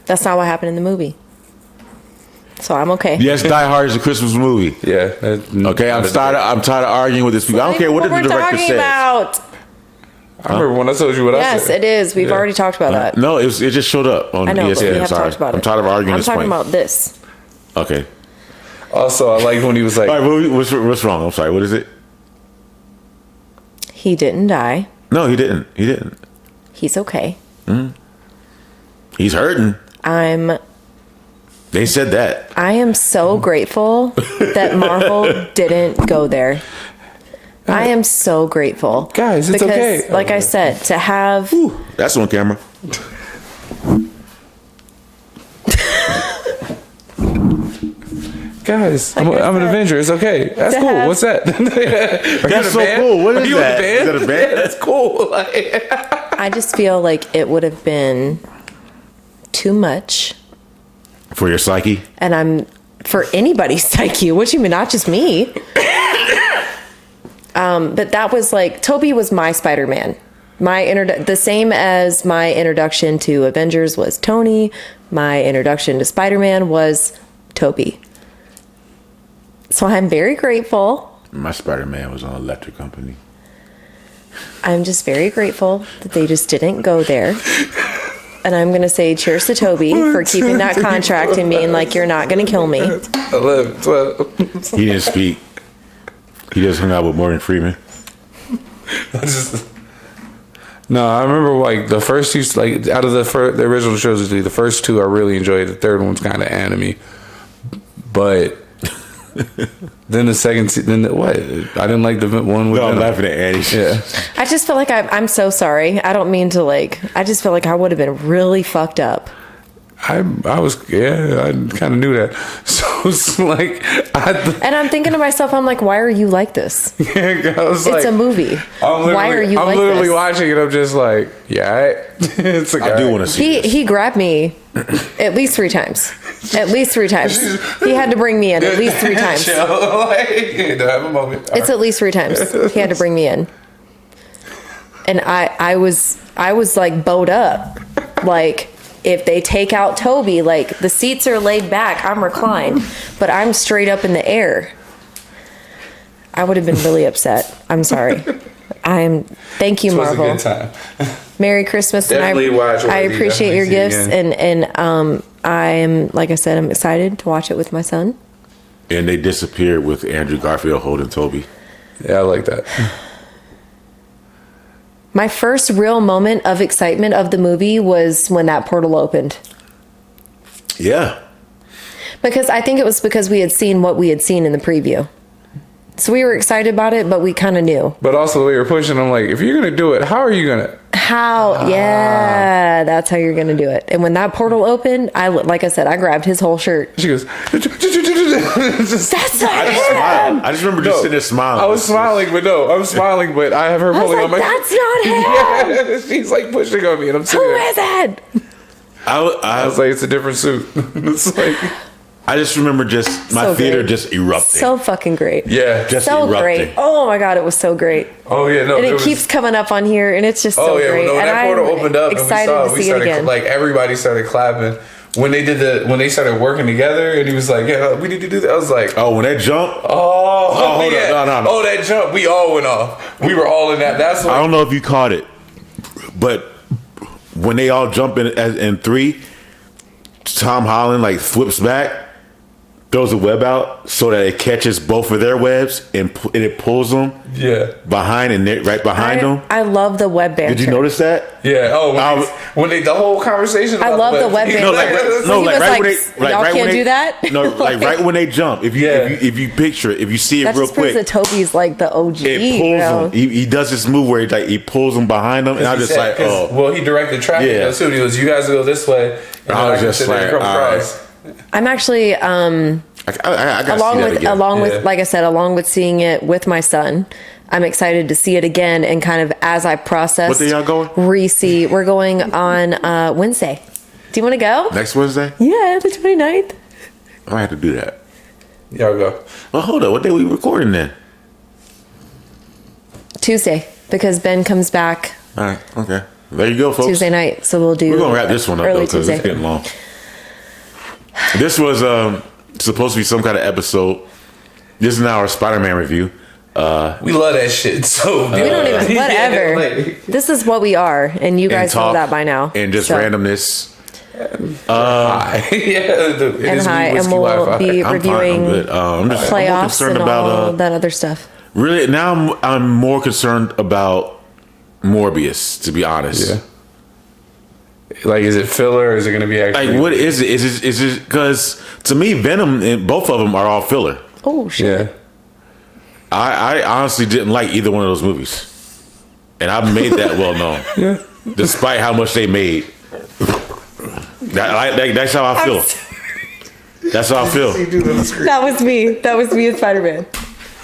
Speaker 2: That's not what happened in the movie. So I'm okay.
Speaker 1: Yes, Die Hard is a Christmas movie.
Speaker 3: Yeah.
Speaker 1: Okay, I'm tired of arguing with this people. I don't care what the
Speaker 2: we're
Speaker 1: director
Speaker 2: talking
Speaker 1: says.
Speaker 2: about.
Speaker 3: I remember when I told you what I
Speaker 2: Yes,
Speaker 3: said.
Speaker 2: it is. We've already talked about that.
Speaker 1: No, it just showed up on
Speaker 2: I know, but we
Speaker 1: ESPN.
Speaker 2: have
Speaker 1: Sorry.
Speaker 2: talked about it.
Speaker 1: I'm tired of arguing
Speaker 2: I'm
Speaker 1: this
Speaker 2: talking
Speaker 1: point.
Speaker 2: about this.
Speaker 1: Okay.
Speaker 3: Also, I liked when he was like,
Speaker 1: All right, what's wrong? I'm sorry. What is it?
Speaker 2: He didn't die.
Speaker 1: No, he didn't. He didn't.
Speaker 2: He's okay.
Speaker 1: He's hurting. They said that.
Speaker 2: I am so grateful that Marvel didn't go there. I am so grateful.
Speaker 3: Guys, it's
Speaker 2: because,
Speaker 3: okay.
Speaker 2: like I said, to have...
Speaker 1: That's on camera.
Speaker 3: guys, I'm an Avenger. It's okay. That's cool. What's that?
Speaker 1: That's so cool. What is that? Is that a band?
Speaker 3: That's cool.
Speaker 2: I just feel like it would have been too much
Speaker 1: For your psyche?
Speaker 2: and I'm for anybody's psyche. What you mean, not just me? But that was like Toby was my Spider-Man. The same as my introduction to Avengers was Tony. My introduction to Spider-Man was Toby. So I'm very grateful.
Speaker 1: My Spider-Man was on Electric Company.
Speaker 2: I'm just very grateful that they just didn't go there. And I'm going to say cheers to Toby for keeping that contract and being like, you're not going to kill me.
Speaker 3: 11, 12.
Speaker 1: He didn't speak. He just hung out with Morgan Freeman.
Speaker 3: No, I remember like the first two, like out of the original trilogy, the first two I really enjoyed. The third one's kind of anime, but then the second, what? I didn't like the one with.
Speaker 1: No, I'm laughing at Annie.
Speaker 3: Yeah,
Speaker 2: I just feel like I'm so sorry. I don't mean to I just feel like I would have been really fucked up.
Speaker 3: I kind of knew that. So it's like,
Speaker 2: And I'm thinking to myself, I'm like, why are you like this? It's a movie. Why are you like this?
Speaker 3: I'm literally watching it. I'm just like, yeah, it's like,
Speaker 1: I do want to see this.
Speaker 2: He grabbed me at least 3 times. At least 3 times. He had to bring me in at least 3 times.
Speaker 3: Have a moment.
Speaker 2: It's at least 3 times. He had to bring me in. And I was like bowed up. Like, if they take out Toby, like the seats are laid back, I'm reclined, but I'm straight up in the air. I would have been really upset. I'm sorry. Thank you, Marvel.
Speaker 3: It was a good time.
Speaker 2: Merry Christmas.
Speaker 3: Definitely
Speaker 2: and
Speaker 3: watch.
Speaker 2: I appreciate your gifts, and I'm, like I said, I'm excited to watch it with my son.
Speaker 1: And they disappeared with Andrew Garfield holding Toby.
Speaker 3: Yeah, I like that.
Speaker 2: My first real moment of excitement of the movie was when that portal opened.
Speaker 1: Yeah.
Speaker 2: Because I think it was because we had seen what we had seen in the preview. So we were excited about it, but we kind of knew.
Speaker 3: But also the way you're pushing, I'm like, if you're going to do it, how are you going to?
Speaker 2: Yeah, that's how you're going to do it. And when that portal opened, like I said, I grabbed his whole shirt.
Speaker 3: She goes,
Speaker 2: that's not him.
Speaker 1: I just remember just sitting there smiling.
Speaker 3: I was smiling, but I have her pulling on my.
Speaker 2: That's not him.
Speaker 3: Yeah, she's like pushing on me, and I'm sitting
Speaker 2: Who
Speaker 3: there.
Speaker 2: is it?
Speaker 3: I was like, it's a different suit. It's like,
Speaker 1: I just remember just my
Speaker 2: So
Speaker 1: theater
Speaker 2: great.
Speaker 1: just erupting.
Speaker 2: So fucking great.
Speaker 3: yeah,
Speaker 1: Just
Speaker 2: So
Speaker 1: erupting.
Speaker 2: great. Oh my God, it was so great.
Speaker 3: oh yeah, no,
Speaker 2: And it
Speaker 3: was,
Speaker 2: keeps coming up on here, and it's just so great.
Speaker 3: when
Speaker 2: and
Speaker 3: that portal opened up,
Speaker 2: excited
Speaker 3: and
Speaker 2: to
Speaker 3: we
Speaker 2: see
Speaker 3: started,
Speaker 2: it again.
Speaker 3: like everybody started clapping when they started working together, and he was like, yeah, we need to do that. I was like,
Speaker 1: Oh, when that jump,
Speaker 3: hold
Speaker 1: yeah.
Speaker 3: on,
Speaker 1: No.
Speaker 3: oh, that jump, we all went off. We were all in that. That's
Speaker 1: I
Speaker 3: what.
Speaker 1: don't know if you caught it, but when they all jump in 3, Tom Holland like flips back, throws a web out so that it catches both of their webs and it pulls them behind and right behind them.
Speaker 2: I love the web banter.
Speaker 1: Did you notice that?
Speaker 3: Yeah. Oh, when they the whole conversation.
Speaker 2: I love the web banter.
Speaker 1: No, like
Speaker 2: y'all
Speaker 1: right
Speaker 2: can't
Speaker 1: when
Speaker 2: do that.
Speaker 1: No, like right when they jump. If you picture it, if you see it
Speaker 2: That
Speaker 1: real
Speaker 2: just proves
Speaker 1: quick,
Speaker 2: that Toby's like the OG.
Speaker 1: it pulls them. He does this move where he pulls them behind them, and I'm just like, oh.
Speaker 3: Well, he directed traffic too. And he was, you guys go this way. And
Speaker 1: I was just like, all right.
Speaker 2: I'm actually
Speaker 1: I gotta
Speaker 2: along
Speaker 1: see that
Speaker 2: with
Speaker 1: again.
Speaker 2: with like I said, along with seeing it with my son. I'm excited to see it again and kind of as I process.
Speaker 1: What day y'all going?
Speaker 2: Re-see. We're going on Wednesday. Do you want to go?
Speaker 1: Next Wednesday?
Speaker 2: Yeah, the 29th.
Speaker 1: I might have to do that.
Speaker 3: Y'all go.
Speaker 1: Well, hold up. What day we recording then?
Speaker 2: Tuesday, because Ben comes back
Speaker 1: All right. Okay. There you go, folks.
Speaker 2: Tuesday night. So we'll do.
Speaker 1: We're gonna wrap this one up though
Speaker 2: early
Speaker 1: because
Speaker 2: Tuesday.
Speaker 1: it's getting long. This was supposed to be some kind of episode. This is now our Spider-Man review.
Speaker 3: We love that shit. So
Speaker 2: We don't even whatever.
Speaker 3: like,
Speaker 2: This is what we are, and you guys know that by now.
Speaker 1: And just
Speaker 2: So-
Speaker 1: randomness.
Speaker 3: hi.
Speaker 2: And hi, and we'll be
Speaker 1: I'm
Speaker 2: reviewing
Speaker 1: fine. I'm more
Speaker 2: playoffs
Speaker 1: concerned
Speaker 2: and
Speaker 1: about
Speaker 2: all that other stuff.
Speaker 1: really now. I'm more concerned about Morbius, to be honest.
Speaker 3: Yeah. Like, is it filler or is it going to be actually?
Speaker 1: Like, what is it? Is it because to me, Venom and both of them are all filler.
Speaker 2: Oh shit!
Speaker 3: Yeah.
Speaker 1: I honestly didn't like either one of those movies, and I've made that well known.
Speaker 3: Yeah.
Speaker 1: Despite how much they made, that's how I feel. That's how I feel.
Speaker 2: That was me. That was me as Spider-Man.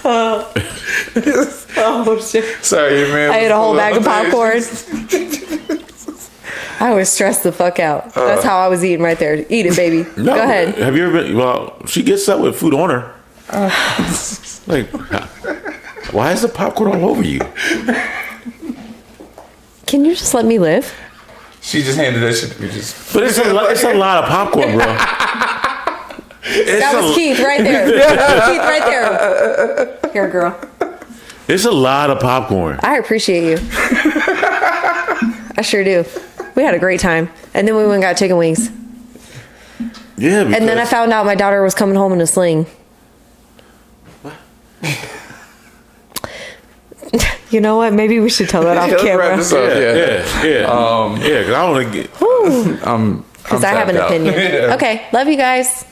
Speaker 2: Oh shit.
Speaker 3: Sorry, man.
Speaker 2: I ate a whole bag of popcorn. I was stressed the fuck out. That's how I was eating right there. Eat it, baby.
Speaker 1: No,
Speaker 2: Go ahead.
Speaker 1: Have you ever been? Well, she gets up with food on her. Like, why is the popcorn all over you?
Speaker 2: Can you just let me live?
Speaker 3: She just handed that shit to me.
Speaker 1: But it's a lot of popcorn, bro.
Speaker 2: That was Keith right there. Keith right there. Here, girl.
Speaker 1: It's a lot of popcorn.
Speaker 2: I appreciate you. I sure do. We had a great time. And then we went and got chicken wings.
Speaker 1: Yeah.
Speaker 2: And then I found out my daughter was coming home in a sling. You know what? Maybe we should tell that off camera.
Speaker 1: Yeah. Because I want to get.
Speaker 2: Because I have an opinion. Okay. Love you guys.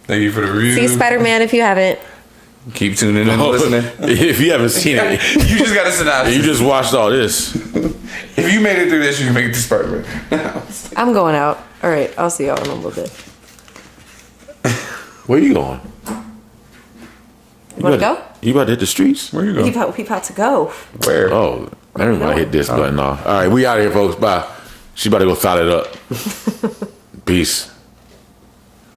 Speaker 3: Thank you for the review.
Speaker 2: See Spider-Man if you haven't.
Speaker 3: Keep tuning in and listening.
Speaker 1: If you haven't seen it,
Speaker 3: You just got a synopsis.
Speaker 1: you just watched all this.
Speaker 3: If you made it through this, you can make it to Spider-Man.
Speaker 2: I'm going out. All right. I'll see y'all in a little bit.
Speaker 1: Where you going?
Speaker 2: You want to go?
Speaker 1: You about to hit the streets?
Speaker 3: Where you
Speaker 2: We
Speaker 3: going?
Speaker 2: about to go.
Speaker 3: Where?
Speaker 1: Oh, everybody hit this button off. All right, we out of here, folks. Bye. She about to go thought it up. Peace.